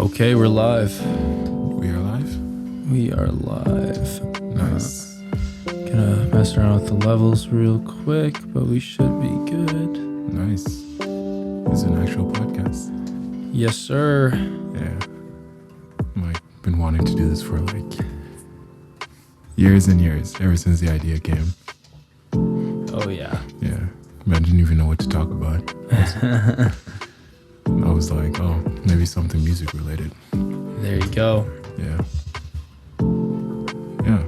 Okay, we're live. We are live? We are live. Nice. Gonna mess around with the levels real quick, but we should be good. Nice. It's an actual podcast. Yes, sir. Yeah. Like, been wanting to do this for like years and years, ever since the idea came. Oh, yeah. Yeah. I didn't even know what to talk about. I was like, oh, maybe something music related. There you go. Yeah. Yeah.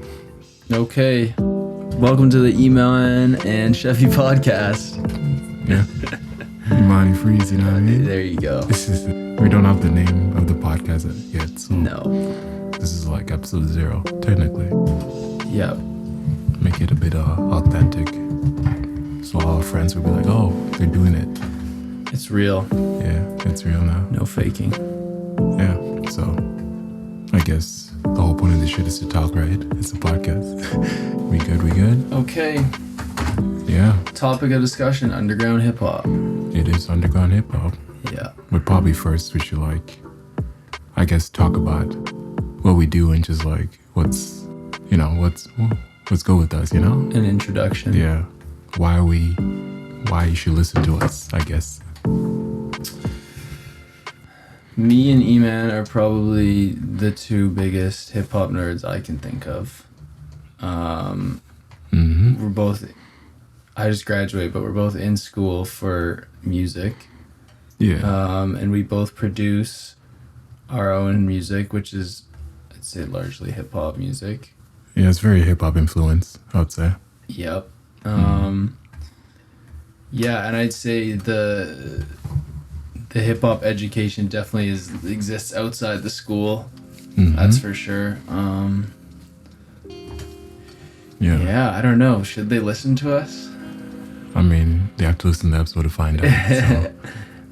Okay. Welcome to the Emmani and Chevy podcast. Yeah. Emmani Freeze, you know what I mean? There you go. We don't have the name of the podcast yet, so No. this is like episode 0, technically. Yep. Make it a bit authentic. So all our friends will be like, oh, they're doing it. It's real. Yeah, it's real now. No faking. Yeah, so I guess the whole point of this shit is to talk, right? It's a podcast. We good? Okay. Yeah, Topic of discussion, underground hip hop. it is underground hip hop. Yeah. But probably first we should like, I guess, talk about what we do and just like what's go with us, you know? An introduction. Yeah. Why you should listen to us, I guess. Me and E-Man are probably the two biggest hip-hop nerds I can think of. We're both... I just graduated, but we're both in school for music. Yeah. And we both produce our own music, which is, I'd say, largely hip-hop music. Yeah, it's very hip-hop influence, I would say. Yep. Yeah, and I'd say the hip-hop education definitely exists outside the school. That's for sure. Yeah, I don't know. Should they listen to us? I mean, they have to listen to the episode to find out. So.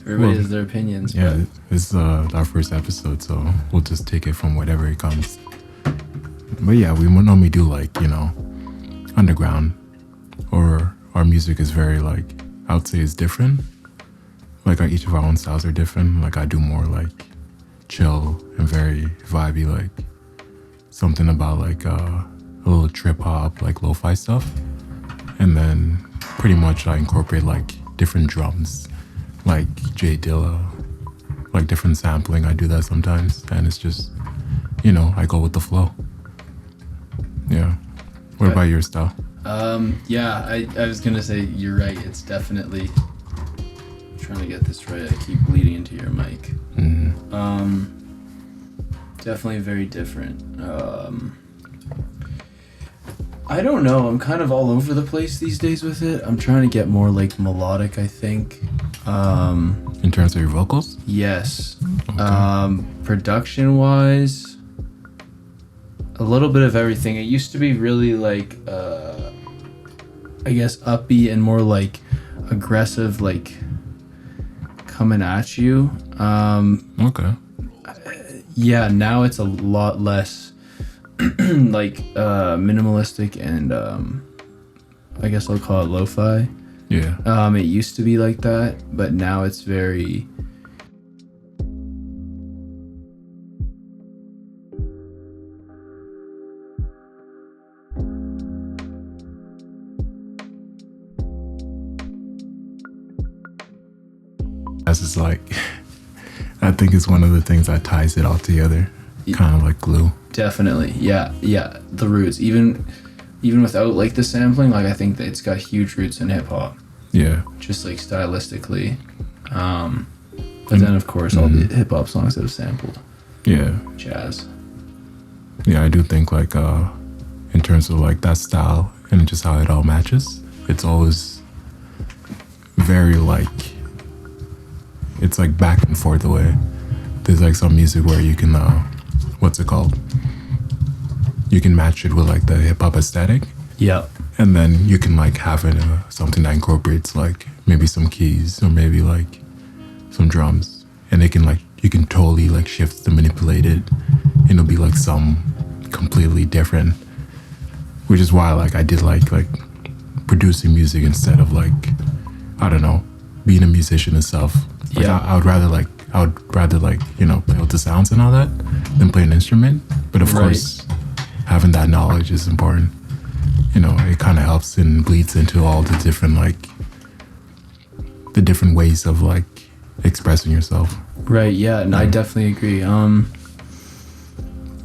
Everybody has their opinions. Yeah, this is our first episode, so we'll just take it from whatever it comes. But yeah, we normally do like, underground, or our music is very like, I would say it's different. Like each of our own styles are different. Like I do more like chill and very vibey, like something about like a little trip hop, like lo-fi stuff. And then pretty much I incorporate like different drums, like J Dilla, like different sampling. I do that sometimes, and it's just, I go with the flow. Yeah. What about your style? Yeah, I was gonna say you're right. It's definitely, I'm trying to get this right. I keep bleeding into your mic. Definitely very different. I don't know. I'm kind of all over the place these days with it. I'm trying to get more like melodic, I think. In terms of your vocals? Yes. Okay. Production wise, a little bit of everything. It used to be really like, I guess upbeat and more like aggressive, like coming at you. Okay. Yeah, now it's a lot less like minimalistic and I guess I'll call it lo-fi. Yeah. It used to be like that, but now it's very As it's like, I think it's one of the things that ties it all together, kind of like glue. definitely. Yeah, the roots. Even without like the sampling, like I think that it's got huge roots in hip hop. Yeah. Just like stylistically. But then of course all the hip hop songs that have sampled Yeah. jazz. Yeah, I do think like in terms of like that style and just how it all matches, it's always very like, it's like back and forth away. There's like some music where you can, what's it called? You can match it with like the hip hop aesthetic. Yeah. And then you can like have it, something that incorporates like maybe some keys or maybe like some drums. And it can like, you can totally like shift to manipulate it. And it'll be like some completely different, which is why like I did like producing music instead of like, I don't know, being a musician itself. Like Yeah. I would rather like, you know, play with the sounds and all that than play an instrument. But of Right. course, having that knowledge is important. You know, it kind of helps and bleeds into all the different like, the different ways of like expressing yourself. Right. Yeah. And I definitely agree.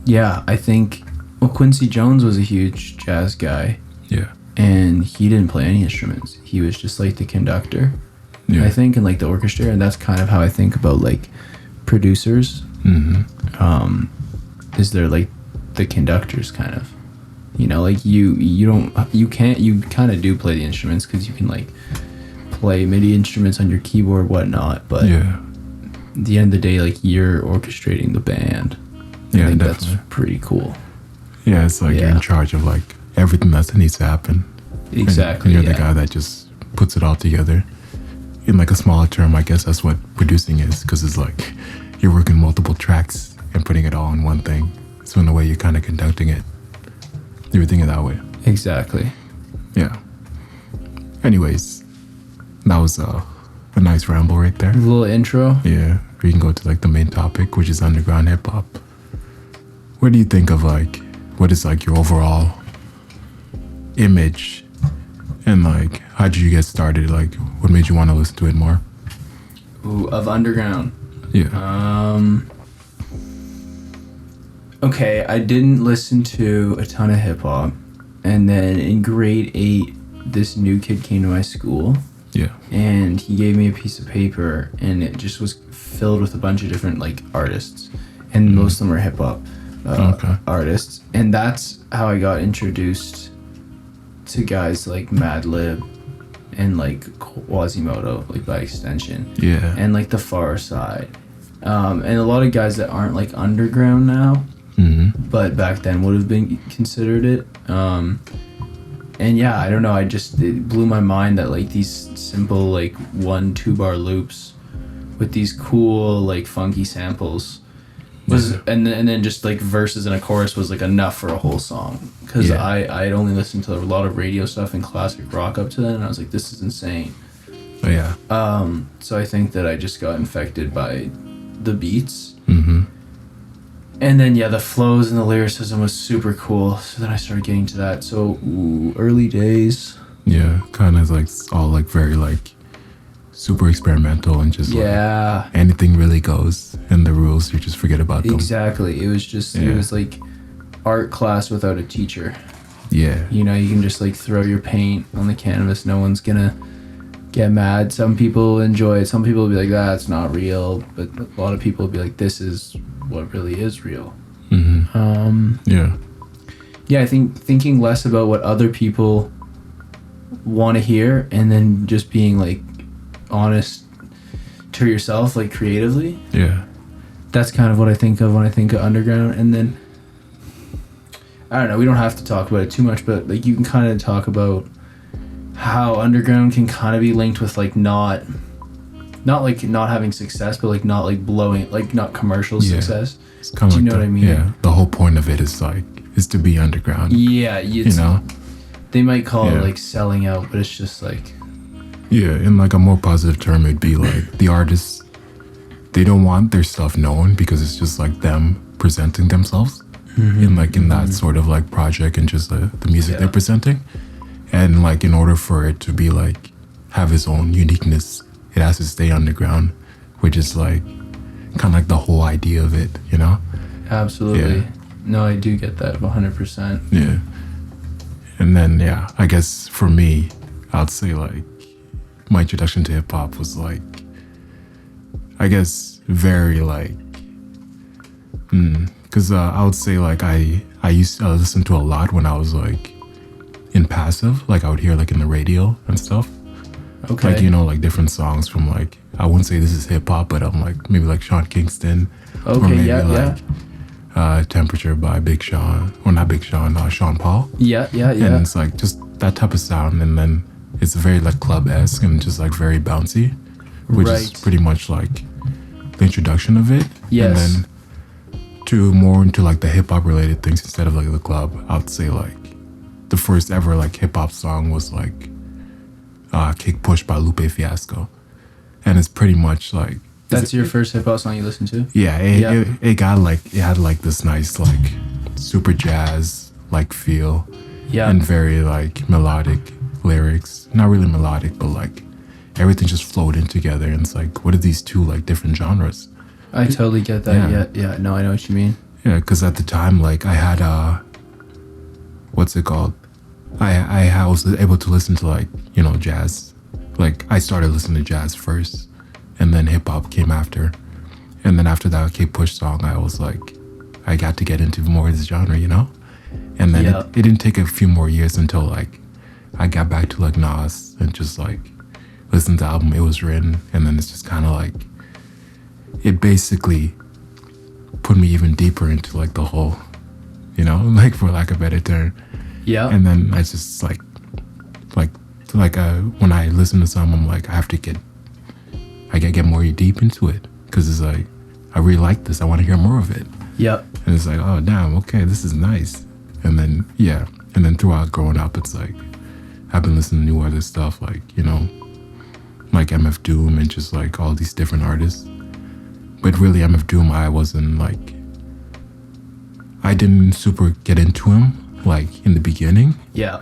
Yeah, I think, well, Quincy Jones was a huge jazz guy, Yeah. and he didn't play any instruments. He was just like the conductor, Yeah. I think, and like the orchestra. And that's kind of how I think about like producers. Mm-hmm. Is they're like the conductors, kind of. You know, like you kind of do play the instruments because you can like play MIDI instruments on your keyboard, whatnot. But Yeah. at the end of the day, like you're orchestrating the band. Yeah, I think definitely. that's pretty cool. Yeah, it's like you're Yeah. in charge of like everything that needs to happen. Exactly. And you're Yeah. the guy that just puts it all together. In like a smaller term, I guess that's what producing is, because it's like you're working multiple tracks and putting it all in one thing. So in a way, you're kind of conducting it. You're thinking that way. Exactly. Yeah. Anyways, that was a nice ramble right there. A little intro. Yeah, we can go to like the main topic, which is underground hip hop. What do you think of like, what is like your overall image, and like how did you get started? Like, what made you want to listen to it more? Ooh, of underground. Yeah. Okay, I didn't listen to a ton of hip hop, and then in grade 8, this new kid came to my school, Yeah. and he gave me a piece of paper, and it just was filled with a bunch of different like artists, and most of them were hip hop Okay. artists, and that's how I got introduced to guys like Madlib and like Quasimodo, like by extension, Yeah. and like the Far Side, and a lot of guys that aren't like underground now, Mm-hmm. but back then would have been considered it. And yeah, I don't know, it blew my mind that like these simple like 1-2 bar loops with these cool like funky samples was and then just like verses and a chorus was like enough for a whole song, because Yeah. I'd only listened to a lot of radio stuff and classic rock up to then, and I was like, this is insane. Oh, yeah. So I think that I just got infected by the beats. Mm-hmm. And then, yeah, the flows and the lyricism was super cool. So then I started getting to that. So, early days. Yeah. Kind of like all like very like super experimental and just like Yeah, anything really goes, and the rules you just forget about them. exactly. It was just, Yeah. it was like art class without a teacher. Yeah. You know, you can just like throw your paint on the canvas. No one's gonna get mad. Some people enjoy it. Some people will be like, that's not real. But a lot of people will be like, this is what really is real. Mm-hmm. Yeah. Yeah, I think thinking less about what other people want to hear, and then just being like honest to yourself, like creatively. Yeah. That's kind of what I think of when I think of underground. And then I don't know, we don't have to talk about it too much, but like you can kind of talk about how underground can kind of be linked with like not like not having success, but like not like blowing, like not commercial Yeah. success. It's kind Do of you like know what I mean? Yeah. The whole point of it is like is to be underground. Yeah, You know. they might call Yeah. it like selling out, but it's just like Yeah, in like a more positive term, it'd be like the artists, they don't want their stuff known because it's just like them presenting themselves in like in that sort of like project and just the music Yeah. they're presenting. And like in order for it to be like have its own uniqueness, it has to stay underground, which is like kind of like the whole idea of it, you know? absolutely. Yeah. No, I do get that 100%. Yeah. And then, yeah, I guess for me, I'd say like my introduction to hip hop was like, I guess very like, because I would say like I used to listen to a lot when I was like in passive. Like I would hear like in the radio and stuff. Okay. Like, you know, like different songs from like, I wouldn't say this is hip hop, but I'm like maybe like Sean Kingston. Okay, or maybe yeah. Temperature by Big Sean, or not Big Sean, Sean Paul. Yeah. And it's like just that type of sound, and then it's very like club-esque and just like very bouncy, which is Right. pretty much like the introduction of it. Yes. And then to more into like the hip-hop related things instead of like the club, I would say like the first ever like hip-hop song was like Kick Push by Lupe Fiasco. And it's pretty much like, That's your first hip hop song you listened to? yeah, it got like, it had like this nice like super jazz like feel. Yeah. And very like melodic lyrics. Not really melodic, but like everything just flowed in together. And it's like, what are these two like different genres? I totally get that. Yeah. No, I know what you mean. Yeah, because at the time, like I had what's it called? I was able to listen to like, you know, jazz. Like I started listening to jazz first, and then hip hop came after. And then after that K Push song, I was like, I got to get into more of this genre, you know? And then it didn't take a few more years until like I got back to like Nas and just like listened to the album It Was Written, and then it's just kind of like, it basically put me even deeper into like the whole, you know, like for lack of a better term. Yeah. And then I just like when I listen to some, I'm like, I gotta get more deep into it, because it's like, I really like this, I want to hear more of it. Yep. And it's like, oh damn, okay, this is nice. And then throughout growing up, it's like I've been listening to new other stuff, like, you know, like MF Doom and just like all these different artists. But really MF Doom, I didn't super get into him like in the beginning. Yeah.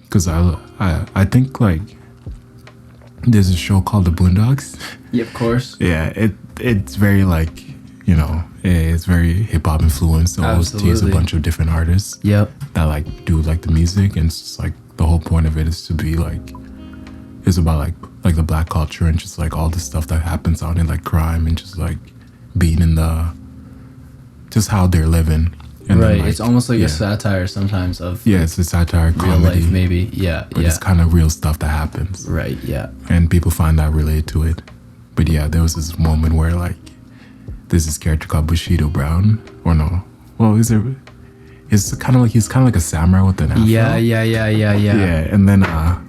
Because I think like there's a show called The Boondocks. Yeah, of course. Yeah, it's very like, you know, it's very hip hop influenced. It's a bunch of different artists. Yep. That like do like the music, and it's just like the whole point of it is to be like, it's about like the black culture and just like all the stuff that happens out in like crime and just like being in just how they're living. And right. then, like, it's almost like a satire sometimes of it's a satire real comedy, life, maybe. Yeah. but it's kind of real stuff that happens. Right. Yeah. And people find that related to it. But yeah, there was this moment where like there's this character called Bushido Brown, or no, well, it's kind of like, he's kind of like a samurai with an afro. Yeah. And then I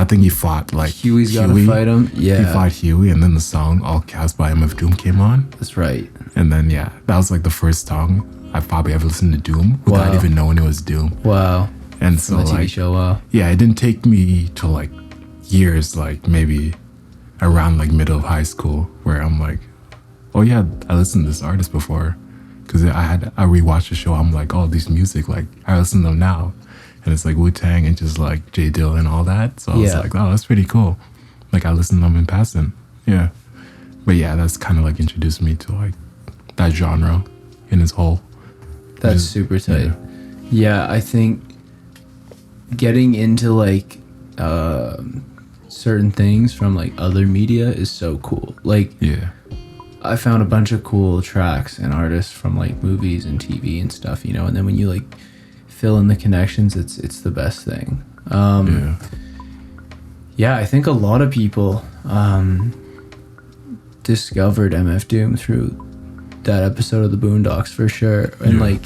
think he fought like Huey's gotta fight him. Yeah. He fought Huey, and then the song All Caps by MF Doom came on. That's right. And then that was like the first song I've probably ever listened to Doom without even knowing it was Doom. Wow. And so From the TV like, show. Wow. yeah, it didn't take me to like years, like maybe around like middle of high school, where I'm like, oh yeah, I listened to this artist before, because I rewatched the show. I'm like, oh, these music, like I listen to them now, and it's like Wu-Tang and just like J Dill and all that. So I was like, oh, that's pretty cool. Like I listened to them in passing. Yeah. But yeah, that's kind of like introduced me to like that genre in its whole. That's super tight. Yeah, I think getting into like certain things from like other media is so cool. Like, yeah, I found a bunch of cool tracks and artists from like movies and TV and stuff, you know, and then when you like fill in the connections, it's the best thing. Yeah, I think a lot of people discovered MF Doom through that episode of the Boondocks for sure. And like,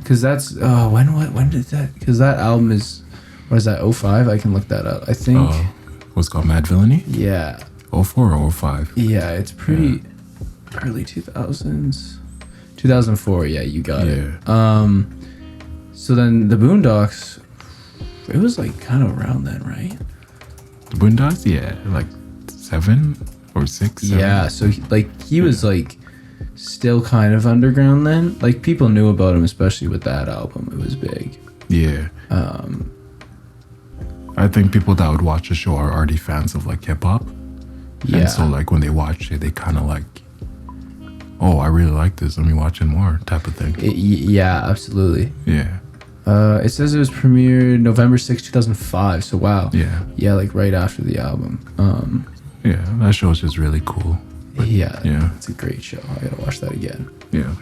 because that's when did that, because that album is, what is that, 05? I can look that up, I think. What's called Mad Villainy? Yeah. 04 or 05? Yeah, it's pretty early 2000s. 2004, yeah, you got it. So then the Boondocks, it was like kind of around then, right? The Boondocks? Yeah, like 7 or 6. 7. Yeah, so he was like still kind of underground then. Like people knew about him, especially with that album. It was big. Yeah. I think people that would watch the show are already fans of like hip hop. Yeah. And so like when they watch it, they kind of like, oh, I really like this, let me watch it more, type of thing. Yeah, absolutely. Yeah. It says it was premiered November 6, 2005. So wow. Yeah. Yeah, like right after the album. Yeah, that show is just really cool. But, yeah. It's a great show. I gotta watch that again. Yeah.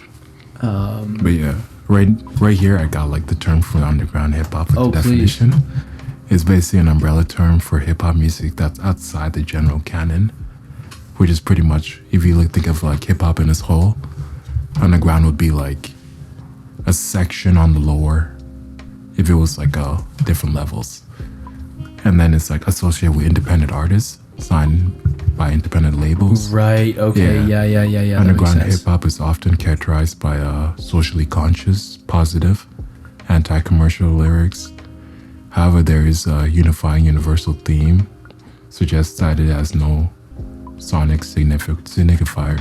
But yeah, right here I got like the term for underground hip hop, like Oh, the please. definition. It's basically an umbrella term for hip hop music that's outside the general canon, which is pretty much, if you think of like hip hop in its whole, underground would be like a section on the lower, if it was like different levels, and then it's like associated with independent artists signed by independent labels. Right. Okay. Yeah. That Underground makes sense. hip hop is often characterized by socially conscious, positive, anti-commercial lyrics. However, there is a unifying universal theme, suggests that it has no sonic signifier.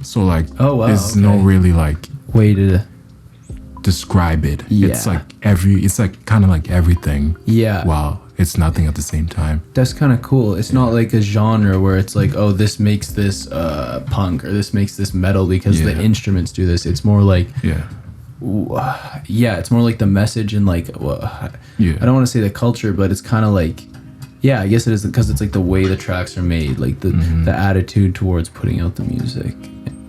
So like, Oh, wow, there's okay. no really like Way to. describe it. Yeah. It's like kind of like everything. Yeah. While it's nothing at the same time. That's kind of cool. It's not like a genre where it's like, oh, this makes this punk or this makes this metal because the Yeah. instruments do this. It's more like, Yeah. yeah, it's more like the message and like, Yeah. I don't want to say the culture, but it's kind of like, yeah, I guess it is because it's like the way the tracks are made, like the attitude towards putting out the music.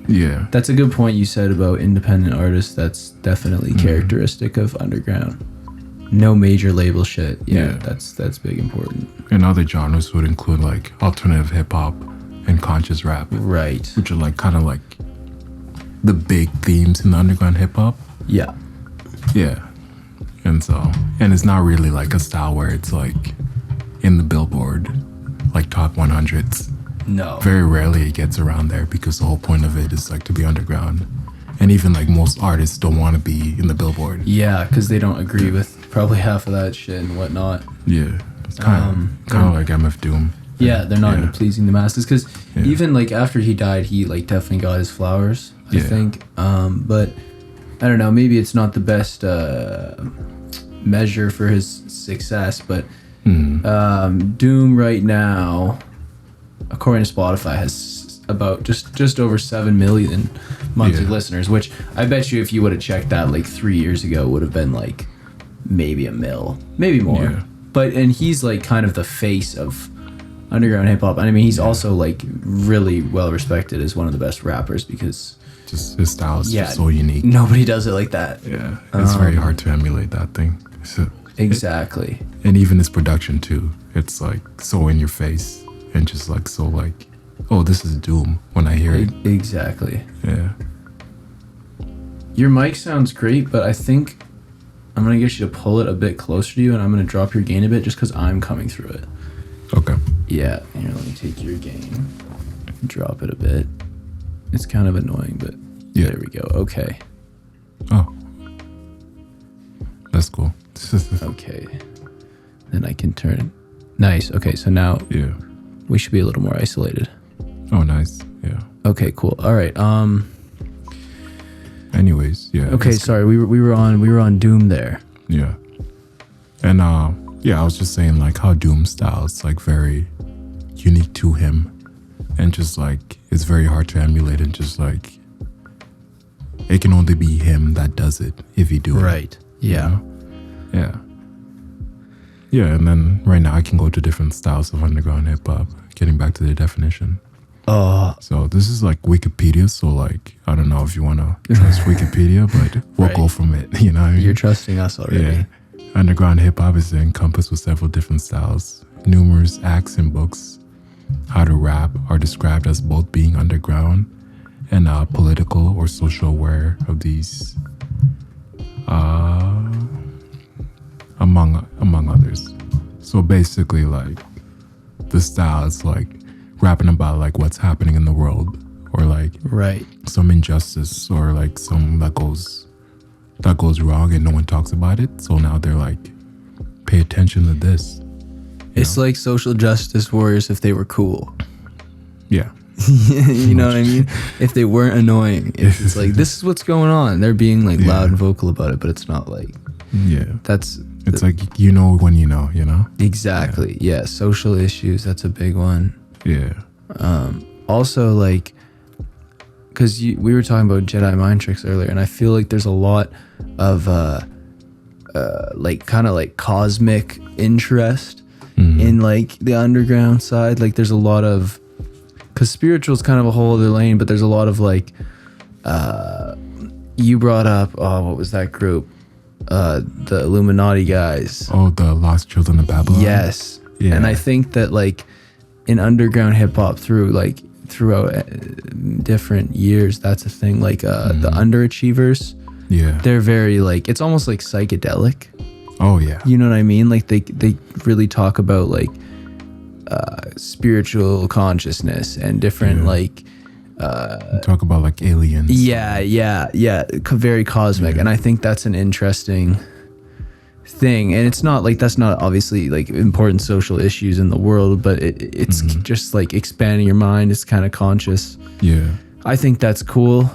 Yeah. That's a good point you said about independent artists. That's definitely characteristic of underground. No major label shit. Yeah, Yeah. that's big important. And other genres would include like alternative hip hop and conscious rap, Right. which are like kind of like the big themes in the underground hip hop. Yeah. Yeah. And it's not really like a style where it's like in the Billboard, like top 100s. No. Very rarely it gets around there because the whole point of it is like to be underground. And even like most artists don't want to be in the Billboard. Yeah, because they don't agree with probably half of that shit and whatnot. Yeah. It's kind of like MF Doom. Yeah, they're not Yeah. into pleasing the masses because Yeah. even like after he died, he like definitely got his flowers. I Yeah. think, but I don't know. Maybe it's not the best measure for his success, but Doom right now, according to Spotify, has about just over 7 million monthly Yeah. listeners. Which I bet you, if you would have checked that like 3 years ago, would have been like maybe a mil, maybe more. Yeah. But and he's like kind of the face of underground hip hop. I mean, he's also like really well respected as one of the best rappers because Just his style is yeah, just so unique. nobody does it like that. Yeah. It's very hard to emulate that thing. So, Exactly. and even his production too. It's like so in your face and just like so like, oh, this is Doom when I hear it. Exactly. Yeah. Your mic sounds great, but I think I'm gonna get you to pull it a bit closer to you, and I'm gonna drop your gain a bit just because I'm coming through it. Okay. Yeah. Here, let me take your gain. Drop it a bit. It's kind of annoying, but Yeah. there we go. Okay. Oh. That's cool. Okay. Then I can turn. Nice. Okay, so now Yeah. we should be a little more isolated. Oh, nice. Yeah. Okay, cool. All right. Anyways, yeah. Okay, it's- sorry. We were on Doom there. Yeah. And yeah, I was just saying like how Doom style is like very unique to him, and just like it's very hard to emulate, and just like it can only be him that does it if he do it. Right. Yeah. You know? Yeah. Yeah, and then right now I can go to different styles of underground hip hop, getting back to the definition. So this is like Wikipedia, so like I don't know if you want to trust Wikipedia, but we'll Right. go from it, you know what I mean? You're trusting us already. Yeah. Underground hip hop is encompassed with several different styles. Numerous acts and books how to rap are described as both being underground and political or social aware of these, among others. So basically, like the style is like rapping about like what's happening in the world, or like Right. some injustice, or like some that goes wrong and no one talks about it. So now they're like, pay attention to this. It's like social justice warriors if they were cool. Yeah. You know what I mean? If they weren't annoying. It's like, this is what's going on. They're being like loud and vocal about it, but it's not like, Yeah. that's It's like, you know when you know, you know? exactly. Yeah. Social issues. That's a big one. Yeah. Also, like, because we were talking about Jedi mind tricks earlier, and I feel like there's a lot of like kind of like cosmic interest in like the underground side. Like there's a lot of, because spiritual is kind of a whole other lane, but there's a lot of like you brought up, what was that group? The Illuminati guys. Oh, the Lost Children of Babylon. Yes. Yeah. And I think that like in underground hip hop throughout different years, that's a thing. Like the underachievers, Yeah. they're very like, it's almost like psychedelic. Oh yeah. You know what I mean? Like they really talk about like spiritual consciousness and different like Talk about like aliens. very cosmic. And I think that's an interesting thing. And it's not like, that's not obviously like important social issues in the world, but it's just like expanding your mind. It's kind of conscious. Yeah. I think that's cool.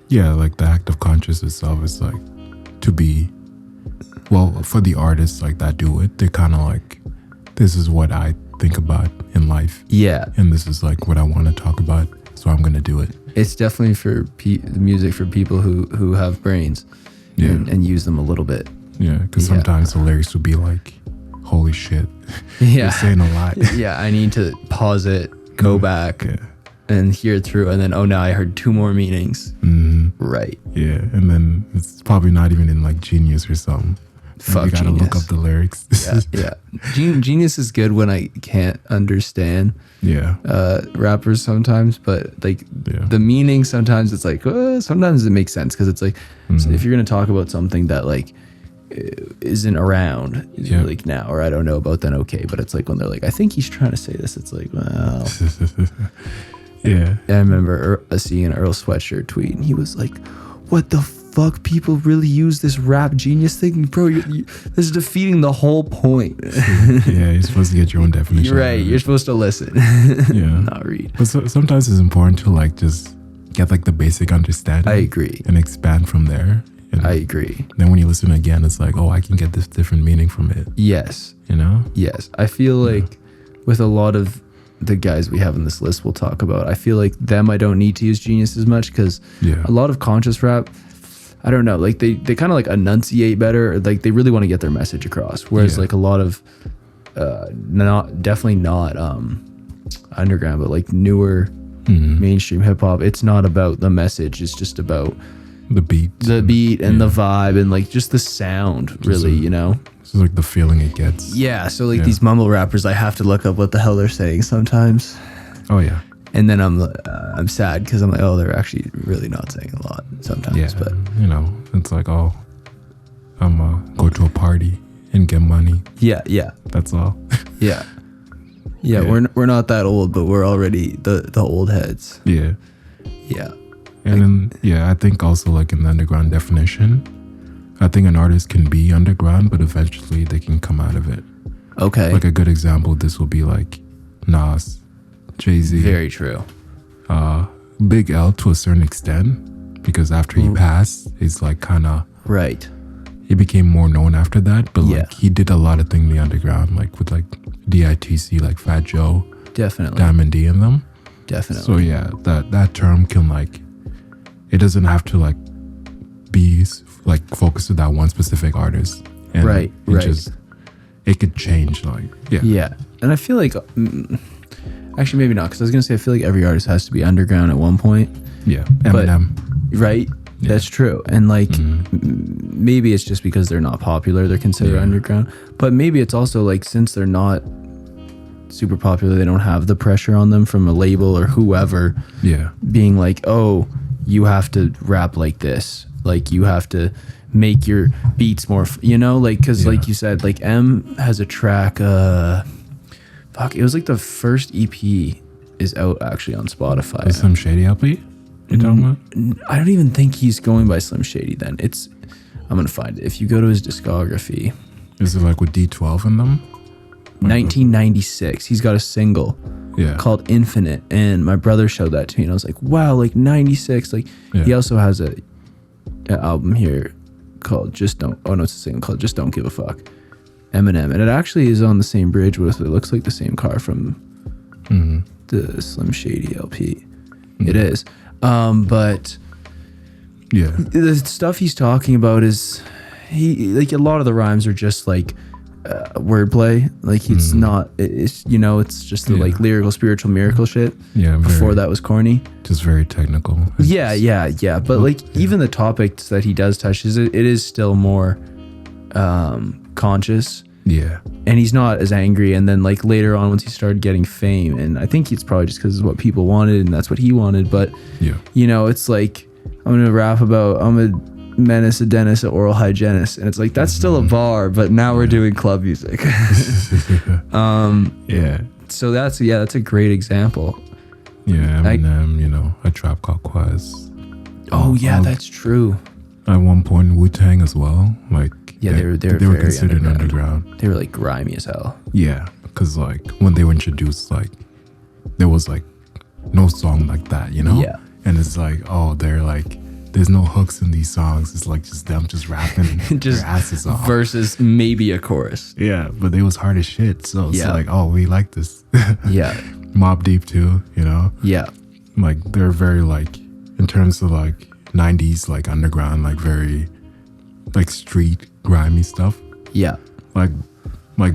Yeah, like the act of conscious itself is like to be, well, for the artists like that do it, they're kind of like, this is what I think about in life. Yeah. And this is like what I want to talk about, so I'm going to do it. It's definitely for the music for people who have brains and use them a little bit. Yeah, because sometimes the lyrics will be like, holy shit. Yeah. You're saying a lot. Yeah, I need to pause it, go back and hear it through. And then, oh, now I heard two more meanings. Right. Yeah, and then it's probably not even in like Genius or something. Fuck you gotta Genius. look up the lyrics. Yeah. Genius is good when I can't understand rappers sometimes, but like the meaning sometimes it's like sometimes it makes sense because it's like so if you're gonna talk about something that like isn't around like now or I don't know about, then okay, but it's like when they're like, I think he's trying to say this, it's like, well. Yeah. I remember seeing an Earl Sweatshirt tweet and he was like, what the fuck, people really use this rap genius thing, bro? This is defeating the whole point. Yeah, you're supposed to get your own definition. You're right. You're supposed to listen, not read. But sometimes it's important to like just get like the basic understanding. I agree. And expand from there. And I agree. Then when you listen again, it's like, oh, I can get this different meaning from it. Yes. You know? Yes. I feel like with a lot of the guys we have in this list we'll talk about, I feel like them I don't need to use genius as much because a lot of conscious rap, I don't know, like they kind of like enunciate better, or like they really want to get their message across, whereas like a lot of definitely not underground, but like newer mainstream hip-hop, it's not about the message, it's just about the beat and the vibe and like just the sound, really, you know. It's like the feeling it gets. Yeah, so like these mumble rappers, I have to look up what the hell they're saying sometimes. Oh yeah. And then I'm sad because I'm like, oh, they're actually really not saying a lot sometimes. Yeah, but you know, it's like, oh, I'm go to a party and get money. Yeah. That's all. Yeah. We're not that old, but we're already the old heads. Yeah. Yeah. And then I think also like in the underground definition, I think an artist can be underground, but eventually they can come out of it. Okay. Like a good example of this will be like Nas, Jay-Z. Very true. Big L to a certain extent, because after he passed, he's like kind of right. He became more known after that, but like he did a lot of things in the underground, like with like DITC, like Fat Joe, definitely, Diamond D in them. Definitely. So yeah, that term can like, it doesn't have to like be like focused to that one specific artist. And right. It could change, like yeah. And I feel like actually maybe not, because I was gonna say I feel like every artist has to be underground at one point. Yeah, Eminem. But, right. Yeah. That's true. And like maybe it's just because they're not popular, they're considered underground. But maybe it's also like, since they're not super popular, they don't have the pressure on them from a label or whoever being like, oh, you have to rap like this, like you have to make your beats more you know, like, because like you said, like M has a track it was like the first EP is out actually on Spotify. The Slim Shady LP you're talking about? I don't even think he's going by Slim Shady then. I'm gonna find it. If you go to his discography, is it like with D12 in them? 1996, he's got a single called Infinite, and my brother showed that to me and I was like, wow, like 96. Like he also has an album here called it's a single called Just Don't Give a Fuck, Eminem, and it actually is on the same bridge with, it looks like the same car from the Slim Shady LP. It is. But the stuff he's talking about is, he like, a lot of the rhymes are just like wordplay. Like it's not. It's it's just the like lyrical, spiritual miracle shit. Yeah. Before that was corny. Just very technical. Yeah. But like even the topics that he does touch, it is still more conscious. Yeah. And he's not as angry. And then like later on, once he started getting fame, and I think it's probably just because it's what people wanted and that's what he wanted. But it's like I'm gonna rap about I'm a menace, a dentist, an oral hygienist, and it's like that's still a bar, but now we're doing club music. So that's a great example. Yeah, Eminem, A Tribe Called Quest. Oh yeah, that's true. At one point, Wu-Tang as well. Like they were very considered underground. They were like grimy as hell. Yeah, because like when they were introduced, like there was like no song like that, Yeah. And it's like, oh, they're like, there's no hooks in these songs. It's like just them just rapping just their asses off. Versus maybe a chorus. Yeah, but they was hard as shit. So it's like, oh, we like this. Yeah. Mobb Deep too, Yeah. Like they're very like, in terms of like 90s, like underground, like very like street grimy stuff. Yeah. Like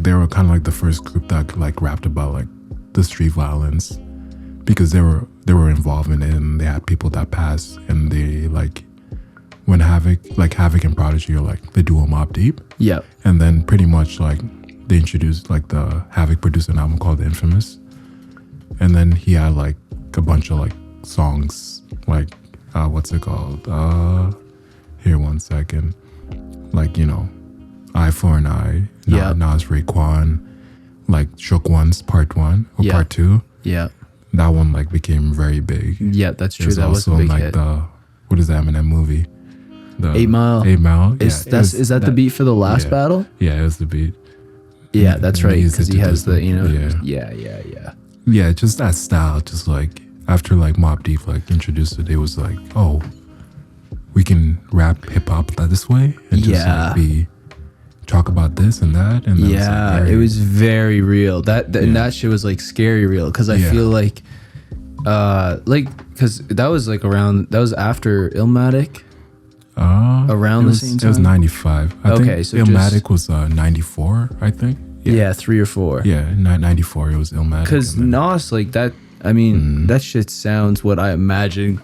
they were kind of like the first group that like rapped about like the street violence, because they were involved in it, and they had people that passed, and they like when Havoc and Prodigy are like the duo Mobb Deep. Yeah. And then pretty much like they introduced like the Havoc produced an album called The Infamous, and then he had like a bunch of like songs like what's it called? Here, 1 second. Like, Eye for an Eye, Nas Raekwon, like Shook Ones Part 1 or Part 2. Yeah. That one like became very big. Yeah, that's true. There's that was a also big like hit. what is the Eminem movie? The 8 Mile. 8 Mile. Is that the beat for the last battle? Yeah, it was the beat. Yeah, that's right. Because he has the Yeah. Yeah, just that style. Just like after like Mobb Deep like introduced it was like, oh, we can rap hip hop this way and just like talk about this and that. And it was very real. And that shit was like scary real, because I feel like because that was like that was after Illmatic. Around the same time. It was 95. I think so Illmatic was 94, I think. Yeah, 3 or 4. Yeah, 94 it was Illmatic. Because Nas, like that, I mean, that shit sounds what I imagine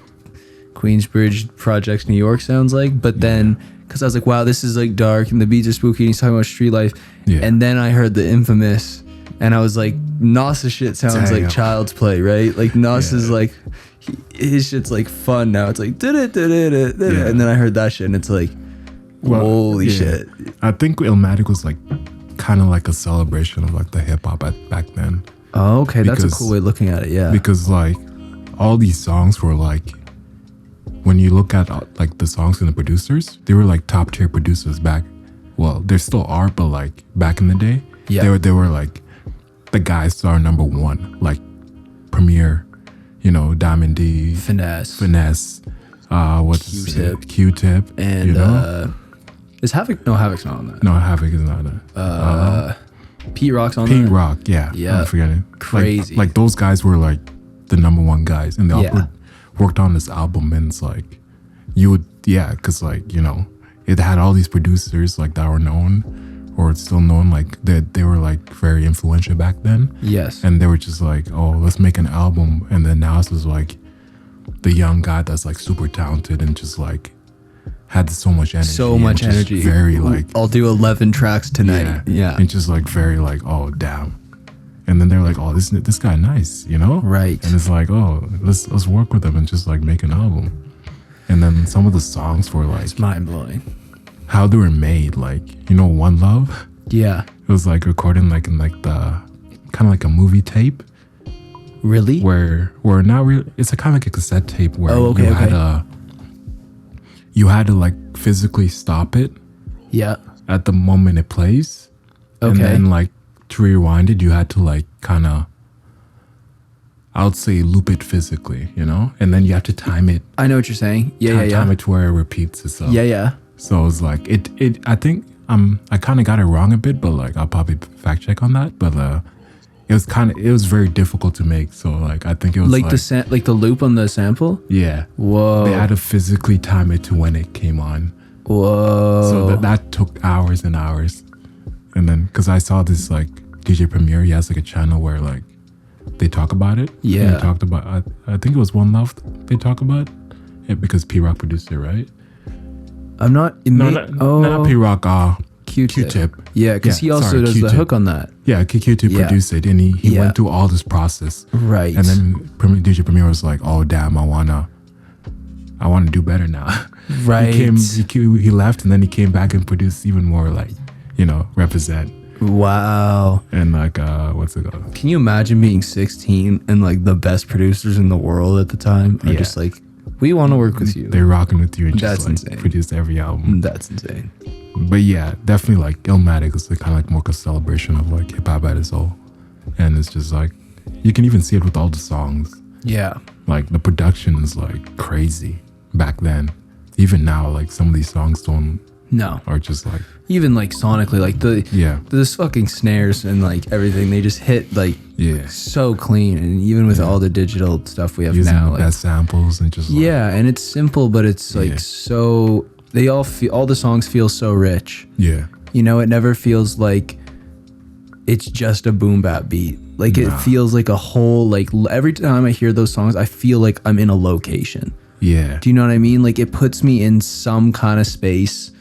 Queensbridge Projects New York sounds like. But then, because I was like, wow, this is like dark and the beats are spooky and he's talking about street life. Yeah. And then I heard the Infamous and I was like, Nas's shit sounds like Child's Play, right? Like Nas is like, his shit's like fun now. It's like, and then I heard that shit and it's like, holy shit. I think Illmatic was like kind of like a celebration of like the hip hop back then. Oh, okay. That's a cool way of looking at it. Yeah. Because like all these songs were like, when you look at like the songs and the producers, they were like top tier producers back. Well, there still are, but like back in the day, they were like the guys that are number one, like Premier, Diamond D, Finesse. What's Q-Tip, and is Havoc? No, Havoc's not on that. No, Havoc is not on that. Pete Rock's on that. Pete Rock, yeah. I'm forgetting. Crazy. Like those guys were like the number one guys, and they all worked on this album, and it's like because like it had all these producers like that were known or still known, like they were like very influential back then. Yes. And they were just like, oh, let's make an album, and then Nas was like the young guy that's like super talented and just like had so much energy. Very like, I'll do 11 tracks tonight. Yeah. And just like very like, oh damn. And then they're like, oh, this guy nice, Right. And it's like, oh, let's work with him and just like make an album. And then some of the songs were like, it's mind blowing. How they were made, like, One Love. Yeah. It was like recorded like in like the kind of like a movie tape. Really? Where not really. It's a kind of like a cassette tape where you had to like physically stop it. Yeah. At the moment it plays. Okay. And then like to rewind it, you had to like kind of, I would say loop it physically, and then you have to time it. I know what you're saying. Time it to where it repeats itself. Yeah. So it's like it. I think I kind of got it wrong a bit, but like I'll probably fact check on that. But it was very difficult to make. So like I think it was like the loop on the sample. Yeah. Whoa. They had to physically time it to when it came on. Whoa. So that took hours and hours. And then because I saw this like DJ Premier. He has like a channel where like they talk about it. Yeah. And they talked about, I think it was One Love they talk about it because P-Rock produced it, right? I'm not. Not P-Rock. Q-Tip. Yeah, because he also does the hook on that. Yeah, Q-Tip produced it, and he went through all this process. Right. And then DJ Premier was like, "Oh damn, I wanna do better now." Right. He left, and then he came back and produced even more, like, Represent. Wow. And like, what's it called? Can you imagine being 16 and like the best producers in the world at the time are just like, we want to work with you. They're rocking with you and That's just like insane. produced every album. That's insane. But yeah, definitely like Illmatic is like kind of like more a celebration of like hip hop at its whole, and it's just like you can even see it with all the songs. Yeah. Like the production is like crazy back then. Even now, like some of these songs are just like, even like sonically, like this fucking snares and like everything, they just hit like so clean. And even with all the digital stuff we have using now, the like, best samples and just and it's simple, but it's like so they all the songs feel so rich. Yeah. It never feels like it's just a boom bap beat. Like it feels like a whole, like every time I hear those songs, I feel like I'm in a location. Yeah. Do you know what I mean? Like it puts me in some kind of space.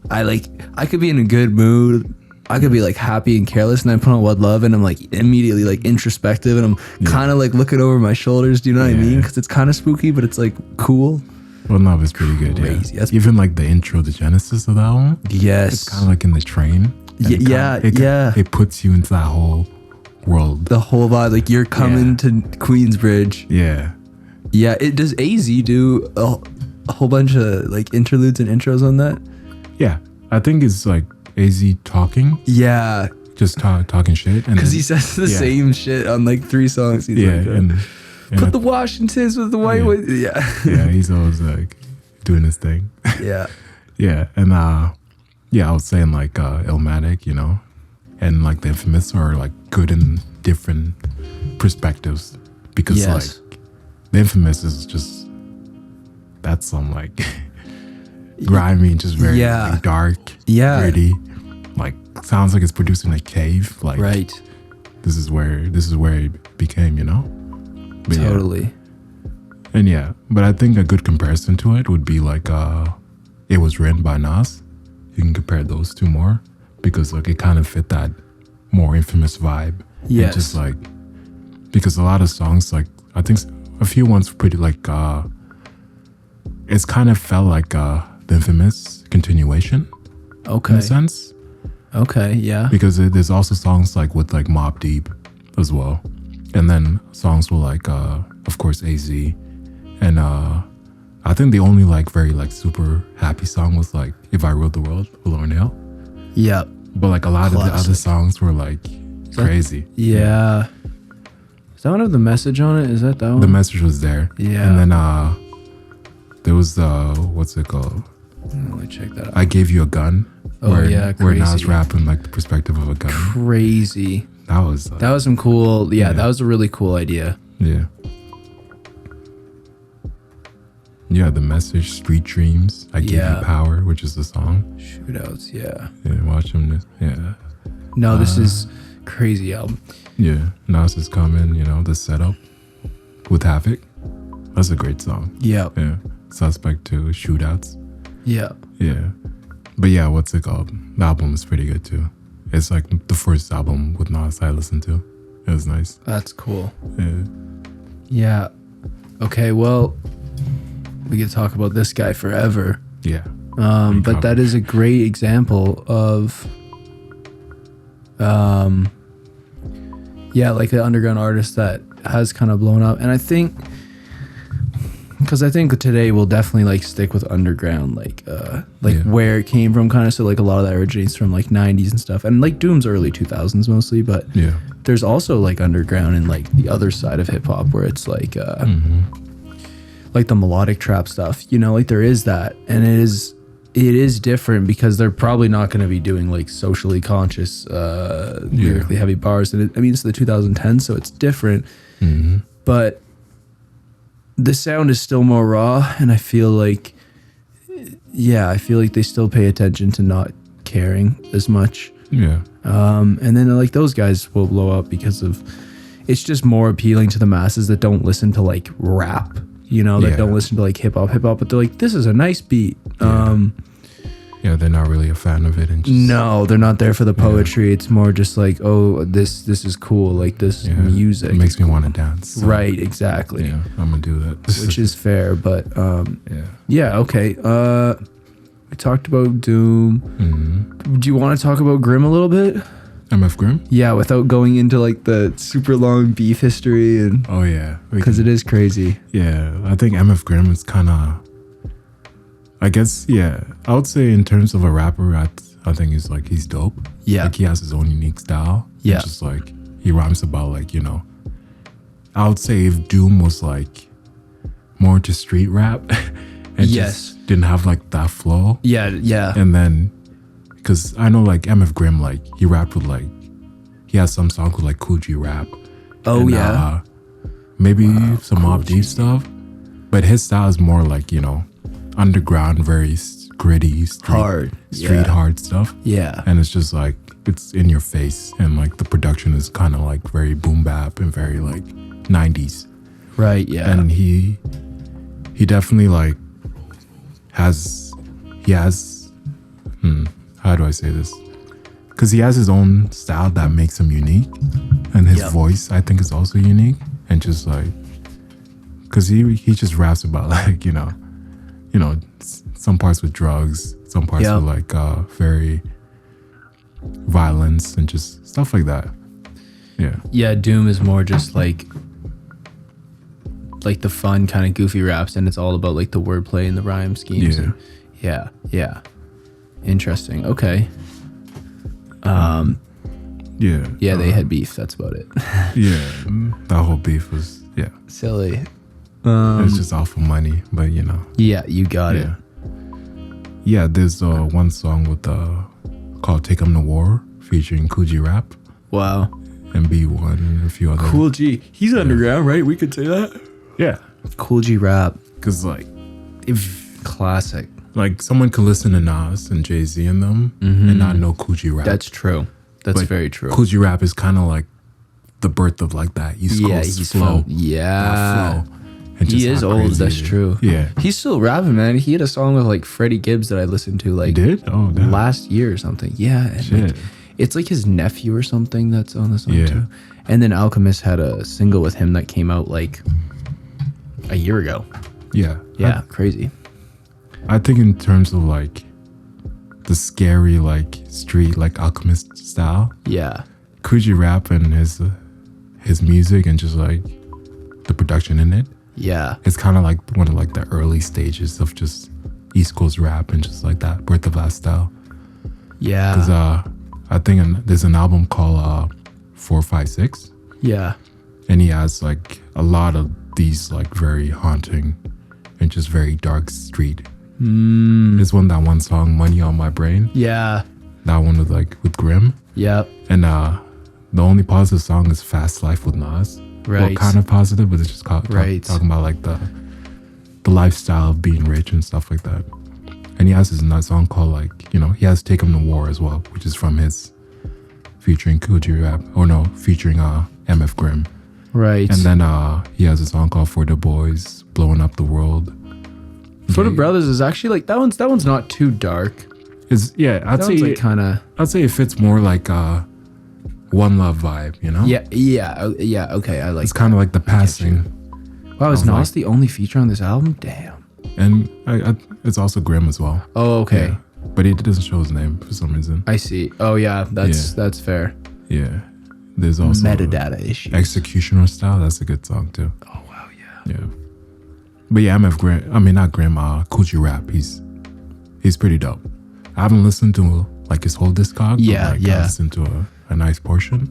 I could be in a good mood. I could be like happy and careless, and I put on What Love, and I'm like immediately like introspective, and I'm kind of like looking over my shoulders. Do you know what I mean? Because it's kind of spooky, but it's like cool. Well, Love is pretty good. Crazy. Yeah. Even like the intro, the genesis of that one. Yes. It's kind of like in the train. It puts you into that whole world. The whole vibe, like you're coming to Queensbridge. Yeah. Yeah. Does AZ do a whole bunch of like interludes and intros on that? Yeah. I think it's like AZ talking. Yeah. Just talking shit. Because he says the same shit on like 3 songs. He's like, and put the Washingtons with the white one. Yeah. Yeah, he's always like doing his thing. Yeah. Yeah. And I was saying like Illmatic, and like the Infamous are like good in different perspectives. Because like the Infamous is just, that's some like grimy and just very like, dark, gritty. Like sounds like it's produced in a cave. Like this is where it became, But totally. And but I think a good comparison to it would be like It Was Written by Nas. You can compare those two more because like it kind of fit that more Infamous vibe. Yes. And just like, because a lot of songs, like I think a few ones were pretty like it's kind of felt like the Infamous continuation. Okay. In a sense. Okay, yeah. Because there's also songs like with like Mobb Deep as well. And then songs were like of course AZ. And I think the only like very like super happy song was like If I Ruled the World with Lauryn Hill. Yeah. But like a lot of the other songs were like crazy. Yeah. Does that one have the message on it? Is that one? The message was there. Yeah. And then there was what's it called? Let me check that out. I Gave You a Gun. Crazy. Where Nas rapping like the perspective of a gun. Crazy. That was some cool. Yeah, that was a really cool idea. Yeah. Yeah, the message, Street Dreams, I Give You Power, which is the song. Shootouts, yeah. Yeah, watch them. Yeah. No, this is crazy album. Yeah, Nas is coming, the setup with Havoc. That's a great song. Yeah. Yeah. Suspect 2, Shootouts. Yeah. Yeah. But yeah, what's it called? The album is pretty good too. It's like the first album with Nas I listened to. It was nice. That's cool. Yeah. Yeah. Okay, well, we could talk about this guy forever. Yeah. But that is a great example of like an underground artist that has kind of blown up. And I think because I think today we'll definitely like stick with underground, like where it came from, kind of. So like a lot of that originates from like 90s and stuff, and like Doom's early 2000s mostly. But there's also like underground and like the other side of hip hop where it's like like the melodic trap stuff, like there is that, and it is different because they're probably not going to be doing like socially conscious, lyrically heavy bars. And it's the 2010s, so it's different, but the sound is still more raw, and I feel like they still pay attention to not caring as much. Yeah. And then like those guys will blow up because of it's just more appealing to the masses that don't listen to like rap, you know, that don't listen to like hip hop, but they're like, this is a nice beat. Yeah, they're not really a fan of it, and just, no, they're not there for the poetry. It's more just like, oh, this is cool, like this music. It makes me want to dance. So, right, exactly. Yeah, I'm gonna do that. Which is fair, but yeah, okay. We talked about Doom. Mm-hmm. Do you want to talk about Grimm a little bit? MF Grimm? Yeah, without going into like the super long beef history and Oh yeah, because it is crazy. Yeah, I think MF Grimm is kind of. I guess I would say in terms of a rapper, I think he's dope. Yeah, like he has his own unique style. Yeah, just like he rhymes about like, you know. I would say if Doom was like more into street rap and just didn't have like that flow. Yeah. And then, because I know like MF Grimm, like he rapped with like, he has some songs with like Coogee rap. Oh and, yeah. Maybe some Mobb Deep stuff. But his style is more like, you know, underground, very gritty, street hard stuff. Yeah. And it's just like, it's in your face. And like the production is kind of like very boom bap and very like 90s. Right, yeah. And he definitely like has how do I say this? Because he has his own style that makes him unique. And his voice, I think, is also unique. And just like, because he just raps about like, you know, some parts with drugs, some parts with like very violence and just stuff like that. Yeah. Yeah, Doom is more just like the fun kind of goofy raps, and it's all about like the wordplay and the rhyme schemes. Yeah. Yeah. Interesting. Okay. Yeah, they had beef. That's about it. Yeah, that whole beef was silly. It's just awful money, but you know. Yeah, you got it. Yeah, there's one song with called "Take 'Em to War" featuring Coogee Rap. Wow. And B1 and a few other. Cool G. He's underground, right? We could say that. Yeah. Cool G Rap. Because like, if classic. Like someone could listen to Nas and Jay-Z in them and not know Coogee Rap. That's true. That's very true. Coogee Rap is kind of like the birth of like that East Coast flow. Yeah. Flow. And he is old. That's true. Yeah. He's still rapping, man. He had a song with like Freddie Gibbs that I listened to like last year or something. Yeah. And shit. Like, it's like his nephew or something that's on the song Yeah. too. And then Alchemist had a single with him that came out like a year ago. Yeah. Yeah. Crazy. I think in terms of like the scary like street like Alchemist style. Yeah. Coogee Rap and his music and just like the production in it. Yeah. It's kind of like one of like the early stages of just East Coast rap and just like that birth of that style. Yeah. Because I think there's an album called 456. Yeah. And he has like a lot of these like very haunting and just very dark street. There's that one song, Money on My Brain. Yeah. That one with Grimm. Yep. And the only positive song is Fast Life with Nas. Right. Well, kind of positive, but it's just talking about like the lifestyle of being rich and stuff like that. And he has this nice song called like, you know, he has Take 'Em to War as well, which is from his featuring Coogee Rap. Or no, featuring MF Grimm. Right. And then he has a song called For the Boys, Blowing Up the World. For the Brothers is actually like that one's not too dark. I'd say like I'd say it fits more like One Love vibe, you know? Yeah. Okay, I like. It's kind of like the passing. Wow, is Nas the only feature on this album? Damn. And it's also Grimm as well. Oh, okay. Yeah. But it doesn't show his name for some reason. I see. Oh yeah, that's fair. Yeah. There's also metadata issues. Executioner Style. That's a good song too. Oh wow, yeah. Yeah. But yeah, MF Grimm. I mean not Grimm. Coogee Rap. He's pretty dope. I haven't listened to like his whole discog. Yeah, but, I listened to a nice portion,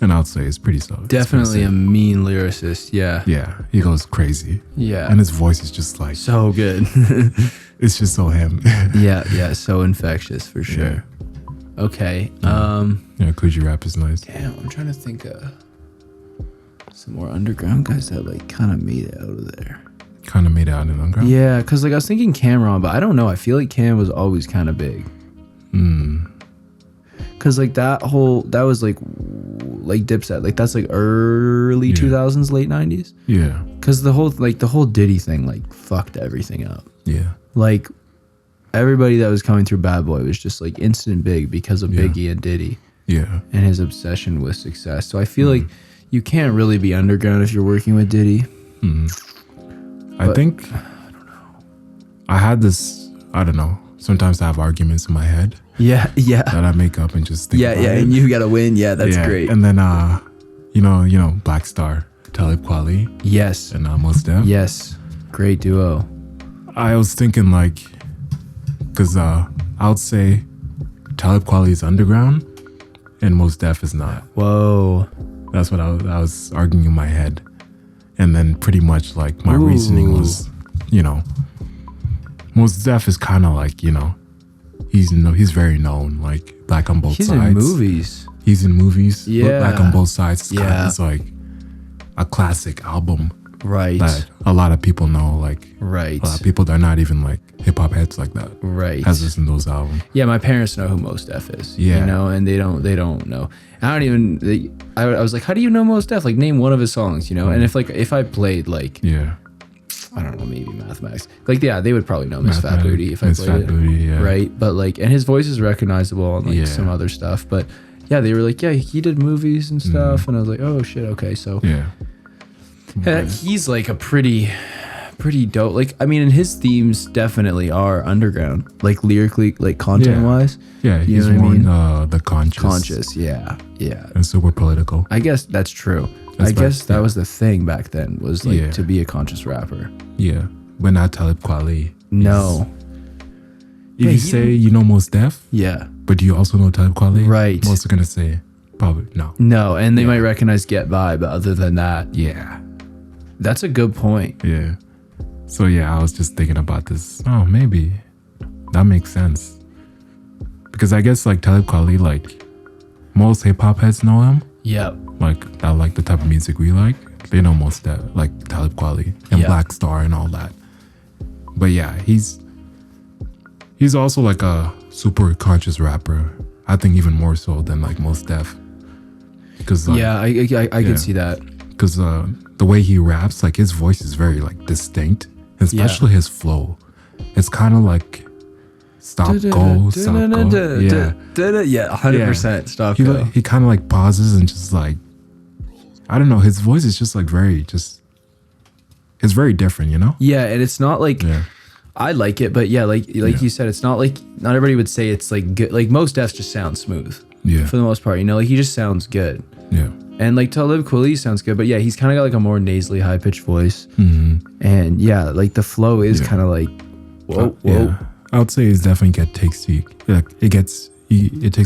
and I'd say it's pretty solid. Definitely a mean lyricist. Yeah. Yeah, he goes crazy. Yeah. And his voice is just like so good. It's just so him. yeah, so infectious for sure. Yeah. Okay. Yeah, Coogee Rap is nice. Damn, I'm trying to think of some more underground guys that like kind of made it out of there. Kind of made it out in underground. Yeah, because like I was thinking Cameron, but I don't know. I feel like Cam was always kind of big. Because like that was like Dipset, like that's like early 2000s, late 90s. Yeah. Because the whole Diddy thing like fucked everything up. Yeah. Like everybody that was coming through Bad Boy was just like instant big because of Biggie and Diddy. Yeah. And his obsession with success. So I feel like you can't really be underground if you're working with Diddy. I think I don't know. I had this. I don't know. Sometimes I have arguments in my head. Yeah. That I make up and just think about it. And you gotta win. Yeah, that's great. And then you know, Black Star, Talib Kweli. Yes. And Mos Def. Yes. Great duo. I was thinking like, because I would say Talib Kweli is underground and Mos Def is not. Whoa. That's what I was arguing in my head. And then pretty much like my reasoning was, you know, Mos Def is kind of like, you know, he's very known, like Black on Both Sides. He's in movies. He's in movies. Yeah. Black on Both Sides. Yeah. It's like a classic album. Right. That a lot of people know, like right. a lot of people that are not even like hip hop heads like that. Right. Has listened to those albums. Yeah, my parents know who Mos Def is. Yeah. You know, and they don't know. I don't even I was like, how do you know Mos Def? Like name one of his songs, you know? And if I played like I don't know, maybe Mathematics. Like yeah, they would probably know Miss Fat Booty if I played it. Booty, yeah. Right? But like and his voice is recognizable on like some other stuff. But yeah, they were like, yeah, he did movies and stuff. And I was like, oh shit, okay, so he's like a pretty dope. Like I mean, and his themes definitely are underground, like lyrically, like content wise. Yeah, he's more the conscious. Yeah, and super political. I guess that's true. I guess that was the thing back then, was like to be a conscious rapper. Yeah, but not Talib Kweli. No. If you say you know Mos Def, but do you also know Talib Kweli? Right. Most are gonna say probably no. No, and they might recognize Get By, but other than that, that's a good point. Yeah. So yeah, I was just thinking about this. Oh, maybe that makes sense. Because I guess like Talib Kweli, like most hip hop heads know him. Yep. Like that, like the type of music we like. They know most that, like Talib Kweli and Black Star and all that. But yeah, he's also like a super conscious rapper. I think even more so than like Mos Def. Because like, I can see that. Because the way he raps, like his voice is very like distinct, especially his flow. It's kind of like stop go. Yeah, 100% stop go. He kind of like pauses and just like, I don't know. His voice is just like it's very different, you know? Yeah, and it's not like I like it, but like you said, it's not like not everybody would say it's like good. Like Mos Def just sounds smooth. Yeah, for the most part, you know, like he just sounds good. Yeah. And like Talib Kweli sounds good, but yeah, he's kind of got like a more nasally, high pitched voice. And yeah, like the flow is kind of like, whoa. Yeah. I would say it's definitely it takes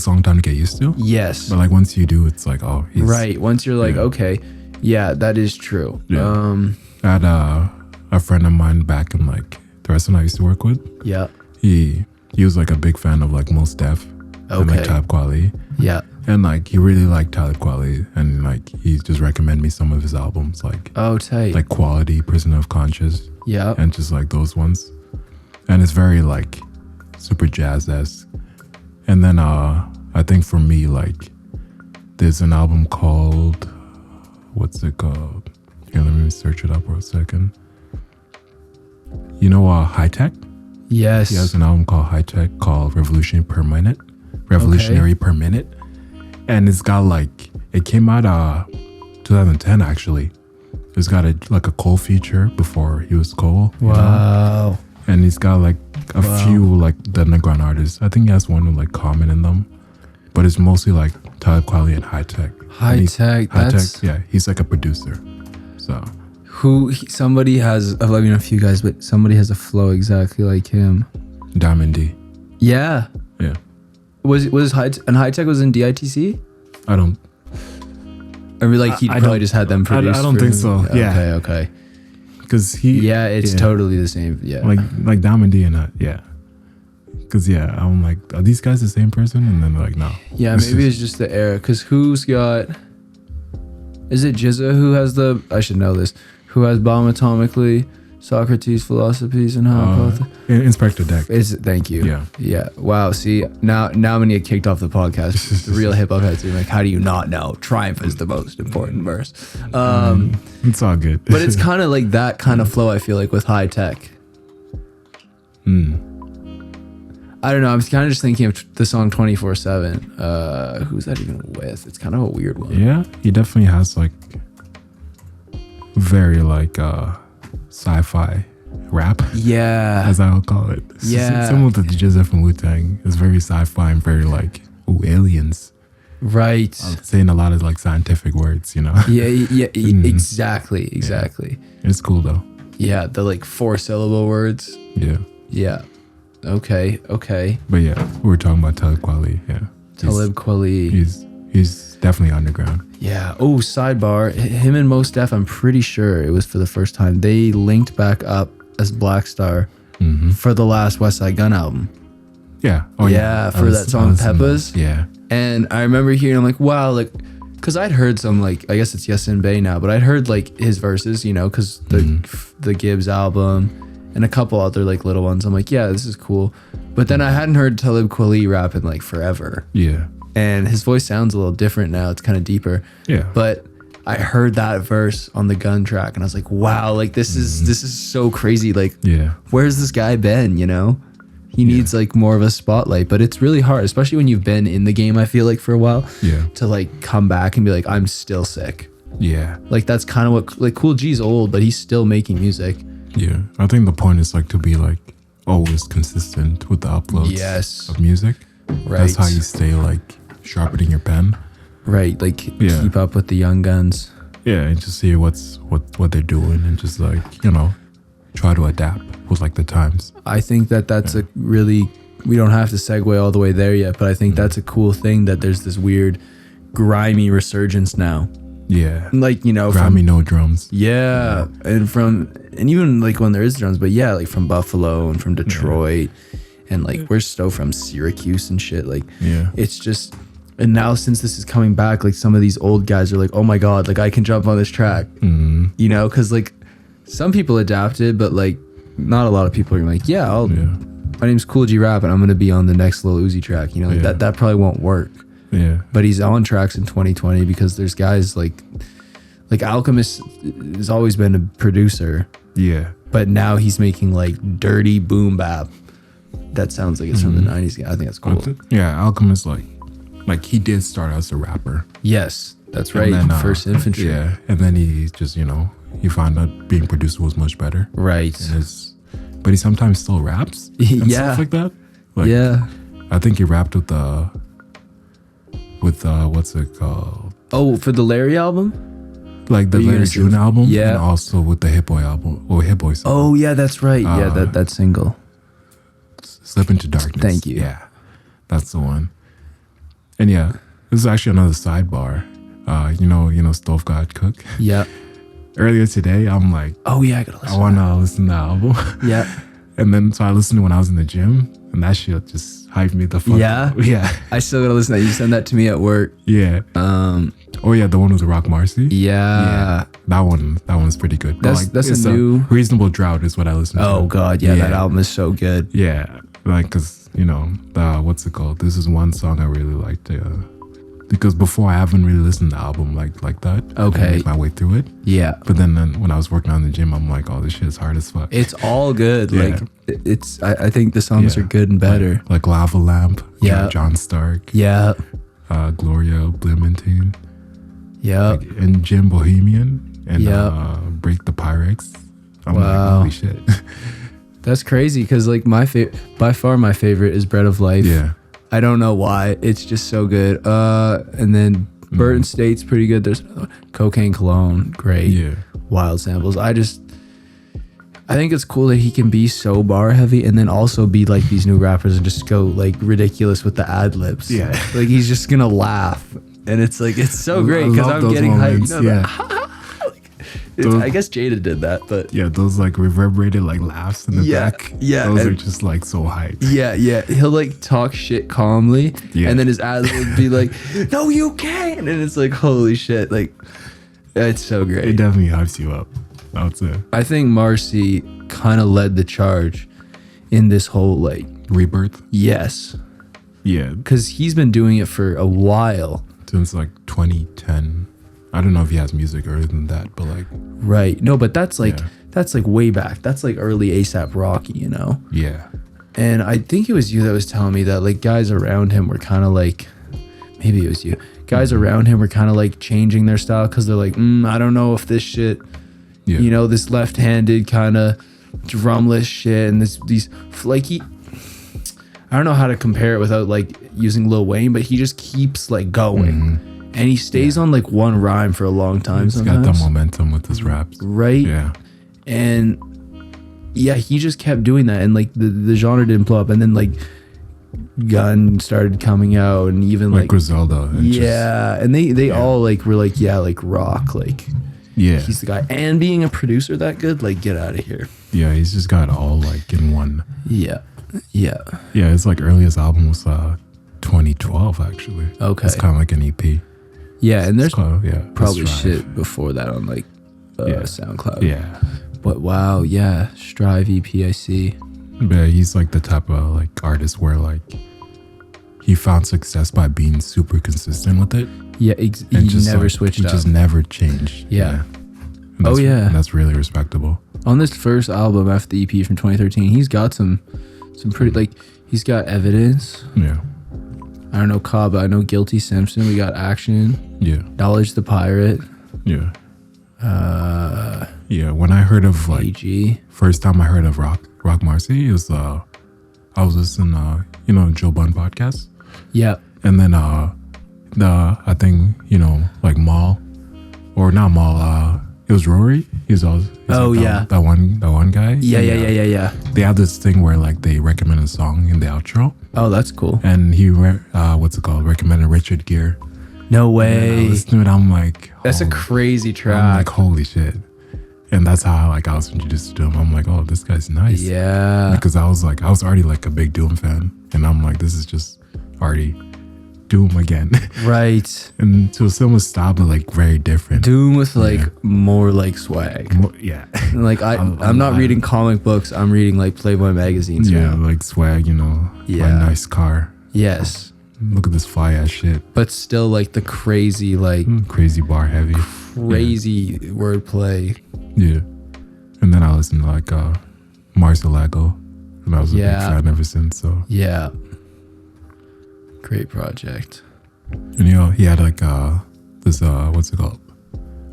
a long time to get used to. Yes. But like once you do, it's like, oh, right. Once you're like, okay, yeah, that is true. Yeah. I had a friend of mine back in like the restaurant I used to work with. Yeah. He was like a big fan of like Mos Def and like Talib Kweli. Yeah. And like he really liked Talib Kweli, and like he just recommended me some of his albums, like tight, like Quality, Prisoner of Conscience, and just like those ones. And it's very like super jazz-esque. And then I think for me, like there's an album called, what's it called? Here, let me search it up for a second. You know High Tech? Yes. He has an album called High Tech called Revolutionary Per Minute. And it's got like, it came out 2010 actually. It's got a Cole feature before he was Cole. Wow. Know? And he's got like a few like the underground artists. I think he has one with like Common in them. But it's mostly like Talib Kweli and High Tech. High Tech, yeah, he's like a producer. So somebody has, I mean a few guys, but somebody has a flow exactly like him. Diamond D. Yeah. Yeah. Was High Tech was in DITC? I don't. I mean, like he probably just had them produced. I don't think so. Yeah. Okay. Because he. Yeah, it's totally the same. Yeah. Like Diamond D and yeah. Because I'm like, are these guys the same person? And then they're like, no. Yeah, maybe it's just the era. Because who's got? Is it Jizza who has I should know this. Who has Bomb Atomically? Socrates' philosophies and how Inspector Deck. Thank you. Yeah. Wow. See, now I'm gonna get kicked off the podcast. The real hip hop heads are like, how do you not know? Triumph is the most important verse. It's all good. But it's kind of like that kind of flow. I feel like with high tech. I don't know. I'm kind of just thinking of the song 24/7. Who's that even with? It's kind of a weird one. Yeah, he definitely has like very like sci-fi rap. Yeah, as I would call it. Yeah, similar to the Jizza from Wu-Tang. It's very sci-fi and very like aliens. Right. Saying a lot of like scientific words, you know. Yeah. Exactly. Yeah. It's cool though. Yeah, the like 4-syllable words. Yeah. Okay. But yeah, we were talking about Talib Kweli. Yeah. Talib Kweli. He's definitely underground. Yeah. Oh, sidebar. Him and Mos Def, I'm pretty sure it was for the first time. They linked back up as Black Star for the last West Side Gun album. Yeah. Oh yeah. For that song Peppas. Yeah. And I remember hearing, I'm like, wow, like, because I'd heard some, like, I guess it's Yasin Bey now, but I'd heard like his verses, you know, because the Gibbs album. And a couple other like little ones. I'm like, yeah, this is cool. But then I hadn't heard Talib Kweli rap in like forever. Yeah. And his voice sounds a little different now. It's kind of deeper. Yeah. But I heard that verse on the Gun track and I was like, wow, like this is so crazy. Like, where's this guy been, you know? He needs like more of a spotlight, but it's really hard, especially when you've been in the game, I feel like, for a while. Yeah. To like come back and be like, I'm still sick. Yeah. Like that's kind of what, like, Cool G's old, but he's still making music. Yeah, I think the point is like to be like always consistent with the uploads of music. Right. That's how you stay like sharpening your pen. Right, like keep up with the young guns. Yeah, and just see what they're doing and just like, you know, try to adapt with like the times. I think that's a really, we don't have to segue all the way there yet, but I think that's a cool thing that there's this weird grimy resurgence now. Yeah. Like, you know, grimy no drums. Yeah. And even like when there is drums, but yeah, like from Buffalo and from Detroit and like we're still from Syracuse and shit. Like, it's just, and now since this is coming back, like some of these old guys are like, oh my God, like I can jump on this track, you know? Cause like some people adapted, but like not a lot of people are like, my name's Cool G Rap and I'm going to be on the next Lil Uzi track. You know, like that probably won't work. Yeah. But he's on tracks in 2020 because there's guys like Alchemist has always been a producer. Yeah. But now he's making like dirty boom bap. That sounds like it's from the 90s. I think that's cool. Yeah, Alchemist like he did start as a rapper. Yes, that's right. Then, First Infantry. Yeah. And then he just, you know, he found out being producer was much better. Right. But he sometimes still raps and stuff like that. Like, I think he rapped with what's it called? Oh, for the Larry album? Like the Larry June album? Yeah. And also with the Hit Boy album. Or Hit Boy song. Oh, yeah, that's right. That single. Slip Into Darkness. Thank you. Yeah. That's the one. And yeah, this is actually another sidebar. You know Stove God Cook? Yeah. Earlier today, I'm like, oh yeah, I gotta listen. I wanna listen to the album. Yeah. And then so I listened to it when I was in the gym, and that shit just hyped me the fuck up. Yeah. I still gotta listen to that. You send that to me at work. Yeah. Oh yeah, the one with Rock Marcy. Yeah. That one's pretty good. That's a new Reasonable Drought is what I listened to. Oh god, yeah, that album is so good. Yeah. Like, cause you know, what's it called? This is one song I really liked. Because before I haven't really listened to the album like that. Okay. I make my way through it. Yeah. But then when I was working on the gym, I'm like, oh, this shit's hard as fuck. It's all good. Like it's I think the songs are good and better. Like Lava Lamp. Yeah. John Stark. Yeah. Gloria Blimentine. Yeah. Like, and Jim Bohemian. And Break the Pyrex. I'm like, holy shit. That's crazy because like by far my favorite is Bread of Life. Yeah. I don't know why. It's just so good. And then Burton State's pretty good. There's Cocaine Cologne, great. Yeah. Wild Samples. I think it's cool that he can be so bar heavy and then also be like these new rappers and just go like ridiculous with the ad libs. Yeah. Like he's just gonna laugh. And it's like, it's so great because I'm getting hyped. I guess Jada did that, but yeah, those like reverberated like laughs in the back. Yeah, those are just like so hyped. Yeah. He'll like talk shit calmly, and then his ad would be like, "No, you can't," and it's like, holy shit, like it's so great. It definitely hypes you up. That's it. I think Marcy kind of led the charge in this whole like Rebirth. yes, Yeah, because he's been doing it for a while. since like 2010. I don't know if he has music earlier than that, but like Right. No, but that's like Yeah. that's like way back. That's like early ASAP Rocky, you know? yeah, And I think it was you that was telling me that like guys around him were kind of like, maybe it was you. Guys around him were kind of like changing their style because they're like, I don't know if this shit, yeah, you know, this left-handed kind of drumless shit and these like I don't know how to compare it without like using Lil Wayne, but he just keeps like going. And he stays on like one rhyme for a long time. He's sometimes. got that momentum with his raps. Right? Yeah, And yeah, he just kept doing that, and like the genre didn't blow up, and then like Gun started coming out, and even like like Griselda. And yeah, and they all like were like, yeah, like Rock, like yeah, he's the guy, and being a producer that good, like get out of here. yeah. He's just got all like in one. Yeah, yeah, Yeah, his like earliest album was 2012 actually. Okay. It's kind of like an EP. yeah, and there's It's called, probably Strive. shit before that on like Yeah. SoundCloud. Yeah, But wow, yeah, Strive EP, I see. but he's like the type of like artist where like he found success by being super consistent with it. Yeah, he never like, switched he up. just never changed. Yeah. And Oh, yeah. that's really respectable. On this first album after the EP from 2013, he's got some pretty like he's got Evidence. Yeah, I don't know Cobb, I know Guilty Simpson. We got Action, yeah, Knowledge the Pirate, yeah. Yeah, when I heard of like AG. first time I heard of Rock Marcy, it was I was listening Joe Budden podcast, Yeah, and then I think like Maul, or not Maul, it was Rory. He's Oh, like yeah. that one guy. yeah. They have this thing where like they recommend a song in the outro, Oh, that's cool. and he recommended Richard Gere. No And I way. listened to it, I'm like, That's a holy- crazy I'm track. like, holy shit. And that's how like I was introduced to him. I'm like, oh, this guy's nice. Yeah. Because I was already like a big Doom fan, and I'm like, this is just already Doom again. Right. And to a similar style, but like very different. Doom with like more like swag. Yeah. Like I'm not reading comic books. I'm reading like Playboy magazines. Yeah, now. like swag, my Yeah. nice car. Yes. Look at this fly ass shit. But still like the crazy like Crazy bar heavy. crazy wordplay. Yeah. And then I listened to like Marcelago, and I was a big Yeah. fan ever since. So, Yeah. Great project. and he had like this what's it called?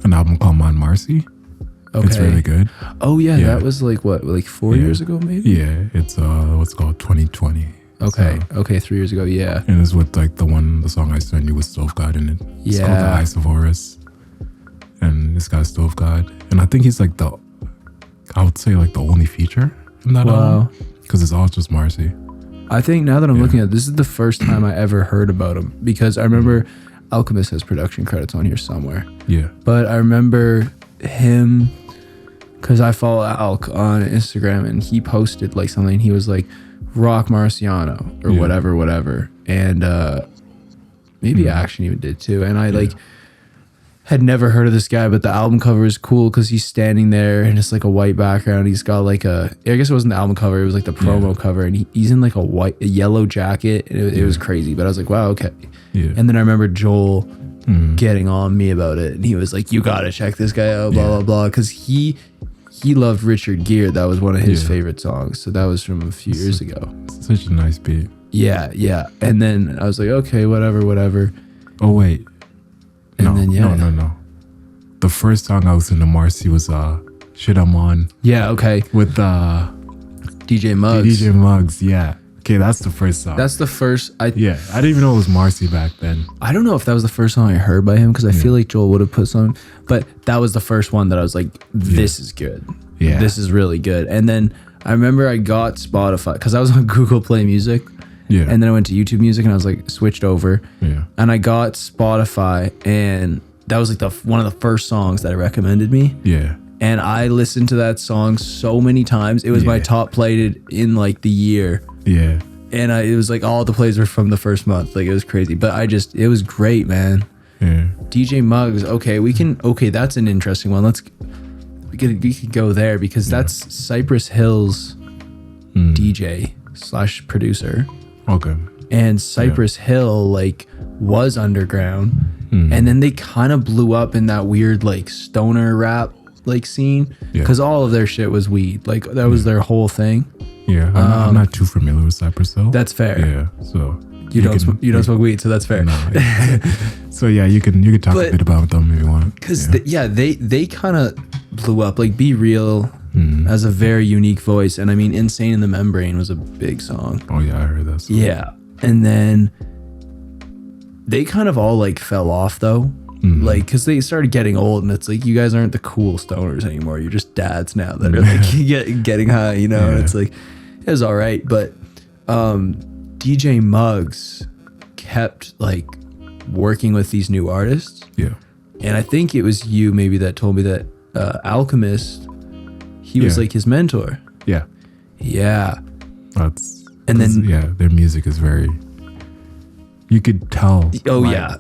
An album called Mon Marcy. Okay. It's really good. Oh yeah, Yeah. that was like what, like 4 Yeah. years ago maybe? Yeah, it's what's it called 2020. Okay. So- Okay, 3 years ago, yeah. and it's with like the song I sent you with Stove God in it. It's called The Yeah. Eyes of Horus. And this guy's Stove God. And I think he's like I would say like the only feature in that Wow. album. Because it's all just Marcy. I think now that I'm Yeah. looking at it, this is the first time I ever heard about him, because I remember Alchemist has production credits on here somewhere. Yeah. But I remember him because I follow Alk on Instagram, and he posted like something. He was like Rock Marciano or Yeah. whatever. And maybe Action even did too. And I like had never heard of this guy, but the album cover is cool because he's standing there and it's like a white background. He's got like I guess it wasn't the album cover, it was like the promo cover, and he's in like a yellow jacket. And it was crazy, but I was like, wow, okay. Yeah. And then I remember Joel getting on me about it, and he was like, you gotta check this guy out, blah blah blah, because he loved Richard Gere. That was one of his Yeah. favorite songs, so that was from a few years ago. Such a nice beat. Yeah. And then I was like, okay, whatever. Oh wait. And then No. The first song I listened to Marcy was Shit I'm On Yeah, okay. with DJ Muggs. DJ Muggs. Yeah. Okay, that's the first song. That's the first. yeah. I didn't even know it was Marcy back then. I don't know if that was the first song I heard by him, because I feel like Joel would have put some, but that was the first one that I was like, this is good. Yeah. This is really good. And then I remember I got Spotify because I was on Google Play Music. Yeah. And then I went to YouTube Music, and I was like switched over. Yeah. And I got Spotify, and that was like one of the first songs that it recommended me. Yeah. And I listened to that song so many times. It was my Yeah. top played in like the year. Yeah. And it was like all the plays were from the first month. Like it was crazy. But it was great, man. Yeah. DJ Muggs. Okay, that's an interesting one. we could go there because that's Cypress Hill's DJ / producer. Okay. And Cypress Hill like was underground, and then they kind of blew up in that weird like stoner rap like scene because all of their shit was weed. Like that was their whole thing. Yeah, I'm not too familiar with Cypress Hill. That's fair. Yeah, so you don't smoke weed, so that's fair. No, so yeah, you can talk a bit about them if you want. Because they kind of blew up. Like Be Real has a very unique voice, and I mean Insane in the Membrane was a big song. Oh yeah, I heard that song. Yeah, and then they kind of all like fell off though. Like, because they started getting old, and it's like you guys aren't the cool stoners anymore. You're just dads now that are like getting high, you know. And it's like it was all right, but DJ Muggs kept like working with these new artists. Yeah, and I think it was you maybe that told me that Alchemist, he was like his mentor. Yeah, that's and then their music is very. You could tell. Oh yeah.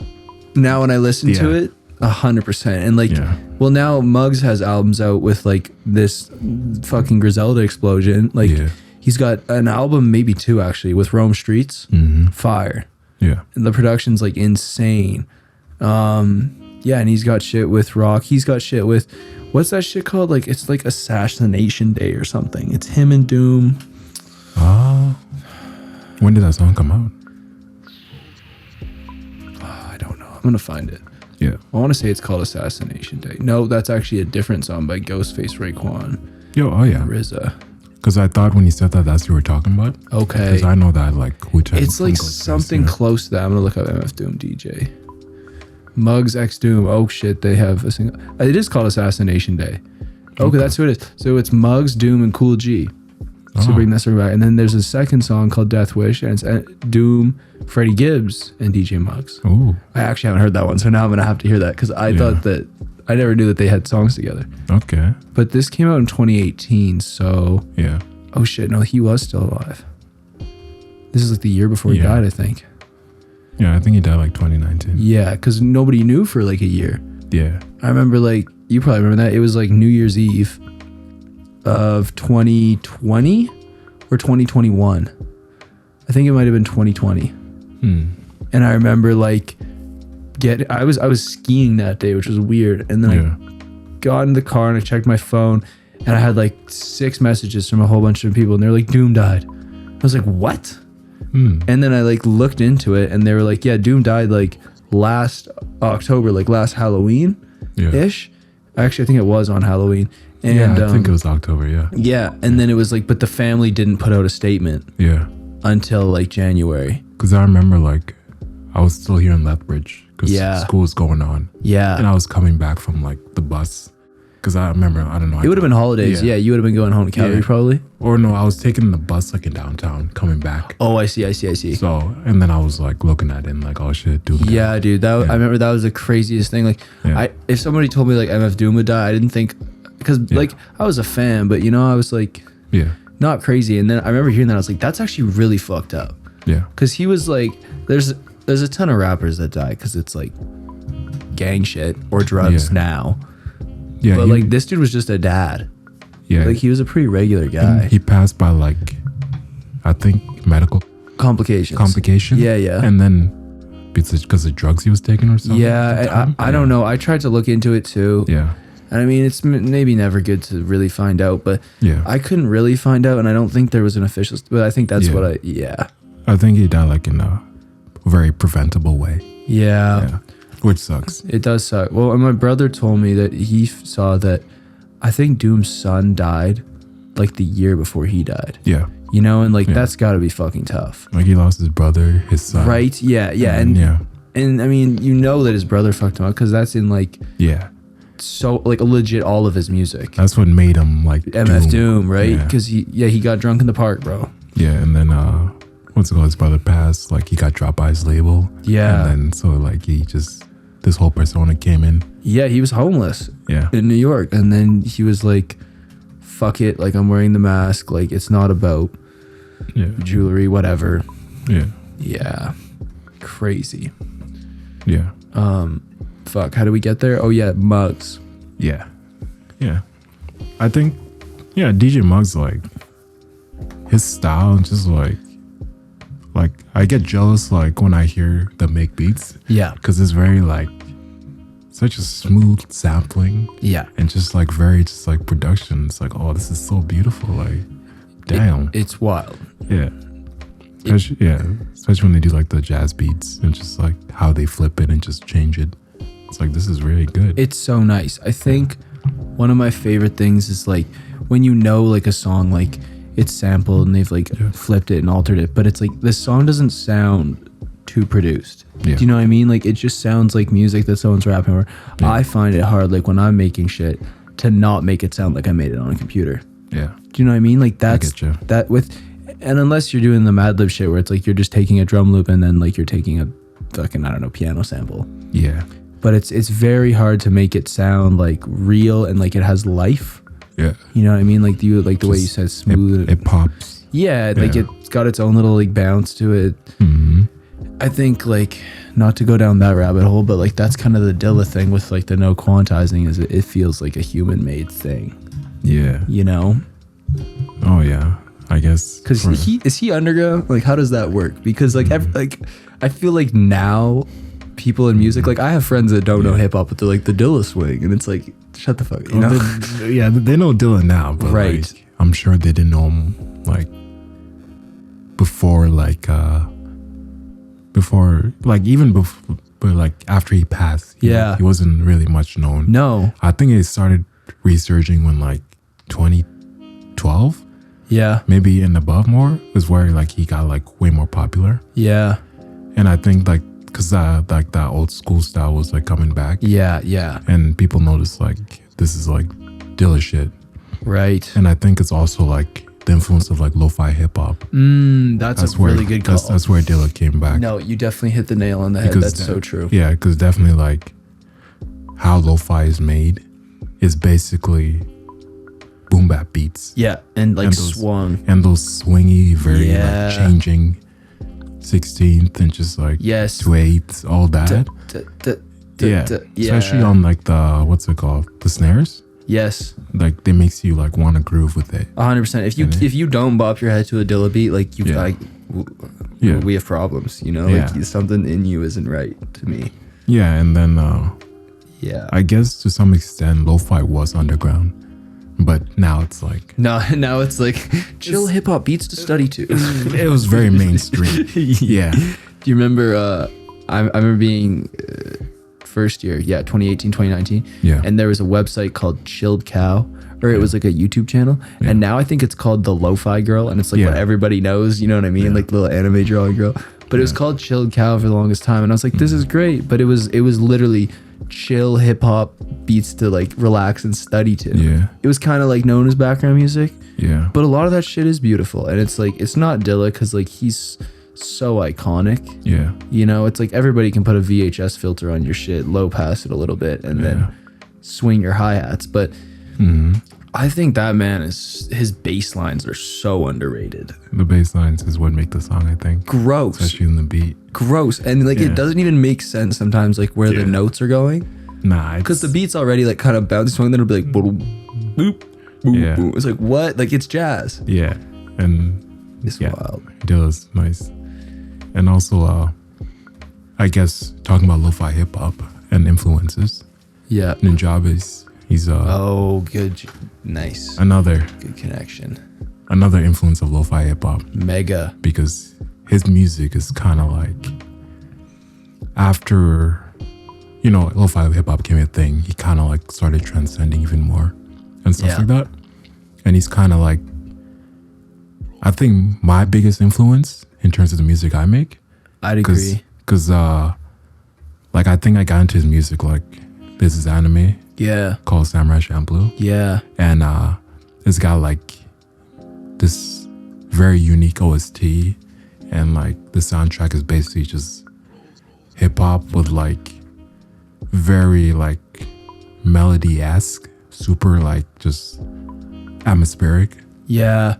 Now when I listen to it, 100%. And like, well, now Muggs has albums out with like this fucking Griselda Explosion. Like he's got an album, maybe two actually, with Rome Streets. Fire. Yeah. And the production's like insane. And he's got shit with Rock. He's got shit with, what's that shit called? Like, it's like Assassination Day or something. It's him and Doom. When did that song come out? I'm gonna find it. Yeah, I want to say it's called Assassination Day. No, that's actually a different song by Ghostface Raekwon. RZA. Because I thought when you said that, that's what you were talking about. Okay. Because I know that like it's like something close to that. I'm gonna look up MF Doom DJ. Muggs X Doom. Oh shit, they have a single. It is called Assassination Day. Okay, that's who it is. So it's Muggs, Doom, and Cool G. So bring that story back. And then there's a second song called Death Wish, and it's Doom, Freddie Gibbs, and DJ Muggs. Oh, I actually haven't heard that one, so now I'm gonna have to hear that because I thought that I never knew that they had songs together. Okay. But this came out in 2018, so yeah. Oh shit, no, he was still alive. This is like the year before he died, I think. Yeah, I think he died like 2019. Yeah, because nobody knew for like a year. Yeah. I remember like, you probably remember that. It was like New Year's Eve of 2020 or 2021. I think it might have been 2020. And I remember like I was skiing that day, which was weird. And then I got in the car and I checked my phone and I had like 6 messages from a whole bunch of people and they're like, Doom died. I was like, what? And then I like looked into it and they were like, yeah, Doom died like last October, like last Halloween ish. Actually, I think it was on Halloween. And, I think it was October, Yeah, and then it was like, but the family didn't put out a statement until like January. Because I remember like, I was still here in Lethbridge because school was going on. Yeah. And I was coming back from like the bus. Because I remember, I don't know. It would have been holidays. Yeah, you would have been going home to Calgary probably. Or no, I was taking the bus like in downtown, coming back. Oh, I see. So, and then I was like looking at it and like, oh shit, Doom died. Yeah, dude. I remember that was the craziest thing. Like, if somebody told me like MF Doom would die, I didn't think, because like I was a fan, but you know, I was like, not crazy. And then I remember hearing that, I was like, that's actually really fucked up. Yeah. Because he was like, there's a ton of rappers that die because it's like gang shit or drugs now. Yeah, but like this dude was just a dad. Yeah, like he was a pretty regular guy. He passed by like, I think medical complications. Yeah. And then because of drugs he was taking or something. Yeah, I don't know. I tried to look into it too. Yeah. And I mean, it's maybe never good to really find out, but I couldn't really find out, and I don't think there was an official. But I think that's what I think he died like in a very preventable way. Yeah. Which sucks. It does suck. Well, and my brother told me that he saw that I think Doom's son died like the year before he died. Yeah. You know, and like that's got to be fucking tough. Like he lost his brother, his son. Right? Yeah. And I mean, you know that his brother fucked him up because that's in like so like legit all of his music. That's what made him like MF Doom, right? Because he got drunk in the park, bro. Yeah, and then what's it called? His brother passed. Like he got dropped by his label. Yeah. And then so like he just. This whole persona came in. Yeah, he was homeless in New York. And then he was like, fuck it. Like, I'm wearing the mask. Like, it's not about jewelry, whatever. Yeah. Yeah. Crazy. Yeah. Fuck, how do we get there? Oh, yeah, Muggs. Yeah. Yeah. I think, yeah, DJ Muggs, like, his style, just like I get jealous, like, when I hear them make beats. Yeah. Because it's very, like, such a smooth sampling. Yeah. And just, like, very, just, like, production. It's like, oh, this is so beautiful. Like, damn. It's wild. Yeah. Especially when they do, like, the jazz beats and just, like, how they flip it and just change it. It's like, this is really good. It's so nice. I think one of my favorite things is, like, when you know, like, a song, like, it's sampled and they've like flipped it and altered it, but it's like the song doesn't sound too produced. Yeah. Do you know what I mean? Like, it just sounds like music that someone's rapping over. Yeah. I find it hard, like, when I'm making shit, to not make it sound like I made it on a computer. Yeah. Do you know what I mean? Like, that's that with, and unless you're doing the Madlib shit where it's like you're just taking a drum loop and then like you're taking a fucking, I don't know, piano sample. Yeah. But it's very hard to make it sound like real and like it has life. Yeah. You know what I mean? Like, you like the way you said smooth. It pops. Yeah, like it's got its own little like bounce to it. Mm-hmm. I think, like, not to go down that rabbit hole, but like that's kind of the Dilla thing with like the no quantizing, is it feels like a human made thing. Yeah. You know? Oh yeah. I guess. Because is he underground? Like, how does that work? Because like I feel like now people in music, like I have friends that don't know hip hop, but they're like the Dilla swing, and it's like, shut the fuck, you know? They know Dylan now, but right. Like, I'm sure they didn't know him like before, even before, but like after he passed, he wasn't really much known. No, I think it started resurging when like 2012. Yeah, maybe and above more is where like he got like way more popular. Yeah, and I think like because like that old school style was like coming back. Yeah. And people noticed like this is like Dilla shit. Right. And I think it's also like the influence of like lo-fi hip hop. That's a really good call. That's where Dilla came back. No, you definitely hit the nail on the head. That's so true. Yeah, because definitely like how lo-fi is made is basically boom bap beats. Yeah, and like swung. And those swingy, very like changing 16th and just like 2/8, all that. Especially on like the, what's it called? The snares? Yes. Like they makes you like want to groove with it. 100%. If you don't bop your head to a Dilla beat, like we have problems, you know? Like something in you isn't right to me. Yeah, and then I guess to some extent lo-fi was underground. But now it's like now it's like chill hip hop beats to study to. It was very mainstream. Yeah. Do you remember? I remember being first year, 2018, 2019. Yeah. And there was a website called Chilled Cow, or it was like a YouTube channel. Yeah. And now I think it's called The Lo-Fi Girl, and it's like what everybody knows. You know what I mean? Like little anime drawing girl. But it was called Chilled Cow for the longest time, and I was like, this is great. But it was literally chill hip hop beats to like relax and study to. Yeah. It was kind of like known as background music. Yeah. But a lot of that shit is beautiful, and it's like it's not Dilla because like he's so iconic. Yeah. You know, it's like everybody can put a VHS filter on your shit, low pass it a little bit, and then swing your hi-hats. But I think that man his bass lines are so underrated. The bass lines is what make the song, I think. Gross. Especially in the beat. Gross. And like it doesn't even make sense sometimes, like where the notes are going. Nah. Because the beat's already like kind of bouncy swing, then it'll be like boop, boop, boop, boop. It's like, what? Like it's jazz. Yeah. And it's wild. Dilla's nice. And also, I guess talking about lo-fi hip hop and influences. Yeah. Ninjabi's. He's good, nice, another good connection, another influence of lo-fi hip hop. Mega, because his music is kind of like after lo-fi hip hop became a thing, he kind of like started transcending even more and stuff like that. And he's kind of like, I think my biggest influence in terms of the music I make. I'd agree. Because like I think I got into his music like this is anime. Yeah. Called Samurai Champloo. Yeah. And it's got like this very unique OST, and like the soundtrack is basically just hip hop with like very like melody-esque, super like just atmospheric. Yeah.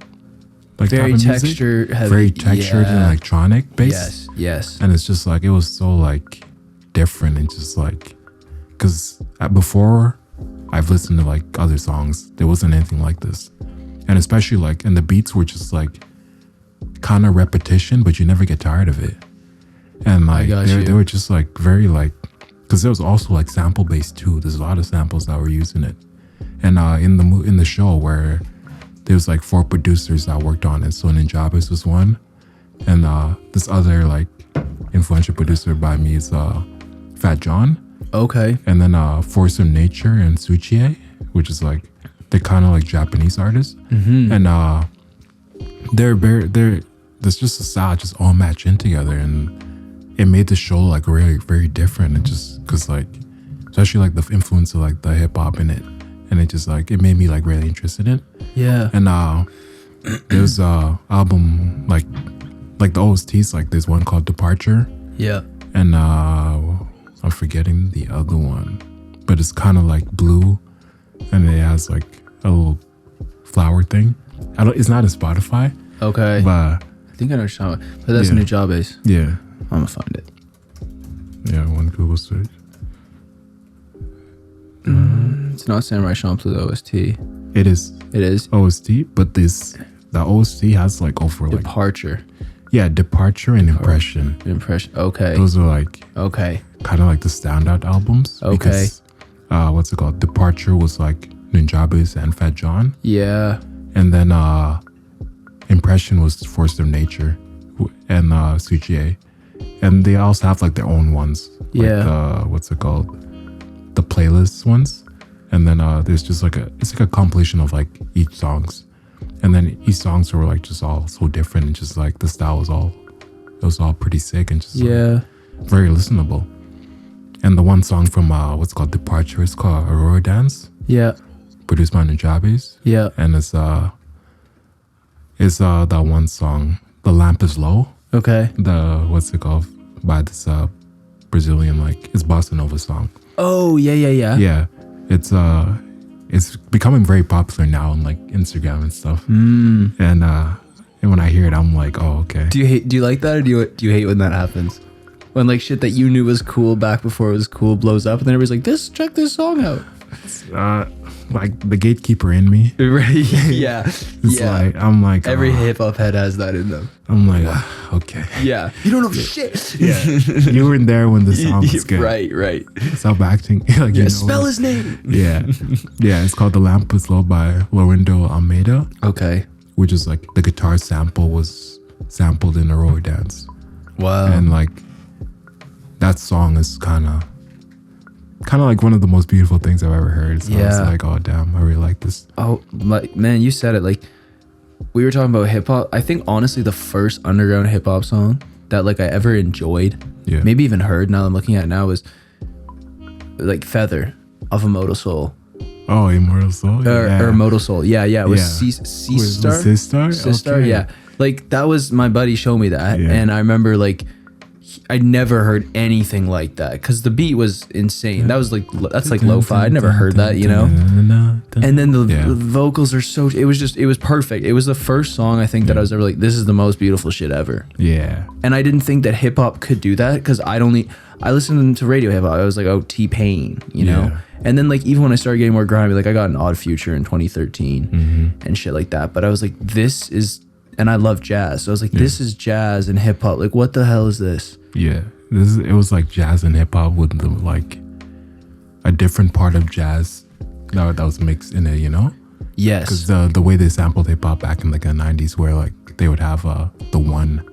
Like very texture heavy. Very textured and electronic bass. Yes. And it's just like it was so like different and just like, because before I've listened to like other songs. There wasn't anything like this. And especially like, and the beats were just like kind of repetition, but you never get tired of it. And like, they were just like very like, because there was also like sample based too. There's a lot of samples that were using it. And in the show where there was like 4 producers that worked on it. So Ninjabes was one. And this other like influential producer by me is Fat John. Okay. And then Force of Nature and Suchie, which is like, they're kind of like Japanese artists. Mm-hmm. And there's just a style just all match in together. And it made the show like really very different. And just because like, especially like the influence of like the hip hop in it. And it just like, it made me like really interested in it. Yeah. And there's a album like the OSTs, like there's one called Departure. Yeah. And I'm forgetting the other one, but it's kind of like blue, and it has like a little flower thing. It's not a Spotify. Okay. But I think I know what you're talking about. But that's Ninjabes. Yeah. I'm gonna find it. Yeah, one Google search. It's not Samurai Champloo OST. It is. It is OST, but the OST has like over like Departure. Yeah, Departure and Impression. Okay. Those are like kind of like the standout albums. Okay. Because, what's it called? Departure was like Ninjabes and Fat John. Yeah. And then Impression was Force of Nature and Suchie. And they also have like their own ones. Yeah. Like, what's it called? The playlist ones. And then there's just like it's like a compilation of like each songs. And then each songs were like just all so different, and just like the style was all pretty sick and just like, very listenable. And the one song from what's called Departure is called Aurora Dance. Yeah. Produced by Ninjabes. Yeah. And it's that one song, The Lamp is Low. Okay. The what's it called? By this Brazilian, like, it's bossa nova song. Oh yeah. Yeah. It's becoming very popular now on like Instagram and stuff. Mm. And when I hear it, I'm like, oh, okay. Do you like that, or do you hate when that happens? When like shit that you knew was cool back before it was cool blows up, and then everybody's like, check this song out. Like the gatekeeper in me. Right? Yeah. It's like, I'm like, every hip hop head has that in them. I'm like, okay. Yeah. You don't know shit. Yeah. You weren't there when the song was good. Right. Stop acting like you know. Spell his name. Yeah. Yeah. It's called The Lamp is Low by Lorindo Almeida. Okay. Which is like the guitar sample was sampled in Aurora Dance. Wow. And like that song is kind of like one of the most beautiful things I've ever heard. So I was like, oh damn, I really like this. Oh man, you said it. Like, we were talking about hip hop. I think honestly the first underground hip hop song that like I ever enjoyed, maybe even heard, now I'm looking at it now, was like Feather of Immortal Soul. Oh, Immortal Soul? Or Immortal Soul. Yeah. It was C-Star? C-Star? Okay. Yeah. Like, that was, my buddy showed me that. Yeah. And I remember like, I never heard anything like that because the beat was insane. That was like, that's like lo-fi. I'd never heard that, you know? And then the vocals are so, it was perfect. It was the first song I think that I was ever like, this is the most beautiful shit ever. Yeah. And I didn't think that hip hop could do that because I listened to radio hip hop. I was like, oh, T-Pain, you know? Yeah. And then like, even when I started getting more grimy, like I got an Odd Future in 2013 and shit like that. But I was like, this is, and I love jazz. So I was like, this is jazz and hip hop. Like, what the hell is this? Yeah. It was like jazz and hip hop with like a different part of jazz that was mixed in it, you know? Yes. Because the way they sampled hip hop back in like the 90s, where like they would have the one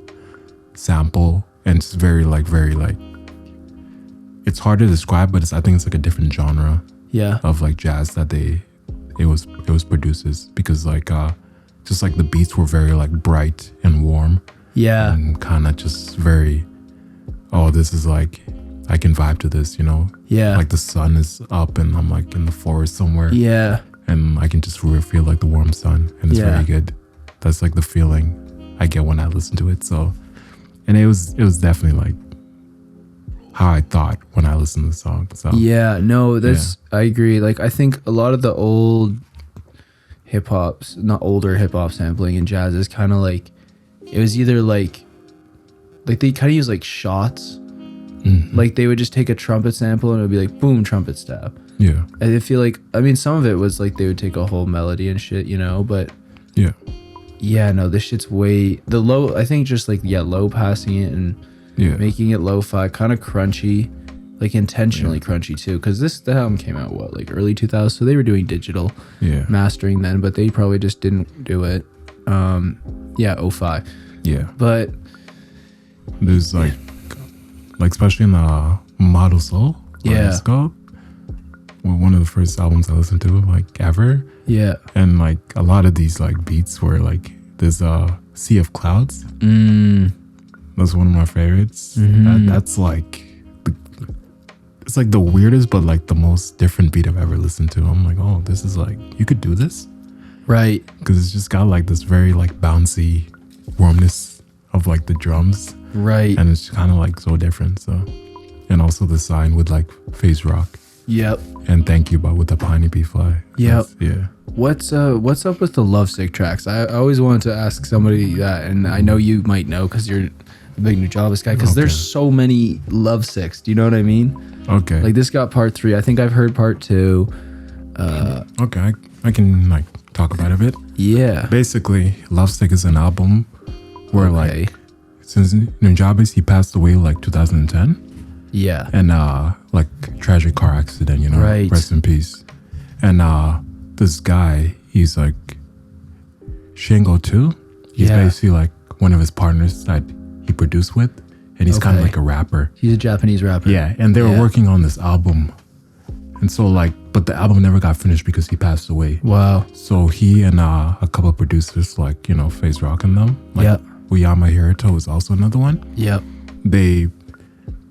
sample, and it's very like it's hard to describe, but I think it's like a different genre of like jazz that it was produces, because like just like the beats were very like bright and warm, and kind of just very, oh, this is like, I can vibe to this, you know? Yeah. Like the sun is up and I'm like in the forest somewhere. Yeah. And I can just really feel like the warm sun, and it's very good. That's like the feeling I get when I listen to it. So, and it was definitely like how I thought when I listened to the song. So I agree. Like, I think a lot of the old hip hops, not older hip hop sampling in jazz, is kind of like, it was either like they kind of use like shots Like they would just take a trumpet sample and it would be like boom, trumpet stab. Yeah. And I feel like, I mean, some of it was like they would take a whole melody and shit, you know, but Yeah. yeah, no, this shit's way the low. I think just like low passing it and Yeah. making it lo-fi, kind of crunchy, like intentionally crunchy too. Because the album came out like early 2000s, so they were doing digital mastering then, but they probably just didn't do it. '05. Yeah. But there's like especially in the Model Soul. It's called. Well, one of the first albums I listened to like ever. Yeah. And like a lot of these like beats were like there's a Sea of Clouds. That's one of my favorites. That's like it's like the weirdest but like the most different beat I've ever listened to. I'm like, oh, this is like, you could do this, right? Because it's just got like this very like bouncy warmness of like the drums, right? And it's kind of like so different. So, and also the sign with like phase rock. Yep. And Thank You, but with the Piney Bee Fly. Yep. Yeah. What's up with the Lovesick tracks? I always wanted to ask somebody that, and I know you might know because you're a big Nujabes guy. Because there's so many Lovesicks. Do you know what I mean? Okay. Like this got part 3. I think I've heard part 2. Okay, I can like talk about it a bit. Yeah. Basically, Lovesick is an album where like since Nujabes, he passed away like 2010. Yeah. And like tragic car accident, you know. Right. Rest in peace. And this guy, he's like Shingo too. He's basically like one of his partners that he produced with, and he's kind of like a rapper. He's a Japanese rapper. Yeah, and they were working on this album, and so like, but the album never got finished because he passed away. Wow. So he and a couple of producers, like, you know, Phase Rock and them, like Uyama Hiroto is also another one. Yep. They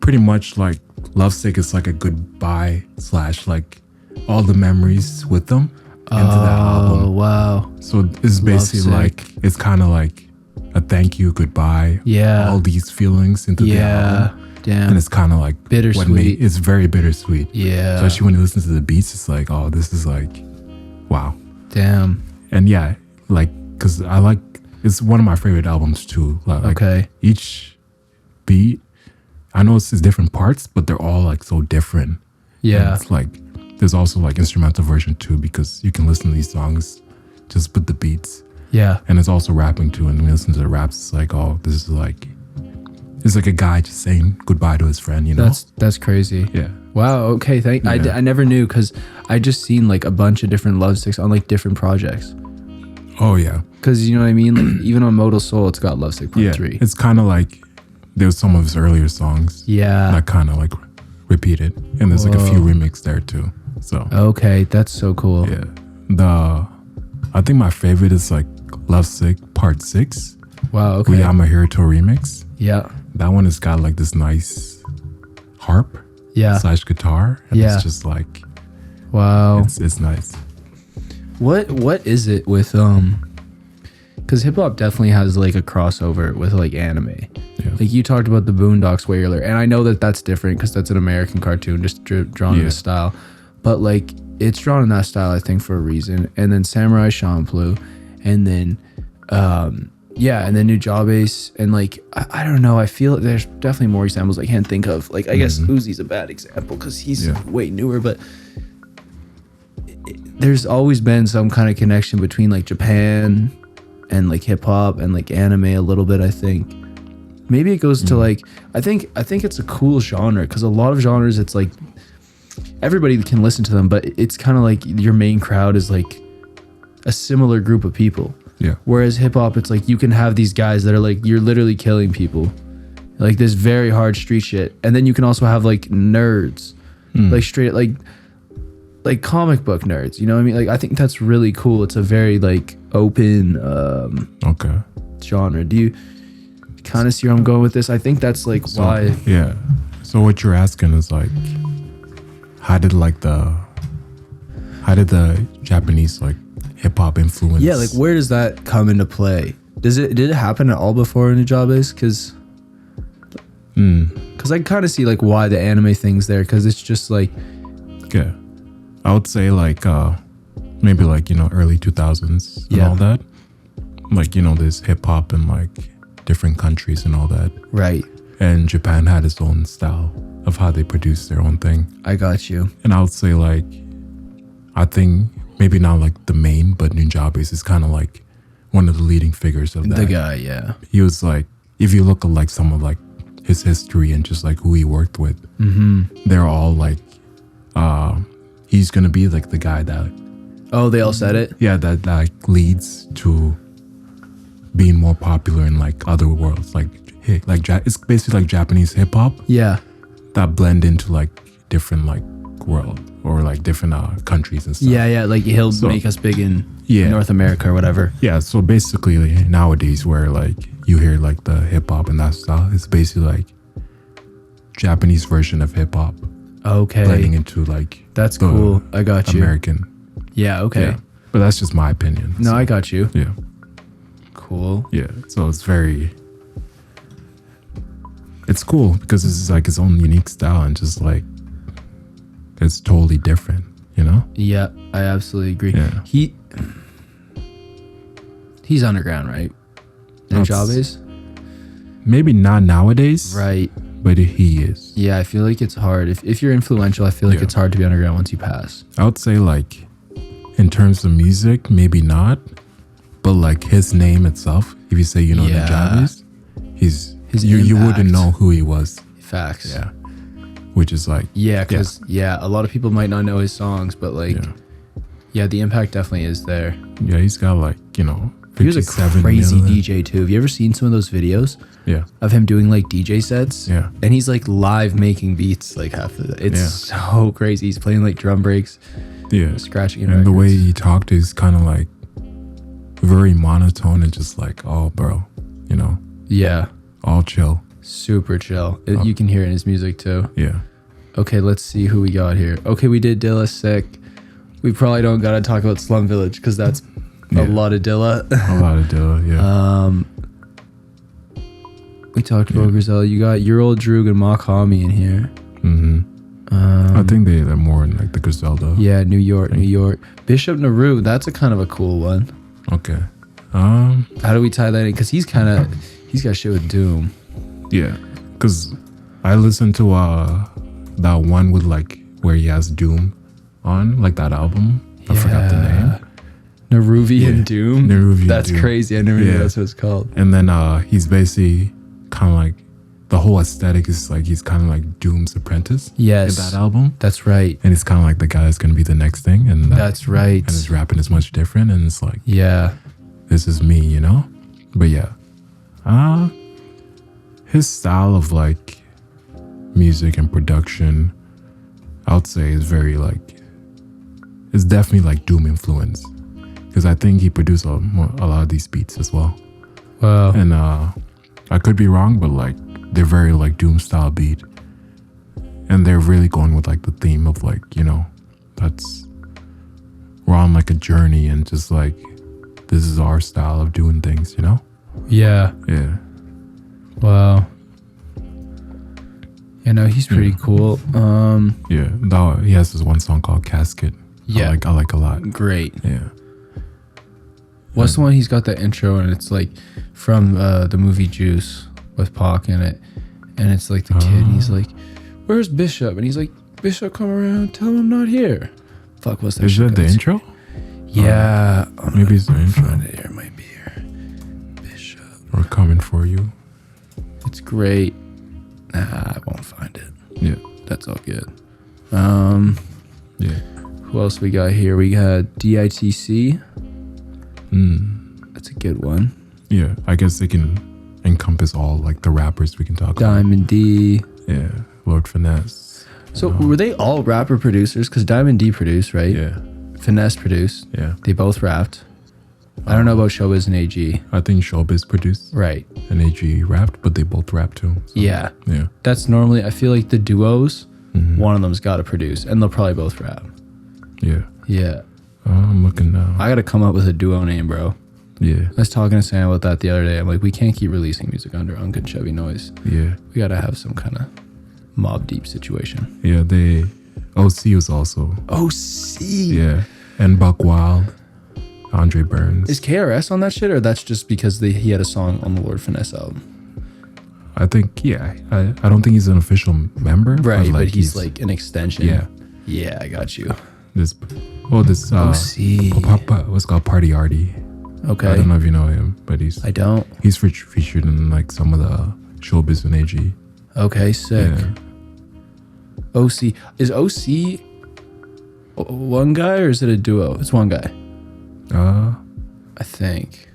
pretty much like Lovesick is like a goodbye / like all the memories with them into that album. Oh, wow. So it's basically like, it's kind of like a thank you, goodbye. Yeah. All these feelings into the album. Damn. And it's kind of like bittersweet. It's very bittersweet. Yeah. Especially when you listen to the beats, it's like, oh, this is like, wow. Damn. And yeah, like, because I like, it's one of my favorite albums too. Like, each beat, I know it's different parts, but they're all like so different. Yeah. And it's like, there's also like instrumental version too, because you can listen to these songs just with the beats. Yeah. And it's also rapping too. And when you listen to the raps, it's like, oh, this is like, it's like a guy just saying goodbye to his friend, you know? That's crazy. Yeah. Wow. Okay. I never knew because I just seen like a bunch of different Lovesicks on like different projects. Oh yeah. Because you know what I mean? Like even on Modal Soul, it's got Lovesick Part 3. It's kind of like there's some of his earlier songs. Yeah. That kind of like repeated. And there's like a few remixes there too. So. Okay. That's so cool. Yeah. I think my favorite is like Lovesick Part 6. Wow. Okay. Uyama Hiroto remix. Yeah. That one has got like this nice harp. Yeah. / guitar. And it's just like, wow. It's nice. What is it with because hip hop definitely has like a crossover with like anime. Yeah. Like you talked about the Boondocks way earlier, and I know that that's different because that's an American cartoon just drawn in a style, but like it's drawn in that style I think for a reason. And then Samurai Champloo, and then and then Nujabes, and like I don't know, I feel there's definitely more examples I can't think of. Like I guess Uzi's a bad example because he's way newer, but there's always been some kind of connection between like Japan and like hip hop and like anime a little bit. I think maybe it goes to like I think it's a cool genre because a lot of genres it's like everybody can listen to them, but it's kind of like your main crowd is like a similar group of people. Yeah. Whereas hip hop, it's like you can have these guys that are like you're literally killing people, like this very hard street shit, and then you can also have like nerds, like straight like comic book nerds. You know what I mean? Like I think that's really cool. It's a very like open genre. Do you kind of see where I'm going with this? I think that's like why. Yeah. So what you're asking is like, how did the Japanese like hip hop influence? Yeah, like where does that come into play? Did it happen at all before Nujabes? Because I kind of see like why the anime thing's there, because it's just like I would say like maybe like, you know, early 2000s and all that, like, you know, there's hip hop in like different countries and all that, right, and Japan had its own style of how they produce their own thing. I got you. And I would say like, I think maybe not like the main, but Nunjabes is kind of like one of the leading figures of that. The guy, yeah. He was like, if you look at like some of like his history and just like who he worked with, they're all like, he's gonna be like the guy that, Oh, they all said it? yeah, that like leads to being more popular in like other worlds, like it's basically like Japanese hip hop Yeah. that blend into like different like world or like different countries and stuff. Yeah, like he'll make us big in North America or whatever. Yeah, so basically nowadays where like you hear like the hip hop and that style, it's basically like Japanese version of hip hop Okay. blending into like That's the cool. I got you. American. Yeah, okay. Yeah. But that's just my opinion. No, so, I got you. yeah. Cool. Yeah. So it's cool because it's like his own unique style and just like it's totally different, you know? Yeah, I absolutely agree. Yeah. He's underground, right? That's- Nunjabes? Maybe not nowadays. Right. But he is. Yeah, I feel like it's hard. If you're influential, I feel like Yeah. it's hard to be underground once you pass. I would say like in terms of music, maybe not. But like his name itself, if you say Nunjabes, His you wouldn't impact. know who he was. Facts. Yeah. Which is like Yeah, because a lot of people might not know his songs, but like, yeah. yeah, the impact definitely is there. Yeah, he's got like, He was a 57 crazy million. DJ too. Have you ever seen some of those videos Yeah. of him doing like DJ sets? Yeah. And he's like live making beats like half of it. It's so crazy. He's playing like drum breaks, Yeah. scratching And records. the way he talked is kind of like very monotone and just like, oh, bro, Yeah, all chill. super chill. You can hear it in his music too. Yeah. Okay, let's see who we got here. Okay, we did Dilla Sick. We probably don't gotta talk about Slum Village because that's a lot of Dilla. A lot of Dilla, yeah. We talked about Griselda. You got Your Old Droog and Makami in here. I think they're more in like the Griselda. Yeah, New York. Bishop Nehru, that's a kind of a cool one. Okay. How do we tie that in? Because he's got shit with Doom. Yeah. Because I listened to that one with like where he has Doom on, like that album. I forgot the name. Neruvian Doom? Neruvian That's Doom. crazy. I never knew Yeah. that's what it's called. And then he's basically kind of like, the whole aesthetic is like he's kind of like Doom's apprentice. Yes. In that album. That's right. And it's kind of like the guy that's going to be the next thing. And That's right. And his rapping is much different. And it's like, Yeah. this is me, But yeah. His style of like music and production, I would say is very like, it's definitely like Doom influence. Because I think he produced a lot of these beats as well. Wow. And I could be wrong, but like they're very like Doom style beat. And they're really going with like the theme of like, we're on like a journey and just like, this is our style of doing things, Yeah. Yeah. Wow. He's pretty cool. Yeah. He has this one song called Casket. Yeah. I like a lot. Great. Yeah. What's the one he's got that intro and it's like from the movie Juice with Pac in it, and it's like the kid and he's like, "Where's Bishop?" And he's like, "Bishop, come around, tell him I'm not here." Fuck, what's that? Is shit that the goes? intro? Yeah. Maybe it's the intro. Find it here. It might be here. Bishop. Or Coming For You. It's great. Nah, I won't find it. Yeah. That's all good. Yeah. Who else we got here? We got DITC. That's a good one. Yeah. I guess they can encompass all like the rappers we can talk about. Diamond D. Yeah. Lord Finesse. So were they all rapper producers? Because Diamond D produced, right? Yeah. Finesse produced. Yeah. They both rapped. I don't know about Showbiz and AG. I think Showbiz produced Right. and AG rapped, but they both rap too. So, Yeah. Yeah. That's normally, I feel like the duos, one of them's got to produce, and they'll probably both rap. Yeah. Yeah. I'm looking now. I got to come up with a duo name, bro. Yeah. I was talking to Sam about that the other day. I'm like, we can't keep releasing music under Uncle Chevynoise. Yeah. We got to have some kind of Mob Deep situation. Yeah. OC was also. OC. Yeah. And Buck Wild. Andre Burns. Is KRS on that shit, or that's just because he had a song on the Lord Finesse album? I think, yeah. I don't think he's an official member. Right, but he's like an extension. Yeah. Yeah, I got you. This OC. what's called Party Artie. Okay. I don't know if you know him, but I don't. he's featured in like some of the Showbiz and AG. Okay, sick. Yeah. OC. Is OC one guy or is it a duo? It's one guy. I think.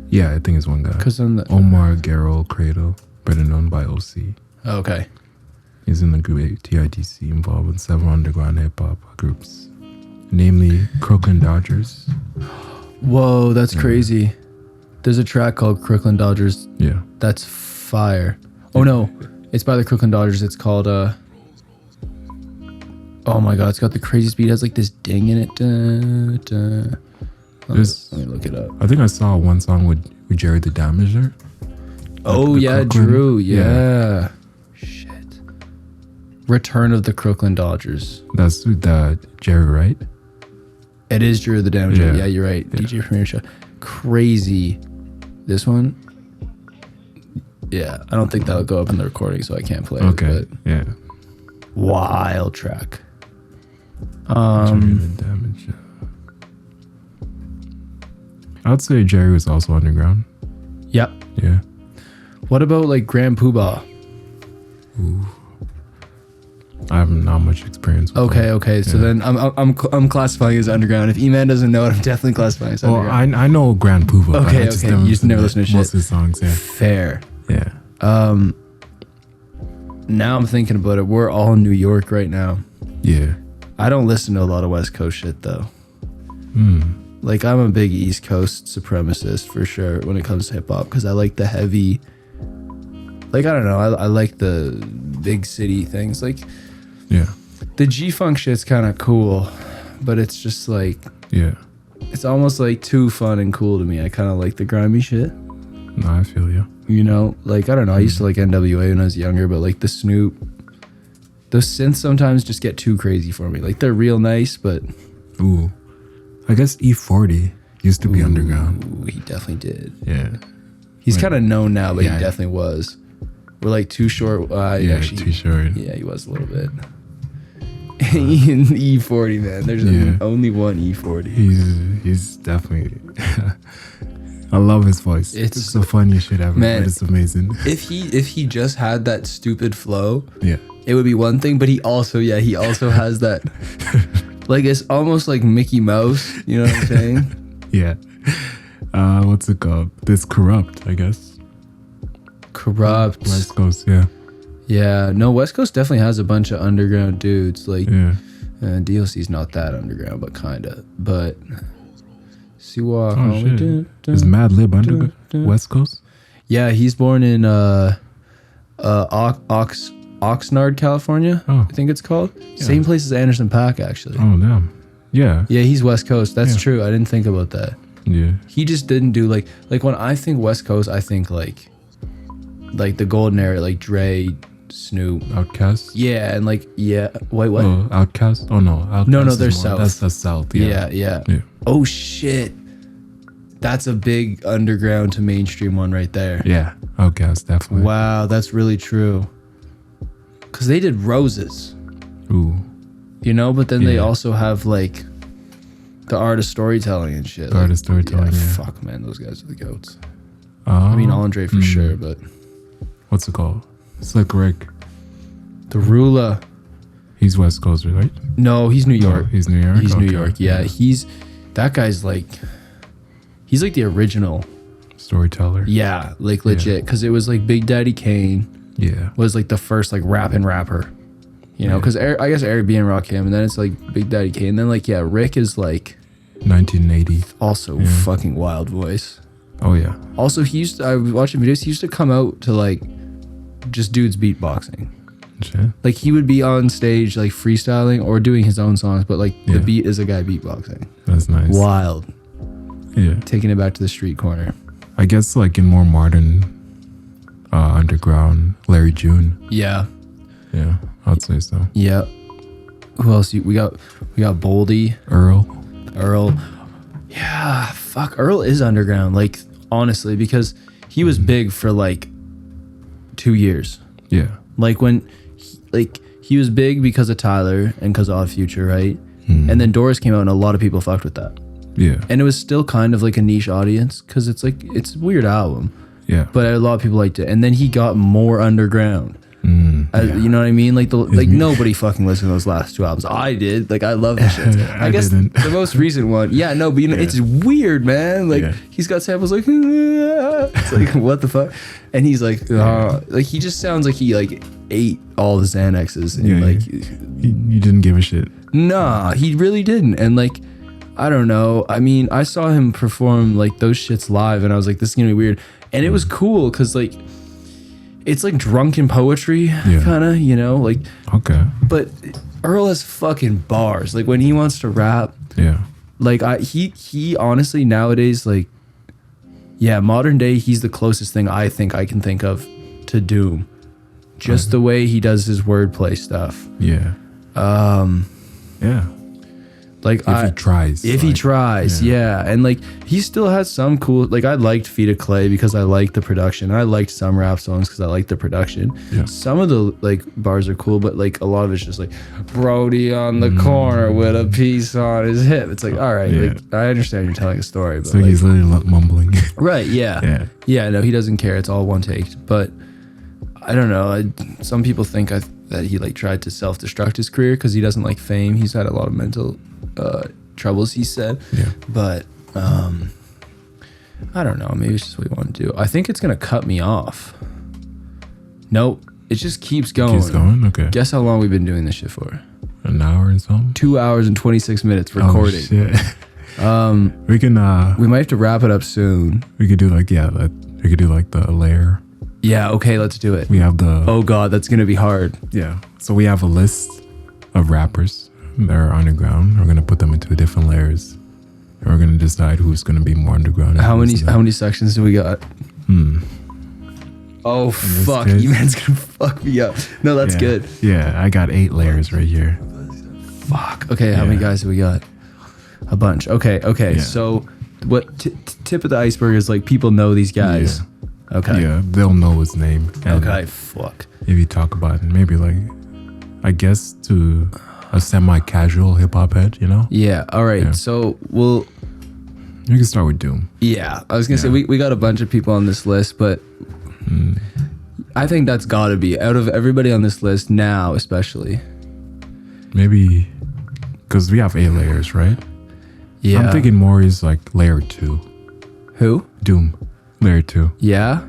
Yeah, I think it's one guy. Because Omar Garrel Cradle, better known by OC. Okay. He's in the group TIDC, involved in several underground hip hop groups, namely Crooklyn Dodgers. Whoa, that's crazy. There's a track called Crooklyn Dodgers. Yeah. That's fire. Oh no, it's by the Crooklyn Dodgers. It's called oh my god, it's got the craziest beat. It has like this ding in it. Dun, dun. Let me look it up. I think I saw one song with Jerry the Damager. Oh the yeah, Crooklyn- Drew. Yeah. Shit. Return of the Crooklyn Dodgers. That's the Jerry, right? It is Drew the Damager. Yeah. Yeah, you're right. Yeah. DJ Premier Show. Crazy. This one. Yeah, I don't think that'll go up in the recording, so I can't play Okay. it. But Yeah. wild track. Jerry the Damager. I'd say Jerry was also underground. Yep. Yeah. What about like Grand Poobah? Ooh. I have not much experience with that. Okay. So Yeah. then I'm classifying as underground. If E-Man doesn't know it, I'm definitely classifying as Well, underground. I know Grand Poobah. but Okay, I just okay. You just never listen to shit. most of his songs. Yeah. Fair. Yeah. Now I'm thinking about it. We're all in New York right now. Yeah. I don't listen to a lot of West Coast shit though. Like I'm a big East Coast supremacist for sure when it comes to hip hop because I like the heavy. Like I don't know. I like the big city things. Like Yeah. the G-Funk shit's kind of cool, but it's just like Yeah. it's almost like too fun and cool to me. I kind of like the grimy shit. No, I feel you. You know, like I don't know. I used to like NWA when I was younger, but like the Snoop, those synths sometimes just get too crazy for me. Like they're real nice, but Ooh. I guess E40 used to be underground. ooh, he definitely did. Yeah. He's Wait. kind of known now, but Yeah. he definitely was. We're like Too Short. Yeah, actually, Too Short. yeah, he was a little bit. E40, man. There's Yeah. only one E40. He's definitely. I love his voice. It's- It's the funniest shit ever. Man. But it's amazing. If he just had that stupid flow, Yeah. it would be one thing. But he also has that. Like it's almost like Mickey Mouse. You know what I'm saying? Yeah. What's it called? This Corrupt, I guess. Corrupt. West Coast. Yeah. Yeah. No, West Coast definitely has a bunch of underground dudes. Like Yeah. DLC's not that underground, but kinda. But Siwa. Oh shit. Is Mad Lib under West Coast? Yeah, he's born in Oxnard, California. Oh. I think it's called. Same place as Anderson .Paak, actually. Oh damn. Yeah. Yeah, he's West Coast. That's Yeah. true. I didn't think about that. Yeah. He just didn't do like when I think West Coast, I think like the golden era, like Dre, Snoop. Outcast. Yeah, and like wait, what? Oh, Outcast. Oh no. Outcast No, is they're more- South. That's the South. Yeah. Yeah. Oh shit. That's a big underground to mainstream one right there. Yeah. Outcast definitely. Wow, that's really true. Cause they did Roses, Ooh. you know, but then they Yeah. also have like the art of storytelling and shit. The art of storytelling, yeah. Fuck, man, those guys are the goats. I mean, Andre for sure, but What's it called? Slick Rick. the Rula. He's West Coast, right? No, he's New York. Oh, he's New York. He's New Okay. York. Yeah, that guy's like, he's like the original. Storyteller. Yeah, like legit. Cause it was like Big Daddy Kane Yeah. was like the first like rapping rapper. You know, Yeah. because I guess Eric B and Rakim, and then it's like Big Daddy Kane. And then like Rick is like 1980. also Yeah. fucking wild voice. Oh yeah. Also, I was watching videos. He used to come out to like just dudes beatboxing. Shit. Like he would be on stage like freestyling or doing his own songs, but like Yeah. the beat is a guy beatboxing. That's nice. Wild, Yeah. taking it back to the street corner. I guess like in more modern underground, Larry June. Yeah, Yeah, I'd say so. yeah. Who else? We got Boldy, Earl. Earl. Yeah, fuck. Earl is underground. Like honestly, because he was big for like 2 years. Yeah. Like when he was big because of Tyler and because of Odd Future, right? And then Doris came out and a lot of people fucked with that. Yeah. And it was still kind of like a niche audience because it's like, it's a weird album. Yeah. But a lot of people liked it. And then he got more underground. You know what I mean? Like nobody fucking listened to those last 2 albums. I did. Like I love the shit. I guess didn't. the most recent one. Yeah, no, but you know, it's weird, man. Like he's got samples like it's like what the fuck? And he's like he just sounds like he like ate all the Xanaxes and like he didn't give a shit. Nah, he really didn't. And like I don't know. I mean, I saw him perform like those shits live and I was like, this is gonna be weird. And it was cool because like it's like drunken poetry kind of, you know, like okay. But Earl has fucking bars. Like when he wants to rap, like he honestly nowadays, like modern day, he's the closest thing I think I can think of to Doom. Just the way he does his wordplay stuff. Yeah. Like if he tries. And like he still has some cool, like I liked Feet of Clay because I liked the production. I liked some rap songs because I liked the production. Some of the like bars are cool, but like a lot of it's just like Brody on the corner with a piece on his hip. It's like, all right, like I understand you're telling a story, but so like, he's literally mumbling. Right, yeah. No, he doesn't care. It's all one take. But I don't know. Some people think that he like tried to self-destruct his career because he doesn't like fame. He's had a lot of mental troubles, he said. But I don't know, maybe it's just what he wanted to do. I think it's gonna cut me off. Nope, it just keeps going. Okay, guess how long we've been doing this shit for? An hour and something. 2 hours and 26 minutes recording. Oh, shit. We can we might have to wrap it up soon. We could do like we could do like the layer. Yeah, okay, let's do it. We have the oh god, that's gonna be hard. Yeah, so we have a list of rappers that are underground. We're gonna put them into different layers, and we're gonna decide who's gonna be more underground. How many sections do we got? Oh fuck, you man's gonna fuck me up. No, that's good. Yeah, I got 8 layers right here. Fuck. Okay, how many guys do we got? A bunch. Okay. So what tip of the iceberg is like people know these guys. Okay. Yeah, they'll know his name. Okay, fuck. If you talk about it, maybe like, I guess to a semi-casual hip-hop head, you know? Yeah, all right. So we'll... You can start with Doom. Yeah, I was going to say, we got a bunch of people on this list, but I think that's got to be, out of everybody on this list now especially. Maybe, because we have 8 layers, right? Yeah. I'm thinking more is like layer 2. Who? Doom. Layer 2. Yeah,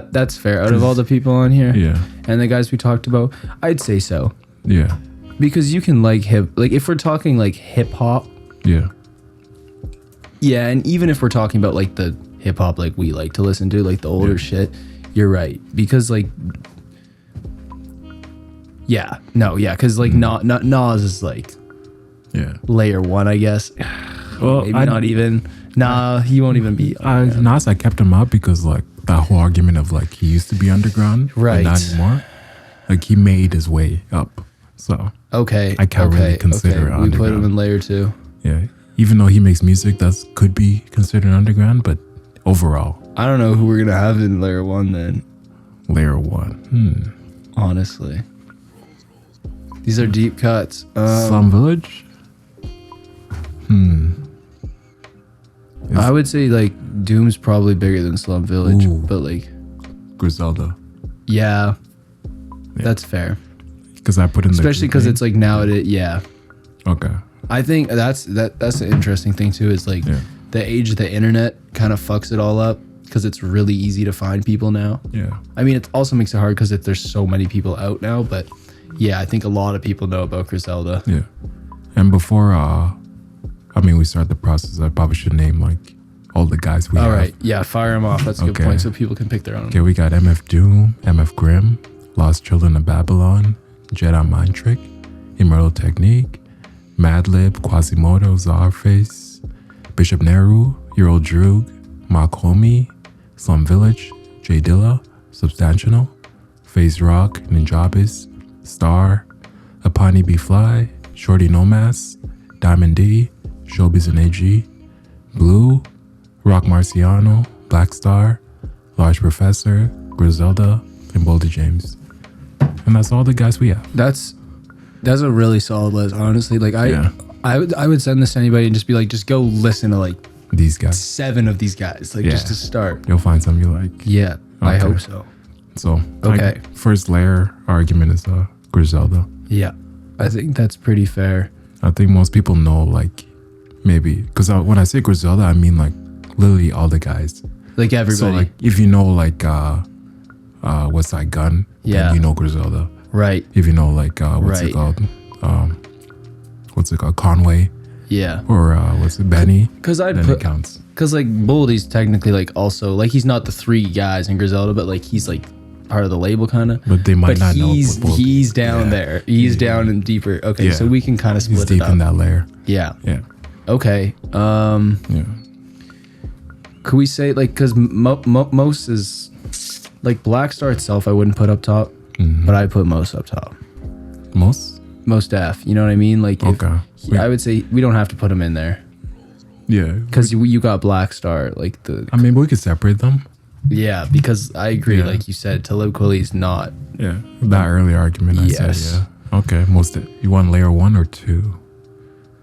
that's fair. Out of all the people on here, and the guys we talked about, I'd say so. Yeah, because you can like if we're talking like hip hop. Yeah, and even if we're talking about like the hip hop like we like to listen to, like the older shit, you're right. Because like, because like Nas is like layer 1, I guess. Well, maybe not even. Nah, he won't even be. Nas, I kept him up because like that whole argument of like he used to be underground, right? But not anymore. Like he made his way up, so I can't really consider it underground. We put him in layer 2. Yeah, even though he makes music that could be considered underground, but overall, I don't know who we're gonna have in layer 1 then. Layer 1. Honestly, these are deep cuts. Slum Village. I would say like Doom's probably bigger than Slum Village, but like Griselda. Yeah, that's fair. Because I put in especially because it's like nowadays. Yeah. Okay. I think that's an interesting thing too. Is like the age of the internet kind of fucks it all up because it's really easy to find people now. Yeah. I mean, it also makes it hard because there's so many people out now. But yeah, I think a lot of people know about Griselda. Yeah. And before we start the process, I probably should name like all the guys we have. All right, yeah, fire them off. That's a good point, so people can pick their own. Okay, we got MF Doom, MF Grimm, Lost Children of Babylon, Jedi Mind Trick, Immortal Technique, Madlib, Quasimodo, Czarface, Bishop Nehru, Earl Droog, Mark Homie, Slum Village, J Dilla, Substantial, FaZe Rock, Ninjabis, Star, Apani B Fly, Shorty Nomas, Diamond D, Showbiz and AG, Blue, Rock Marciano, Black Star, Large Professor, Griselda, and Boldy James. And that's all the guys we have. That's a really solid list, honestly. Like Yeah. I would send this to anybody and just be like, just go listen to like These guys. 7 of these guys, like Yeah. just to start. You'll find some you like. Yeah, I Okay. hope so. So, Okay. first layer argument is Griselda. Yeah, I think that's pretty fair. I think most people know, like, maybe, because when I say Griselda, I mean, like, literally all the guys. Like everybody. So, like, if you know, like, what's that gun? Yeah. Then you know Griselda. Right. If you know, like, what's Right. it called? Conway? Yeah. Or, what's it, Benny? Because I'd Then put, it counts. because like Boldy's technically like also like he's not the 3 guys in Griselda, but like he's like part of the label kind of. But they might But not know. he's down Yeah. there. He's down and deeper. Okay, Yeah. so we can kind of He's split it deep up. in that layer. Yeah. Yeah. Okay. Yeah. Could we say like because most is like Black Star itself I wouldn't put up top, Mhm. but I put most up top. Most? Most Def. You know what I mean? Like if- Okay. I would say we don't have to put him in there Yeah. because you got Black Star like the I mean, we could separate them. yeah because I agree Yeah. like you said Talib Kweli is not. Yeah. That early argument, I said, Yes. yeah. Okay. You want layer 1 or 2?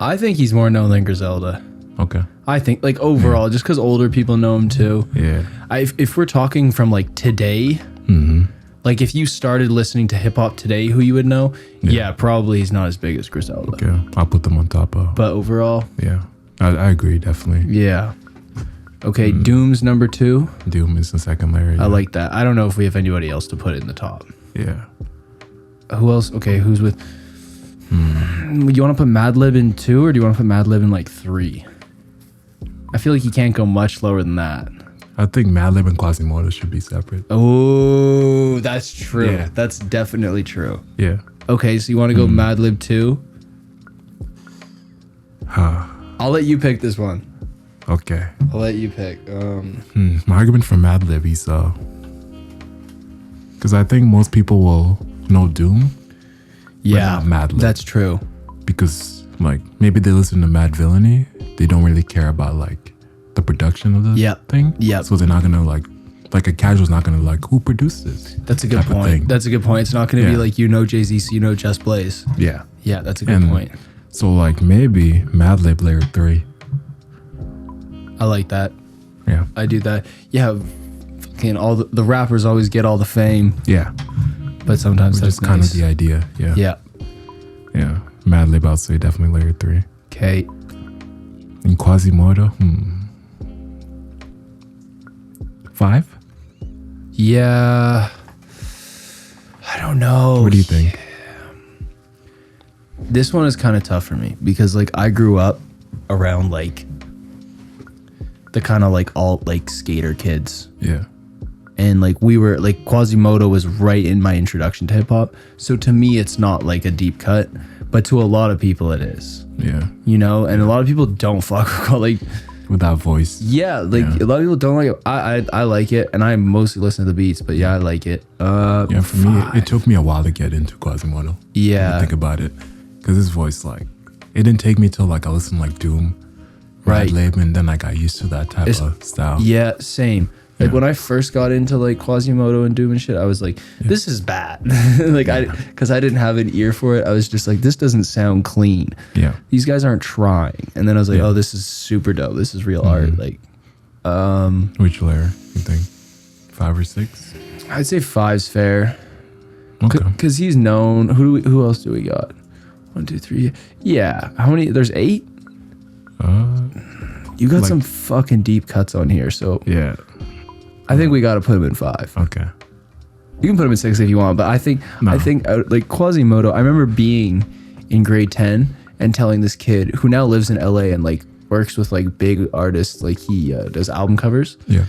I think he's more known than Griselda. Okay. I think like overall just because older people know him too. Yeah. If we're talking from like today. Mm-hmm. Like if you started listening to hip hop today, who you would know? Yeah, probably he's not as big as Griselda. Okay. I'll put them on top of. But overall, Yeah. I agree, definitely. yeah. Okay, Doom's number 2. Doom is the second layer. I Yeah. like that. I don't know if we have anybody else to put in the top. Yeah. Who else? Okay, who's with? You want to put Madlib in 2 or do you want to put Madlib in like 3? I feel like you can't go much lower than that. I think Madlib and Quasimodo should be separate. Oh, that's true. Yeah. That's definitely true. Yeah. Okay, so you want to go Madlib 2? Huh. I'll let you pick this one. Okay. I'll let you pick. My argument for Madlib is because I think most people will know Doom, Yeah, not Madlib. that's true. because like maybe they listen to Mad Villainy, they don't really care about like the production of the Yep. thing. Yep. So they're not gonna like a casual's not gonna like who produced this. That's a good type of thing. point. That's a good point. It's not going to be Yeah. like Jay-Z, so you know Just Blaze. Yeah. Yeah, that's a good point. So like maybe Madlib layer 3. I like that. Yeah. I do that. Yeah, fucking all the rappers always get all the fame, Yeah. but sometimes Which that's is kind nice. of the idea. Yeah. Yeah. Yeah. Madlib, I'll say definitely layer 3. Okay. And Quasimodo, 5? Yeah. I don't know. What do you think? This one is kind of tough for me because like I grew up around like the kind of like alt like skater kids. Yeah. And like we were like Quasimodo was right in my introduction to hip hop. So to me it's not like a deep cut, but to a lot of people it is. Yeah. You know, and a lot of people don't fuck with like With that voice. yeah, like Yeah. a lot of people don't like it. I like it and I mostly listen to the beats, but yeah, I like it. Yeah, for me, it took me a while to get into Quasimodo. Yeah. Think about it. Because his voice, like, it didn't take me till, like, I listened to, like, Doom, Right. Madlib, and then I got used to that type of style. Yeah, same. Like Yeah. when I first got into like Quasimodo and Doom and shit, I was like, this is bad. Like because I didn't have an ear for it. I was just like, this doesn't sound clean. Yeah. These guys aren't trying. And then I was like, Yeah. oh, this is super dope. This is real art. Like, Which layer, you think? 5 or 6? I'd say 5's fair. Okay. Because he's known. Who else do we got? 1, 2, 3. Yeah. How many? There's 8. You got like- some fucking deep cuts on here. So Yeah. I think we got to put him in 5. Okay. You can put him in 6 if you want, but I think No. like Quasimodo. I remember being in grade 10 and telling this kid who now lives in LA and like works with like big artists, like he does album covers. Yeah.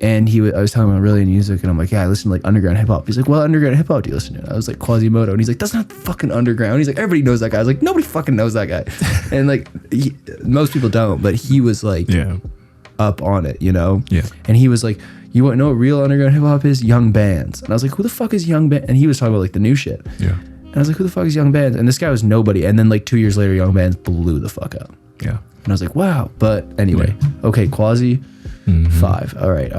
And I was telling him I'm really into music, and I'm like, yeah, I listen to like underground hip hop. He's like, what underground hip hop do you listen to? And I was like, Quasimodo, and he's like, that's not fucking underground. He's like, everybody knows that guy. I was like, nobody fucking knows that guy, and like most people don't, but he was like Yeah. up on it, you know? Yeah. And he was like, you want to know what real underground hip hop is? Young Bands. And I was like, who the fuck is Young Band? And he was talking about like the new shit. Yeah. And I was like, who the fuck is Young Bands? And this guy was nobody. And then like 2 years later, Young Bands blew the fuck up. Yeah. And I was like, wow. But anyway, okay, Quasi, 5. All right.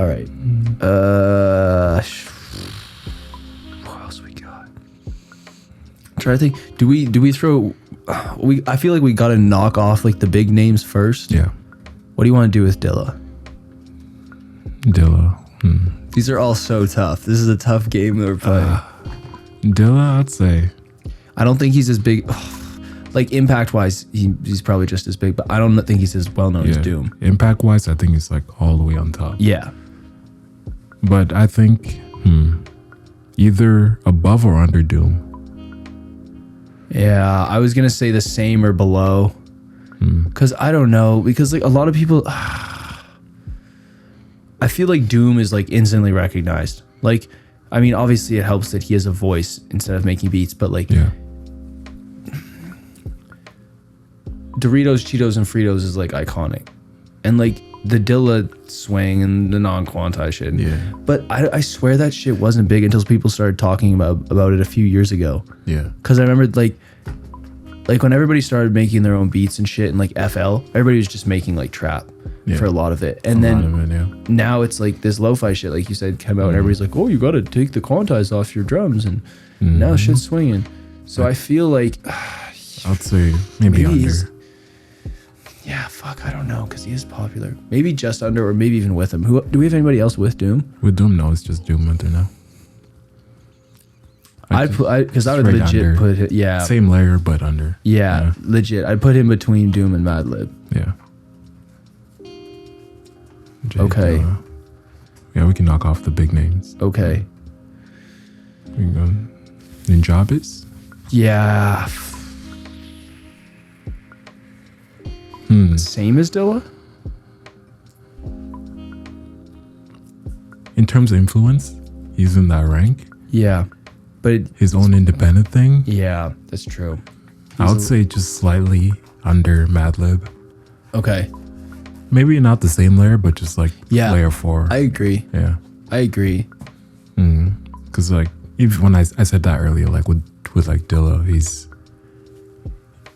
Try to think. Do we throw? I feel like we got to knock off like the big names first. Yeah. What do you want to do with Dilla? These are all so tough. This is a tough game that we're playing. Dilla, I'd say. I don't think he's as big. Like impact wise, he's probably just as big, but I don't think he's as well known as Doom. Impact wise, I think he's like all the way on top. Yeah. But I think either above or under Doom. Yeah, I was gonna say the same or below. Because I don't know. Because like a lot of people, I feel like Doom is like instantly recognized. Like, I mean, obviously it helps that he has a voice instead of making beats, but like. Yeah. Doritos, Cheetos, and Fritos is like iconic, and like the Dilla swing and the non-quanti shit. Yeah. But I swear that shit wasn't big until people started talking about it a few years ago. Yeah. Because I remember like when everybody started making their own beats and shit, and like FL, everybody was just making like trap for a lot of it, and then now it's like this lo-fi shit, like you said, came out, and everybody's like, oh, you got to take the quantize off your drums, and now shit's swinging. So I feel like I'd say maybe under. Yeah, fuck, I don't know, because he is popular. Maybe just under, or maybe even with him. Who do we have anybody else with Doom? With Doom, no, it's just Doom under now. Because I would legit under. put it, yeah. Same layer, but under. Yeah, legit. I'd put him between Doom and Madlib. Yeah. Okay. Yeah, we can knock off the big names. Okay. We can go Ninjabis. Yeah. Same as Dilla? In terms of influence, he's in that rank. Yeah. But his own independent thing. Yeah, that's true. I would say just slightly under Madlib. Okay. Maybe not the same layer, but just like layer 4. I agree. Yeah. I agree. Because like even when I said that earlier, like with like Dilla, he's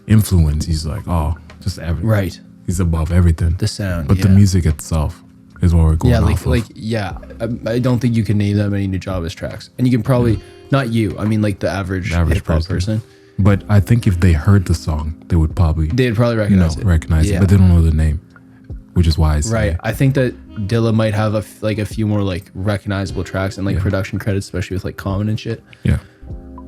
influence. He's like, oh, just everything. Right. He's above everything. The sound. But the music itself is what we're going off of. I don't think you can name that many Ninjabis tracks, and you can probably not you. I mean, like the average hip hop person. But I think if they heard the song, they'd probably recognize it, but they don't know the name, which is why I say right. I think that Dilla might have a few more like recognizable tracks and like production credits, especially with like Common and shit. Yeah.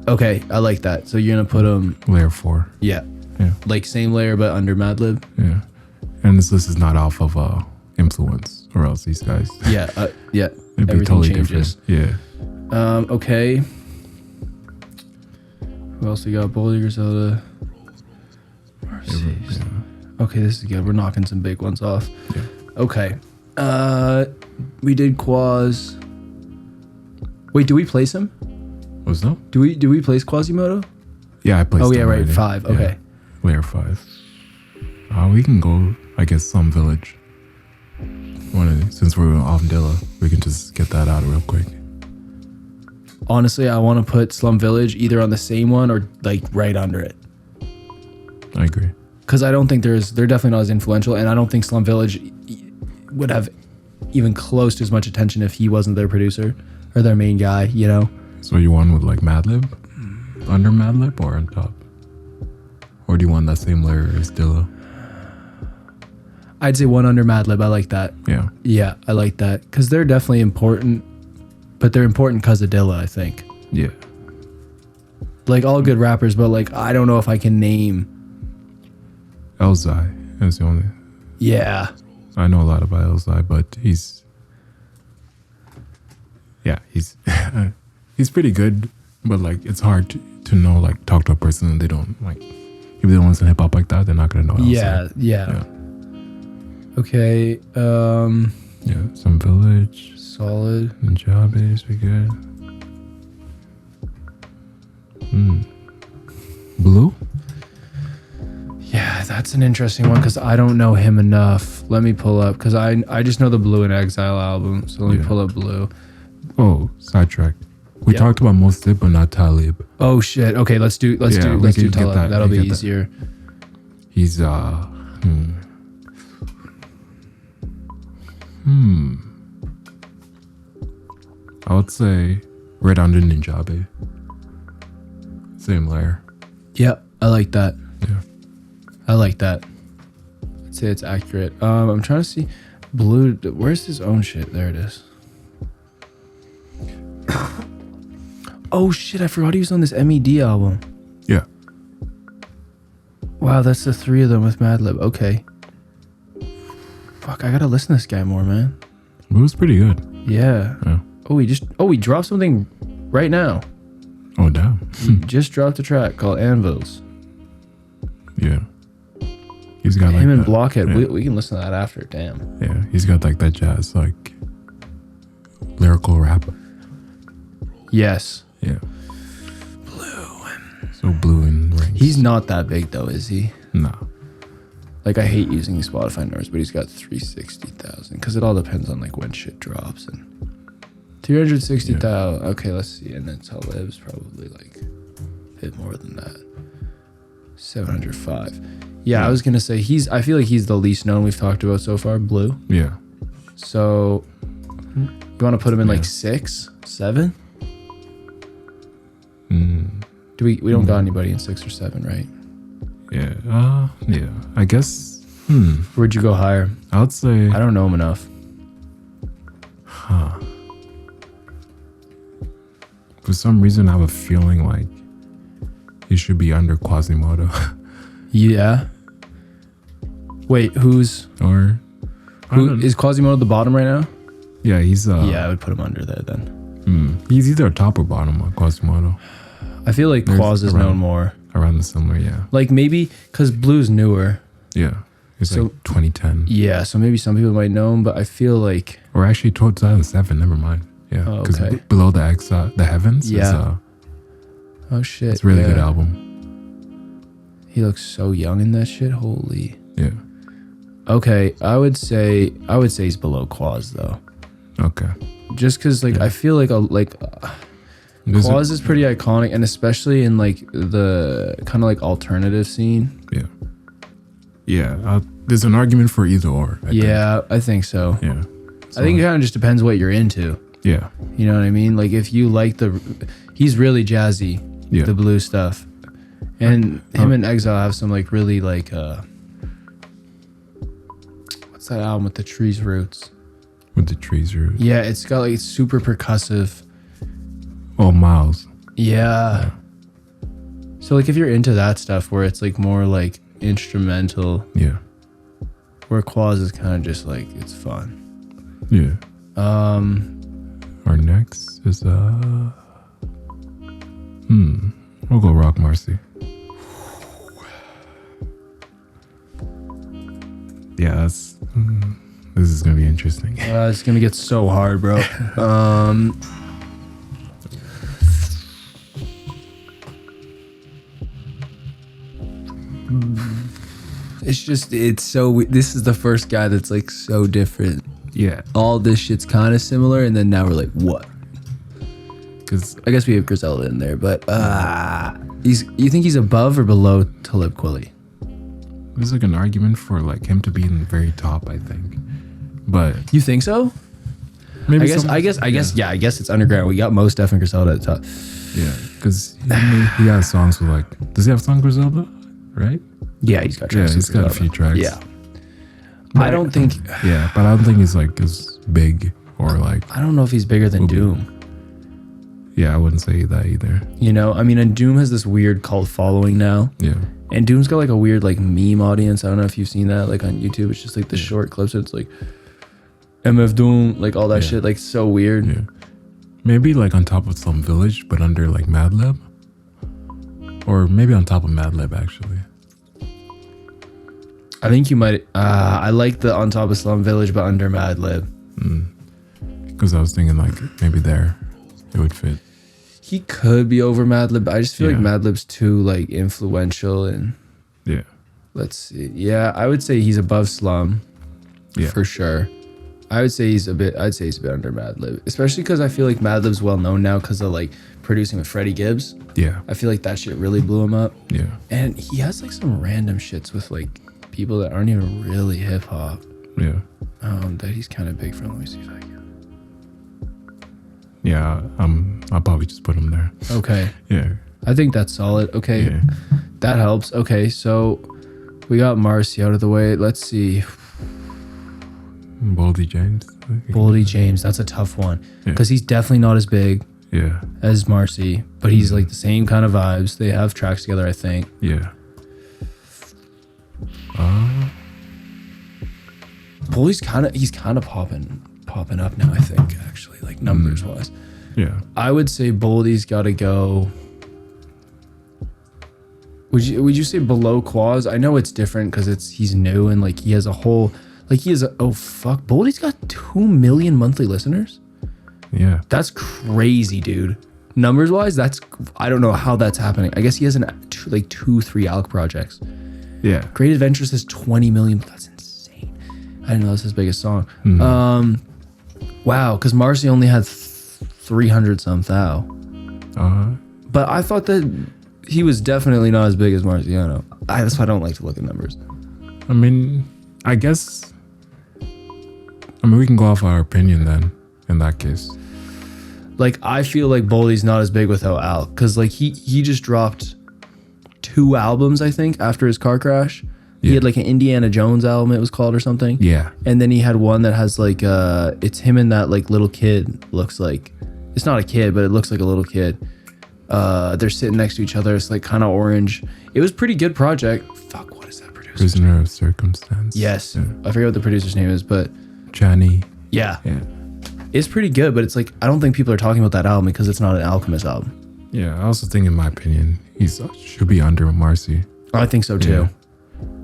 Okay, I like that. So you're gonna put him layer 4. Yeah. Yeah. Like same layer but under Madlib. Yeah. And this list is not off of influence, or else these guys. Yeah. It'd be everything totally changes. Different. Yeah. Okay. Who else we got? Boulder, Griselda. Okay, this is good. We're knocking some big ones off. Yeah. Okay. We did Quaz. Wait, do we place him? What's that? Do we place Quasimodo? Yeah, I placed him. Oh yeah, right. Already. 5. Okay. Yeah. Layer 5. We can go, I guess, Slum Village. Since we're off Dilla, we can just get that out real quick. Honestly, I want to put Slum Village either on the same one or like right under it. I agree. Because I don't think they're definitely not as influential, and I don't think Slum Village would have even close to as much attention if he wasn't their producer or their main guy, you know? So you want with like Madlib? Under Madlib or on top? Or do you want that same layer as Dilla? I'd say one under Madlib. I like that. Yeah. Yeah, I like that. Because they're definitely important, but they're important because of Dilla, I think. Yeah. Like all good rappers, but like I don't know if I can name. Elzai is the only. Yeah. I know a lot about Elzai, but he's pretty good, but like it's hard to know, like talk to a person and they don't like, if they don't listen to hip hop like that, they're not gonna know Elzai. Yeah. Okay. Yeah, Some Village. Solid. Ninjabis, we good. Blue? Yeah, that's an interesting one because I don't know him enough. Let me pull up because I just know the Blue in Exile album. So let me pull up Blue. Oh, sidetrack. We talked about Mostib, but not Talib. Oh shit. Okay, let's do Talib. That'll be easier. He's I would say right under Ninjabe. Same layer. Yeah, I like that. Yeah. I like that. I'd say it's accurate. I'm trying to see Blue. Where's his own shit? There it is. Oh shit! I forgot he was on this MED album. Yeah. Wow, that's the 3 of them with Madlib. Okay. Fuck, I gotta listen to this guy more, man. It was pretty good. Yeah. Yeah. We dropped something right now. Oh, damn. He just dropped a track called Anvils. Yeah. He's got Him like and that, Blockhead. Yeah. We can listen to that after. Damn. Yeah, he's got like that jazz, like lyrical rap. Yes. Yeah. So blue and rings. He's not that big though, is he? Nah. Like, I hate using Spotify numbers, but he's got 360,000 because it all depends on like when shit drops. And 360,000. Okay, let's see. And then Talib's probably like a bit more than that. 705. Yeah, I was gonna say I feel like he's the least known we've talked about so far. Blue. Yeah. So you want to put him in like 6, 7? Do we don't got anybody in 6 or 7, right? Yeah. Yeah. I guess. Where'd you go higher? I would say. I don't know him enough. For some reason, I have a feeling like he should be under Quasimodo. Yeah. Wait, who's Or. who is Quasimodo at the bottom right now? Yeah, he's. Yeah, I would put him under there then. He's either top or bottom of Quasimodo. I feel like There's Quas is around- known more. Around the similar, yeah. Like maybe because Blue's newer. Yeah. It's So- like 2010. Yeah, so maybe some people might know him, but I feel like Or actually 2007, never mind. Yeah. Oh, Because okay. Below the the Heavens Yeah. Oh shit. it's a really yeah. good album. He looks so young in that shit. Holy. Yeah. Okay, I would say he's below Quas though. Okay. Just because like I feel like There's a- Quas is pretty iconic, and especially in like the kind of like alternative scene. Yeah. Yeah. There's an argument for either or. I think. Yeah, I think so. Yeah. I think it kind of just depends what you're into. Yeah. You know what I mean? Like if you like he's really jazzy, Yeah. the blue stuff, and him and Exile have some like really like what's that album with the trees roots? With the trees are. Yeah, it's got like it's super percussive. Oh, Miles. Yeah. So like if you're into that stuff where it's like more like instrumental, Yeah. where Quas is kind of just like it's fun. Yeah. Our next is we'll go Rock Marcy. Yeah, that's this is gonna be interesting. It's gonna get so hard, bro. This is the first guy that's like so different. Yeah, All this shit's kind of similar, and then now we're like, what? because I guess we have Griselda in there, but you think he's above or below Talib Kweli? there's like an argument for like him to be in the very top, I think. But You think so? maybe I guess it's underground. We got Mos Def and Griselda at the top. yeah, because he has songs with like. Does he have a song Griselda? Right? Yeah, he's got tracks. Yeah, he's with got a Griselda. few tracks. Yeah. I don't think. Yeah, but I don't think he's like as big or like. I don't know if he's bigger than Doom. Yeah, I wouldn't say that either. You know, I mean, and Doom has this weird cult following now. Yeah. And Doom's got like a weird like meme audience. I don't know if you've seen that like on YouTube. It's just like the short clips. It's like MF Doom, like all that shit, like so weird. Yeah. Maybe like on top of some village, but under like Madlib. Or maybe on top of Madlib actually. I think you might. I like the on top of Slum Village, but under Madlib. Because I was thinking like maybe there it would fit. He could be over Madlib. I just feel like Yeah. Madlib's too like influential and. Yeah. Let's see. Yeah, I would say he's above Slum. Yeah. For sure. I'd say he's a bit under Madlib, especially because I feel like Madlib's well known now because of like producing with Freddie Gibbs. Yeah. I feel like that shit really blew him up. Yeah. And he has like some random shits with like people that aren't even really hip hop. Yeah. That he's kind of big for. Let me see if I can. Yeah. I'll probably just put him there. Okay. Yeah. I think that's solid. Okay, Yeah. that helps. Okay, so we got Marcy out of the way. Let's see. Boldy James. Boldy James, that's a tough one because he's definitely not as big Yeah. as Marcy, but he's like the same kind of vibes. They have tracks together, I think. Yeah. Boldy's kind of popping up now, I think, actually, like numbers wise. Yeah. I would say Boldy's got to go. Would you say below Quaz? I know it's different because he's new and like he has a whole Boldy's got 2 million monthly listeners. Yeah. That's crazy, dude. Numbers wise, I don't know how that's happening. I guess he has 2-3 ALK projects. Yeah. Great Adventures has 20 million. That's insane. I didn't know that's his biggest song. Wow, because Marcy only had 300 some thou. But I thought that he was definitely not as big as Marciano. That's why I don't like to look at numbers. I mean, I guess. We can go off our opinion then. In that case. Like, I feel like Boldy's not as big without Al, because like he just dropped 2 albums, I think, after his car crash. He had like an Indiana Jones album, it was called, or something. Yeah. And then he had one that has like it's him and that like little kid. Looks like it's not a kid, but it looks like a little kid. They're sitting next to each other. It's like kind of orange. It was a pretty good project. Fuck, what is that producer? Prisoner of Circumstance. Yes, Yeah. I forget what the producer's name is, but Johnny. yeah. Yeah. It's pretty good, but it's like I don't think people are talking about that album because it's not an Alchemist album. Yeah. I also think, in my opinion, he should be under Marcy. I think so too. Yeah.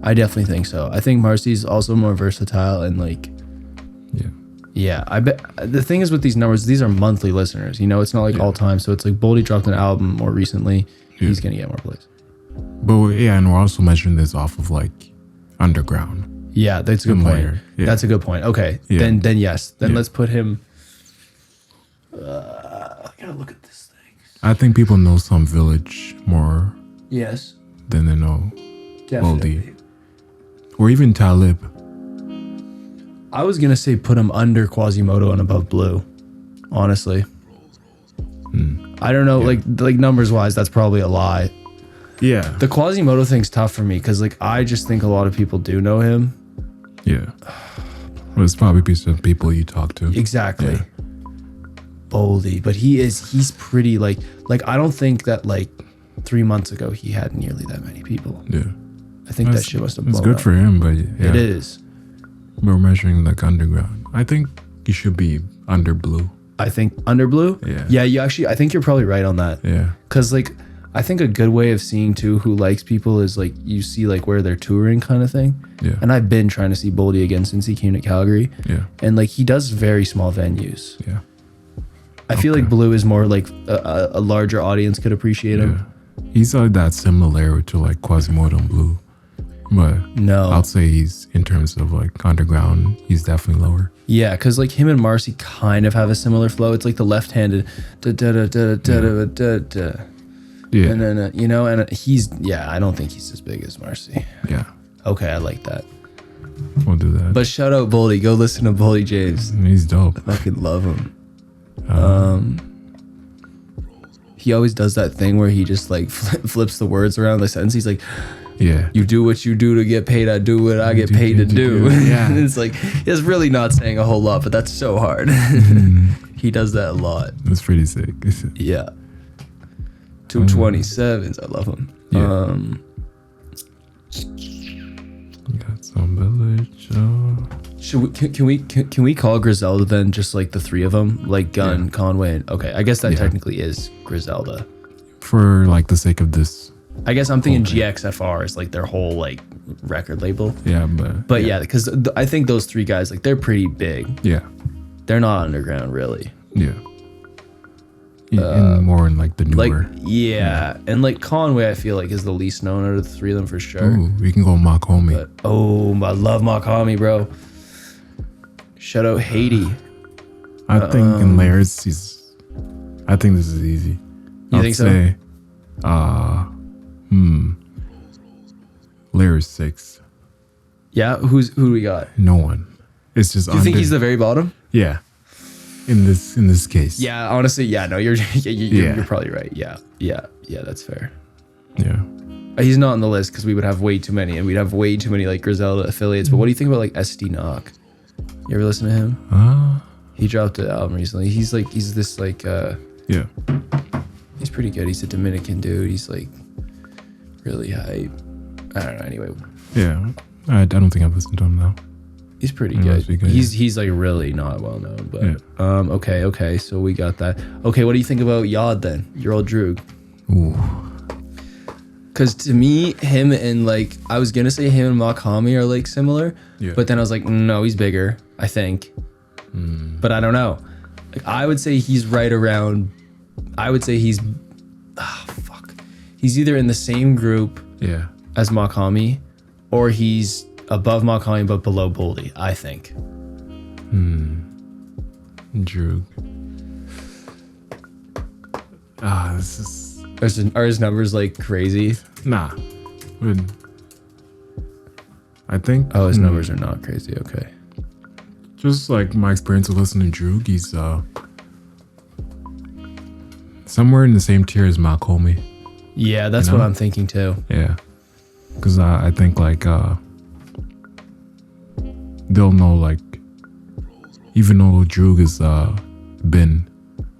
I definitely think so. I think Marcy's also more versatile and like. Yeah, I bet the thing is with these numbers, these are monthly listeners. You know, it's not like all time. So it's like Boldy dropped an album more recently. He's gonna get more plays. But yeah, and we're also measuring this off of like underground. Yeah, that's a good point. Yeah. That's a good point. Okay, Yeah. then yes. Then let's put him. I gotta look at this thing. I think people know some Village more Yes, than they know definitely. Boldy. Or even Talib. I was gonna say put him under Quasimodo and above Blue. Honestly, I don't know. Like numbers wise, that's probably a lie. Yeah. The Quasimodo thing's tough for me because like I just think a lot of people do know him. Yeah. Well, it's probably because of people you talk to. Exactly. Yeah. Boldy, but he's pretty like I don't think that like 3 months ago he had nearly that many people. Yeah. I think that shit must have blown It's good up. for him, but yeah. It is. We're measuring like underground. I think he should be under Blue. I think under Blue. Yeah. Yeah, you actually. I think you're probably right on that. Yeah. Cause like I think a good way of seeing too who likes people is like you see like where they're touring kind of thing. Yeah. And I've been trying to see Boldy again since he came to Calgary. Yeah. And like he does very small venues. Yeah. I feel like Blue is more like a larger audience could appreciate him. Yeah. He's like that similar to like Quasimodo and Blue. But No. I'll say he's, in terms of like underground, he's definitely lower. Yeah, because like him and Marcy kind of have a similar flow. It's like the left-handed da da da da da da da da. Yeah. And then you know, and I don't think he's as big as Marcy. Yeah. Okay, I like that. We'll do that. But shout out Boldy. Go listen to Boldy James. He's dope. I fucking love him. He always does that thing where he just like flips the words around the sentence. He's like, Yeah. you do what you do to get paid. I do what I get paid to do. Yeah. It's like, he's really not saying a whole lot, but that's so hard. He does that a lot. It's pretty sick. Yeah. 227s. I love him. Yeah. Got some Village. Can we call Griselda then just like the 3 of them? Like Gunn, Conway, and okay. I guess that technically is Griselda. For like the sake of this. I guess I'm thinking GXFR is like their whole like record label. Yeah, But yeah, because I think those 3 guys, like they're pretty big. Yeah. They're not underground really. Yeah. And more in like the newer. Like yeah, and like Conway, I feel like is the least known out of the 3 of them for sure. Ooh, we can go Mock Homie. But I love Makami, bro. Shout out Haiti. I think in layers, I think this is easy. You think so? Say, layers 6. Yeah, who do we got? No one. It's just. Do you think he's the very bottom? Yeah. in this case. Yeah, honestly, yeah, no, you're probably right. Yeah, that's fair. Yeah. He's not on the list because we would have way too many, and we'd have way too many like Griselda affiliates. But what do you think about like SD Knock? You ever listen to him? He dropped an album recently. He's this like yeah. He's pretty good. He's a Dominican dude. He's like really hype. I don't know. Anyway. Yeah. I don't think I've listened to him now. He's pretty good. He's like really not well known, but yeah. Okay. So we got that. Okay, what do you think about Yod then? Your old Droog. Ooh. Because to me, him and like I was gonna say him and Makami are like similar, but then I was like, no, he's bigger. I think, but I don't know. Like, I would say he's right around. I would say he's, he's either in the same group as Makami, or he's above Makami but below Boldy. I think. Droog. This is. Are his numbers like crazy? Nah. I think. Oh, his numbers are not crazy. Okay. Just like my experience with listening to Droog, he's somewhere in the same tier as Malcolm. Yeah, that's what I'm thinking too. Yeah. Because I think like they'll know like even though Droog has been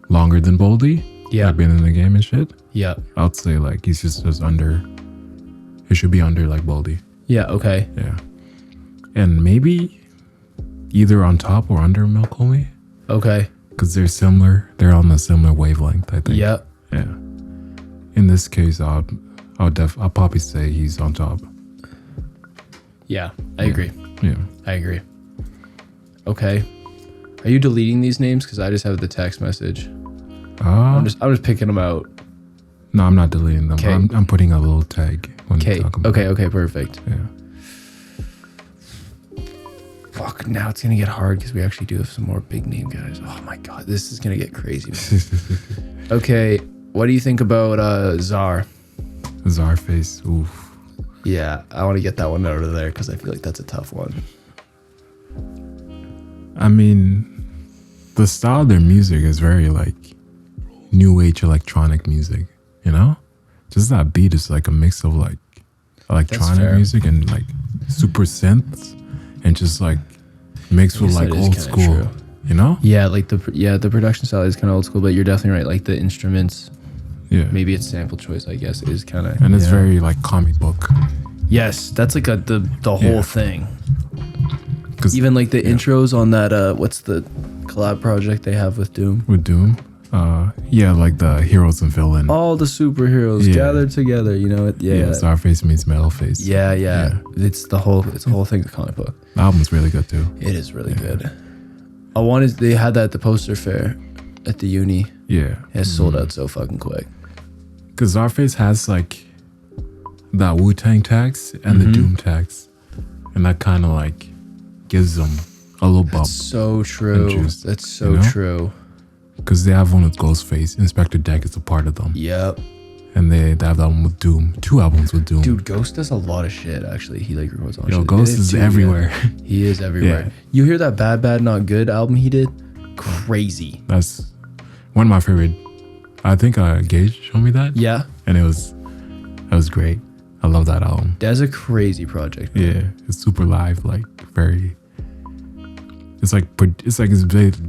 longer than Boldy, like been in the game and shit. Yeah. I'd say like he's just under. He should be under like Boldy. Yeah. Okay. Yeah. And maybe either on top or under Malcolm. Okay. Because they're similar. They're on a similar wavelength, I think. Yeah. Yeah. In this case, I'll probably say he's on top. Yeah, I agree. Yeah. I agree. Okay. Are you deleting these names? Because I just have the text message. I'm just picking them out. No, I'm not deleting them. I'm putting a little tag when you talk about it. Okay, perfect. Yeah. Fuck, now it's going to get hard because we actually do have some more big name guys. Oh my God, this is going to get crazy. Okay, what do you think about Czar? Czarface, oof. Yeah, I want to get that one out of there because I feel like that's a tough one. I mean, the style of their music is very like new age electronic music, you know? Just that beat is like a mix of like electronic music and like super synths and just like mixed with like old school, true. You know? Yeah, like the production style is kind of old school, but you're definitely right. Like the instruments, maybe it's sample choice, I guess, is kind of, and it's very like comic book. Yes, that's like the whole thing. Even like the intros on that what's the collab project they have with Doom? With Doom? Like the heroes and villain. All the superheroes gathered together, you know? Starface meets Metalface. Yeah. It's a whole thing, the comic book. The album's really good too. It is really good. They had that at the poster fair at the uni. Yeah. It sold out so fucking quick. Because Starface has like that Wu-Tang tags and the Doom tags. And that kind of like gives them a little bump. That's so true. That's so true. Because they have one with Ghostface. Inspector Deck is a part of them. Yep. And they have that one with Doom. 2 albums with Doom. Dude, Ghost does a lot of shit, actually. He like records on shit. Ghost is everywhere. He is everywhere. Yeah. You hear that Bad Bad Not Good album he did? Crazy. That's one of my favorite. I think Gage showed me that. Yeah. And that was great. I love that album. That's a crazy project. Man. Yeah. It's super live, like very... It's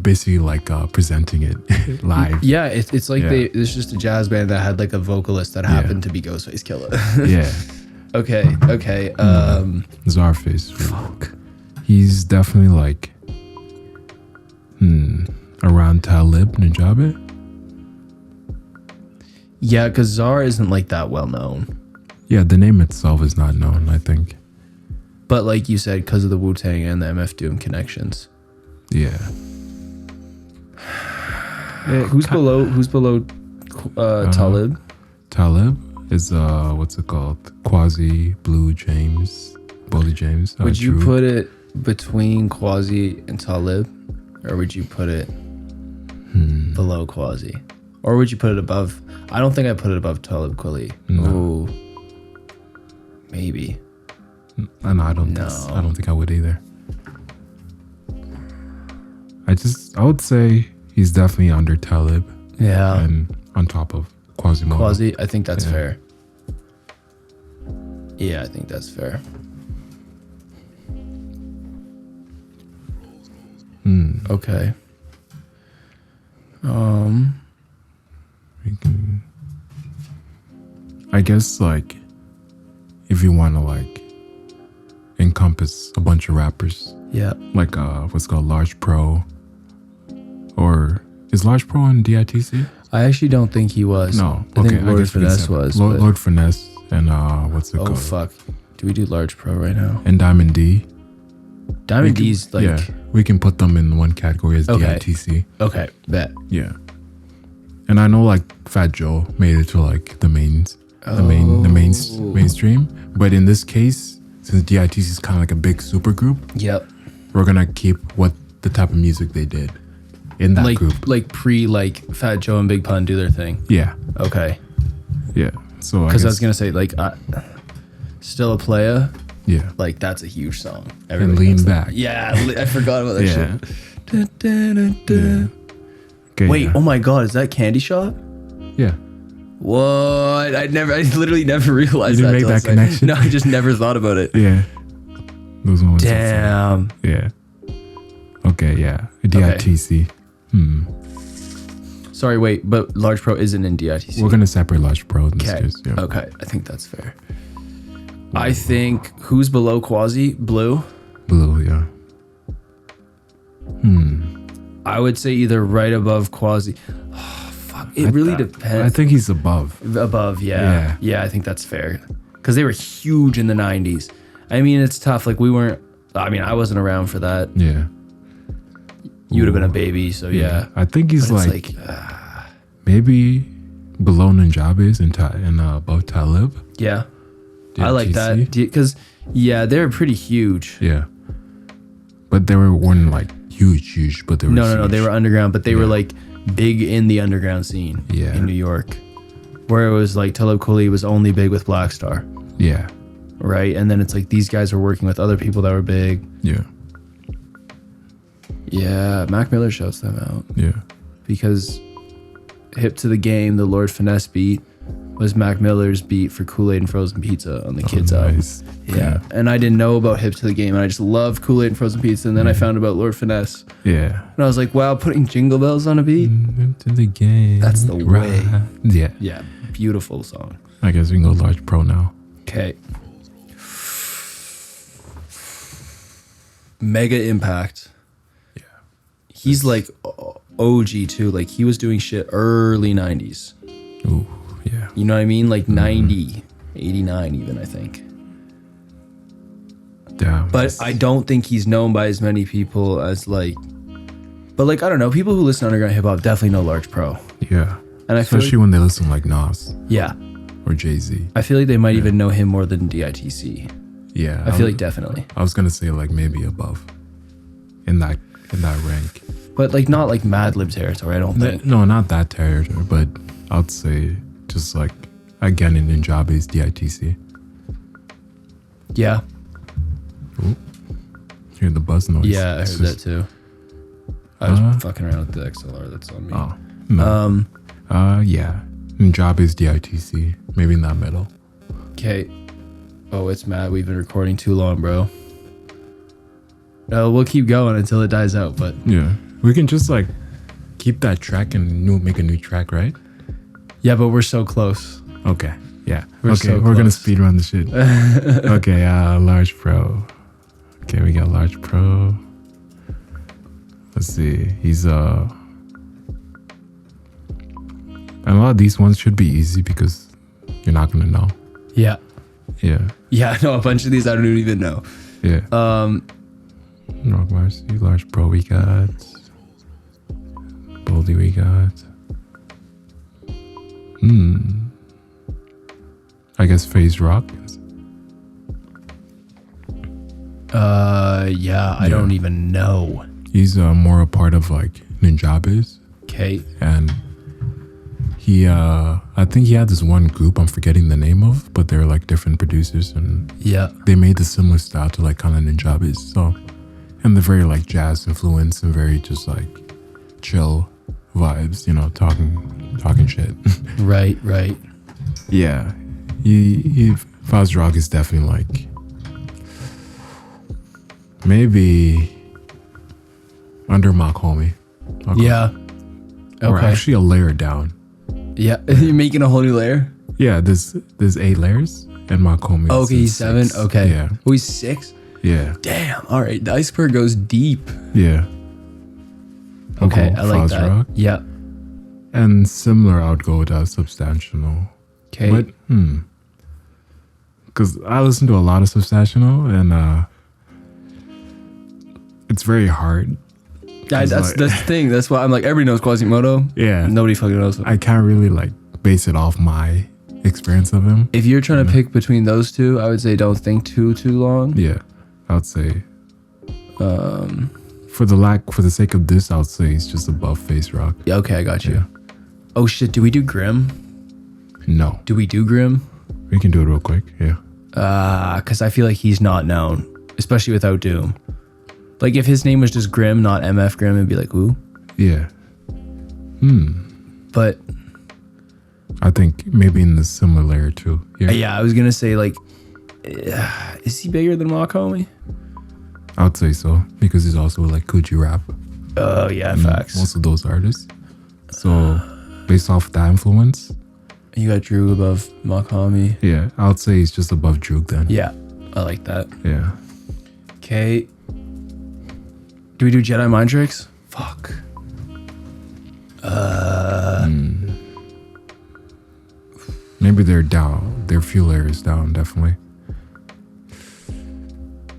basically like presenting it live. Yeah, it's like it's just a jazz band that had like a vocalist that happened to be Ghostface Killah. Yeah. Okay. Czarface. Fuck. He's definitely like around Talib Najabe. Yeah, because Czar isn't like that well known. Yeah, the name itself is not known, I think. But like you said, because of the Wu-Tang and the MF Doom connections. Yeah. Who's below Talib? Talib is what's it called? Quasi Blue James, Boldy James. Would you put it between Quasi and Talib, or would you put it below Quasi, or would you put it above? I don't think I put it above Talib Kweli. No. Ooh, maybe. And I don't think I would either. I would say He's definitely under Talib Yeah. and on top of Quasimodo. Quasi, I think that's Yeah. fair. Yeah, I think that's fair. Okay. We can, I guess, like, if you want to like encompass a bunch of rappers, Yeah. like what's called Large Pro, or is Large Pro on DITC? I actually don't think he was. No. I think Lord guess we can Finesse separate. was. Lord, but- Lord Finesse and what's it oh called? fuck. Do we do Large Pro right now? And Diamond D. Diamond We can- D's like yeah, we can put them in one category as Okay. DITC. okay, bet. Yeah. And I know like Fat Joe made it to like the mainstream, but in this case, since DITC is kind of like a big super group, Yep. we're gonna keep what the type of music they did in that Like group. like Fat Joe and Big Pun do their thing. Yeah, Okay. yeah. So Because I guess, was gonna say like Still a Playa, yeah, like that's a huge song. and Everybody Lean knows that. Back. Yeah, I forgot about that Yeah. shit. Da, da, da, da. Yeah. Okay, Wait, yeah. oh my god, is that Candy Shop? Yeah. What? I literally never realized You didn't that. make till I that said- connection? No, I just never thought about it. Yeah. Those ones. Damn. Yeah. Okay, yeah. DITC. Sorry, wait, but Large Pro isn't in DITC. We're gonna separate Large Pro in this Okay. case. Yeah. Okay, I think that's fair. I think who's below Quasi? Blue? Blue, yeah. I would say either right above Quasi. Oh, fuck. It really depends. I think he's above. Above, yeah. Yeah. Yeah, I think that's fair. Because they were huge in the 90s. I mean, it's tough. Like, we weren't, I mean, I wasn't around for that. Yeah. You would have been a baby, so yeah. I think he's But like, it's maybe below Ninjabes and above Talib. yeah. I like that. DITC. Because, yeah, they're pretty huge. Yeah. But they weren't like huge, but they were No, huge. they were underground, but they were Yeah. like big in the underground scene Yeah. in New York. Where it was like Talib Kweli was only big with Black Star, Yeah. right? And then it's like these guys were working with other people that were big. Yeah. Yeah, Mac Miller shouts them out Yeah. because Hip to the Game, the Lord Finesse beat, was Mac Miller's beat for Kool-Aid and Frozen Pizza on the Kids album. Nice. Yeah. And I didn't know about Hip to the Game, and I just love Kool-Aid and Frozen Pizza, and then I found about Lord Finesse. Yeah. And I was like, wow, putting Jingle Bells on a beat? To the game. That's the way. Yeah. Yeah, beautiful song. I guess we can go Large Pro now. Okay. Mega Impact. Yeah. He's like OG too. Like he was doing shit early 90s. Ooh. Yeah. You know what I mean? Like 90, 89 even, I think. Damn. But I don't think he's known by as many people as like, but like, I don't know. People who listen to underground hip hop definitely know Large Pro. Yeah. And I feel Especially like, when they listen like Nas yeah, or Jay-Z. I feel like they might even know him more than DITC. Yeah. I feel like definitely. I was gonna say like maybe above in that rank. But like not like Madlib territory, I don't think. No, not that territory, but I'd say just like again in Ninjabe's DITC. Yeah. Ooh. Hear the buzz noise. Yeah, I heard It's that just- too. I was fucking around with the XLR. That's on me. Oh. No. Yeah. Ninjabe's DITC. Maybe in that middle. Okay. Oh, it's mad. We've been recording too long, bro. We'll keep going until it dies out, but Yeah. We can just like keep that track and make a new track, right? yeah, but we're so close. Okay. Yeah. We're okay. so We're gonna close. speed run the shit. Okay. Large Pro. Okay, we got Large Pro. Let's see. He's and a lot of these ones should be easy because you're not gonna know. Yeah. Yeah. Yeah, I know a bunch of these I don't even know. Yeah. Rock Marcy, Large Pro we got. Boldy we got. I guess Phase Rock. Yeah, I don't even know. He's more a part of like Ninjabe's, Okay. and he I think he had this one group I'm forgetting the name of, but they're like different producers and Yeah. they made the similar style to like kind of Ninjabe's. So, and they're very like jazz influence and very just like chill. vibes, you know, talking shit. Right. Yeah, Faz Rock is definitely like maybe under Mock Homie. Yeah. Or Okay. actually a layer down. Yeah. You're making a whole new layer? Yeah, there's 8 layers and Mock Homie. Oh, okay, he's 7. 6. Okay. Yeah. Oh, he's 6? Yeah. Damn. All right. The iceberg goes deep. Yeah. Okay. I like Faz that. Rock. Yeah. And similar, I would go with Substantial. Okay. But because I listen to a lot of Substantial, and it's very hard. That's like- the thing. That's why I'm like, everybody knows Quasimodo. Yeah, Nobody fucking knows him. I can't really like base it off my experience of him. If you're trying to pick between those two, I would say don't think too long. Yeah, I would say. For the sake of this, I would say he's just above Face Rock. Yeah, okay, I got you. Yeah. Oh shit, do we do Grim? No, Do we do Grim? we can do it real quick. Yeah, Because I feel like he's not known, especially without Doom. Like if his name was just Grim, not MF Grim, it'd be like, ooh. yeah. But I think maybe in the similar layer too. yeah, I was gonna say like, is he bigger than Mock Homie? I would say so because he's also like Coogee Rap. Oh yeah, facts. Most of those artists. So based off that influence, You got Drew above Mock Homie. yeah, I would say he's just above Droog then. Yeah, I like that. Yeah. Okay. Do we do Jedi Mind Tricks? Fuck. Maybe they're down. Their few layers down, definitely.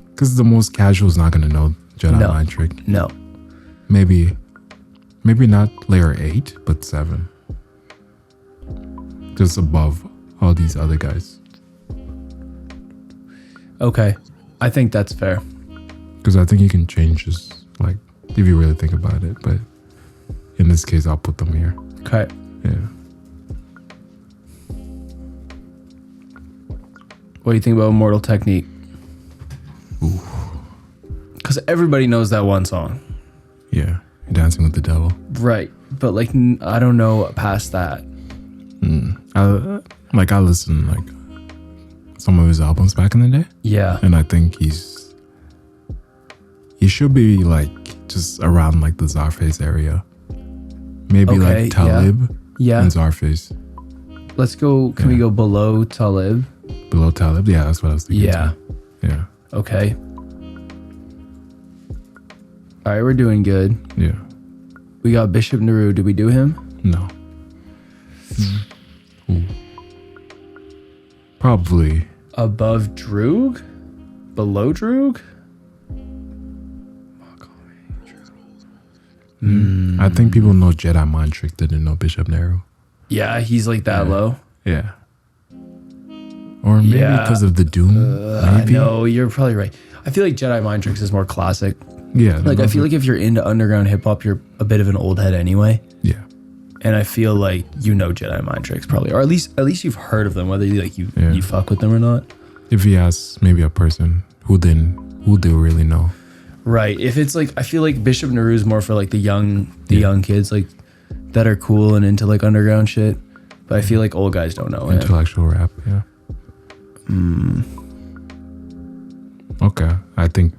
Because the most casual is not gonna know Jedi No. Mind Trick. No. Maybe not layer 8, but 7. Just above all these other guys. Okay. I think that's fair. Because I think you can change this, like, if you really think about it. But in this case, I'll put them here. Okay. Yeah. What do you think about Immortal Technique? Because everybody knows that one song. Yeah. Dancing with the Devil. Right. But like, I don't know past that. I listened like some of his albums back in the day, Yeah. and I think he should be like just around like the Czarface area, maybe Okay, like Talib Yeah. and Czarface. Let's go. Can we go below Talib? Below Talib, yeah, that's what I was thinking. Yeah. too. Yeah, Okay. All right, we're doing good. yeah. We got Bishop Nehru. Did we do him? No. Ooh. Probably. Above Droog? Below Droog? I think people know Jedi Mind Trick, didn't know Bishop Nehru. Yeah, he's like that low. Yeah. Or maybe Yeah. because of the Doom. Maybe. No, you're probably right. I feel like Jedi Mind Tricks is more classic. Yeah. Like, I feel like if you're into underground hip hop, you're a bit of an old head anyway. Yeah. And I feel like you know Jedi Mind Tricks probably, or at least you've heard of them, whether you Yeah. you fuck with them or not. If he asks maybe a person who they really know. Right. If it's like, I feel like Bishop Nehru is more for like the young kids like that are cool and into like underground shit. But I feel like old guys don't know him. Intellectual rap, yeah. Okay. I think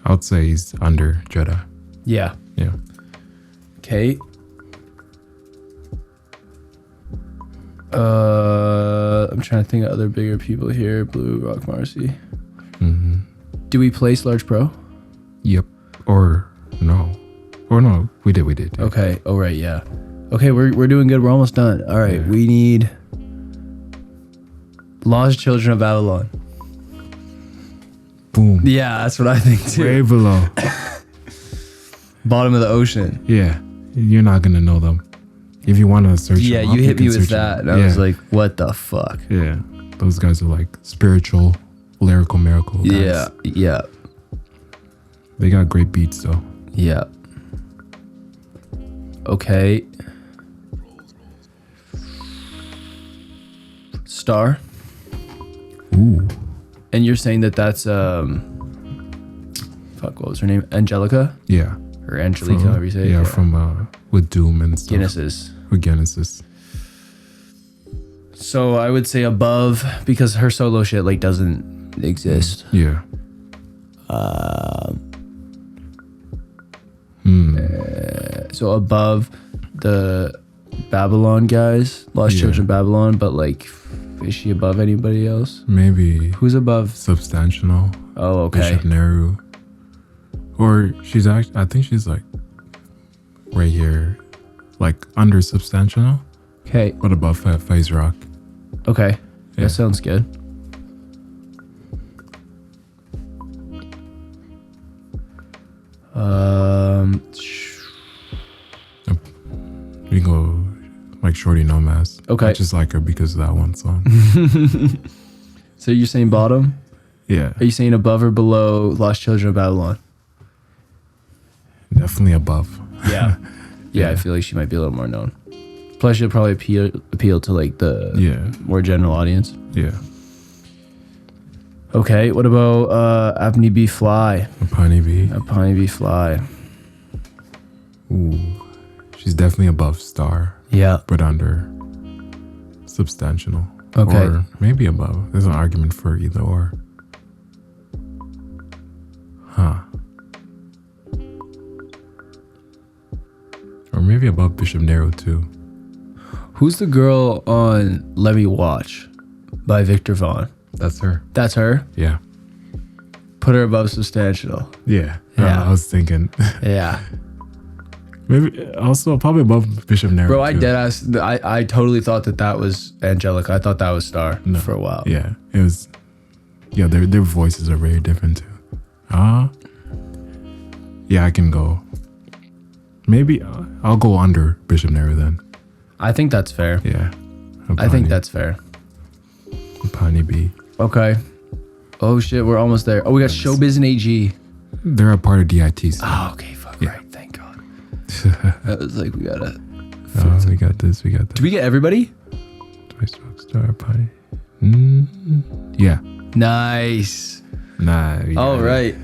I would say he's under Jedi. Yeah. Yeah. Okay. I'm trying to think of other bigger people here. Blue, Rock, Marcy. Mm-hmm. Do we place Large Pro? Yep. Or no. We did. Yeah. Okay. Oh, right. Yeah. Okay. We're doing good. We're almost done. All right. Yeah. We need Lost Children of Babylon. Boom. Yeah, that's what I think too. Way below. Bottom of the ocean. Yeah. You're not going to know them. If you want to search Yeah, them up, you hit can me with search that. them. And I was like, what the fuck? Yeah. Those guys are like spiritual, lyrical miracle guys. Yeah. Yeah. They got great beats though. Yeah. Okay. Star. Ooh. And you're saying that's fuck, what was her name? Angelica? Yeah. or Angelica, however you say it. Yeah, from with Doom and stuff. Guinnesses. With Guinnesses. So I would say above, because her solo shit like doesn't exist. Yeah. So above the Babylon guys, Lost Children Babylon, but like, is she above anybody else? Maybe. Who's above? Substantial. Oh, okay. Bishop Nehru. Or she's actually, I think she's like right here, like under Substantial, Okay. but above Phase Rock. Okay. Yeah. That sounds good. We go like Shorty No Mask. Okay. I just like her because of that one song. So you're saying bottom? Yeah. Are you saying above or below Lost Children of Babylon? Definitely above. Yeah. Yeah, I feel like she might be a little more known. Plus, she'll probably appeal to like the more general audience. Yeah. Okay, what about Emmani B. Fly? Emmani B. Emmani B. Fly. Ooh. She's definitely above Star, Yeah. but under Substantial. Okay. Or maybe above. There's an argument for either or. Huh. Or maybe above Bishop Nehru too. Who's the girl on Let Me Watch by Victor Vaughn? That's her. That's her? Yeah. Put her above Substantial. Yeah. Yeah. I was thinking. Yeah. Maybe also probably above Bishop Nehru. Bro, I too. deadass, I totally thought that was Angelica. I thought that was Star for a while. Yeah. It was. Yeah, their voices are very different too. Yeah, I can go. Maybe I'll go under Bishop Nehru then. I think that's fair. Yeah. I think that's fair. Emmani B. Okay. Oh shit, we're almost there. Oh, we got Showbiz and AG. They're a part of DITC. Oh, okay, fuck Yeah. right, thank God. I was like, we gotta. We got this. Do we get everybody? Star Party. Yeah. Nice. Nah. Yeah. All right.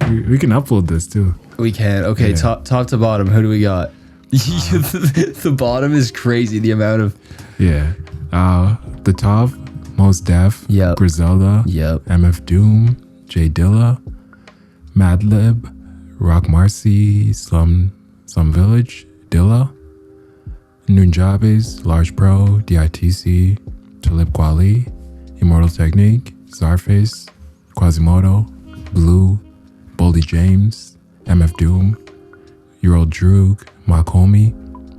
We can upload this too. We can. Okay, Yeah. top to bottom. Who do we got? The bottom is crazy. The amount of. Yeah. The top, Mos Def, Yep. Griselda, Yep. MF Doom, J Dilla, Madlib, Rock Marcy, Slum Village, Dilla, Nunjabes, Large Pro, DITC, Talib Kweli, Immortal Technique, Czarface, Quasimodo, Blue, Boldy James, MF Doom, Ural Droog, Makomi,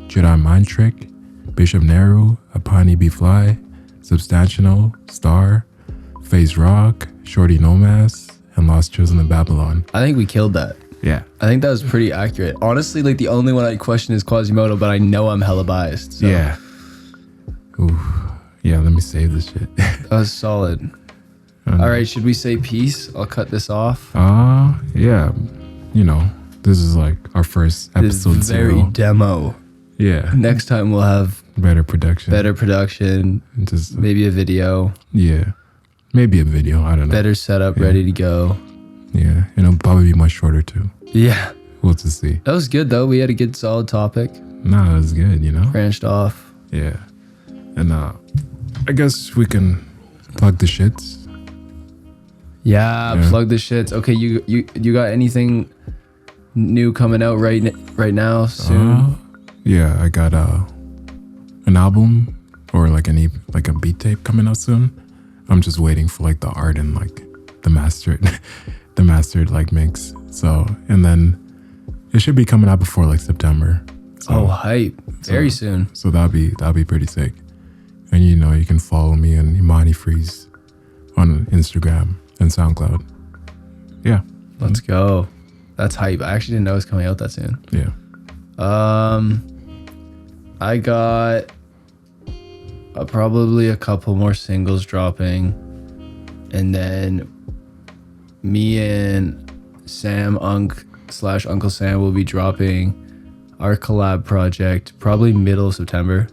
Jedi Mind Trick, Bishop Nehru, Emmani B. Fly, Substantial, Star, Phase Rock, Shorty No Mask, and Lost Children of Babylon. I think we killed that. Yeah. I think that was pretty accurate. Honestly, like the only one I'd question is Quasimodo, but I know I'm hella biased. So Yeah. Ooh. Yeah, let me save this shit. that was solid. All right, should we say peace? I'll cut this off. Yeah. You know, this is like our first This episode is very 0. demo. Yeah. Next time we'll have Better production. Just maybe a video, yeah. Maybe a video. I don't know. better setup, Yeah. ready to go. Yeah. And it'll probably be much shorter too. Yeah, We'll just see. that was good though. We had a good solid topic, Nah, it was good, you know? branched off. Yeah. And I guess we can plug the shits. Yeah, Yeah. plug the shits. Okay, you got anything new coming out right now soon? Yeah, I got an album or like like a beat tape coming out soon. I'm just waiting for like the art and like the mastered like mix. So, and then it should be coming out before like September. So, Oh, hype! Very soon. So that'll be pretty sick. And you know, you can follow me on Emmani Freeze on Instagram and SoundCloud. Yeah. Let's go. That's hype. I actually didn't know it was coming out that soon. Yeah. I got probably a couple more singles dropping, and then me and Sam /Uncle Sam will be dropping our collab project probably middle of September.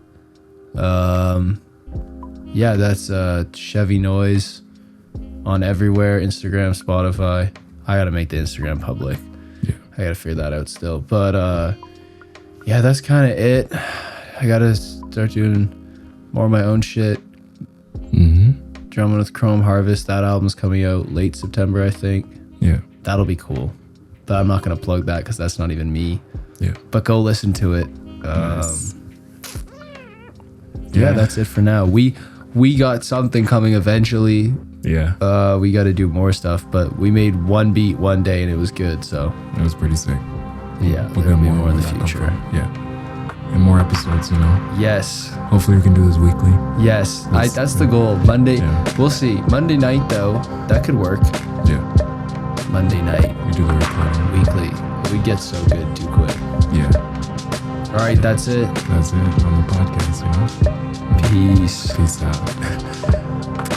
Yeah, that's Chevynoise on everywhere, Instagram, Spotify. I gotta make the Instagram public. Yeah. I gotta figure that out still. But yeah, that's kind of it. I gotta start doing more of my own shit. Drumming with Chrome Harvest. That album's coming out late September, I think. Yeah. That'll be cool. But I'm not gonna plug that because that's not even me. Yeah. But go listen to it. Nice. Yeah, that's it for now. We got something coming eventually. Yeah. We got to do more stuff, but we made one beat one day and it was good. So It was pretty sick. yeah, We'll there'll get be more in the where that come future. from. Yeah. And more episodes, you know. Yes, Hopefully we can do this weekly. yes. Yes. That's the goal. Monday, Yeah. we'll see. Monday night though, that could work. Yeah. Monday night, We do the recording. weekly. We get so good too quick. Yeah. All right, that's it. That's it on the podcast, you know. Peace. Peace out.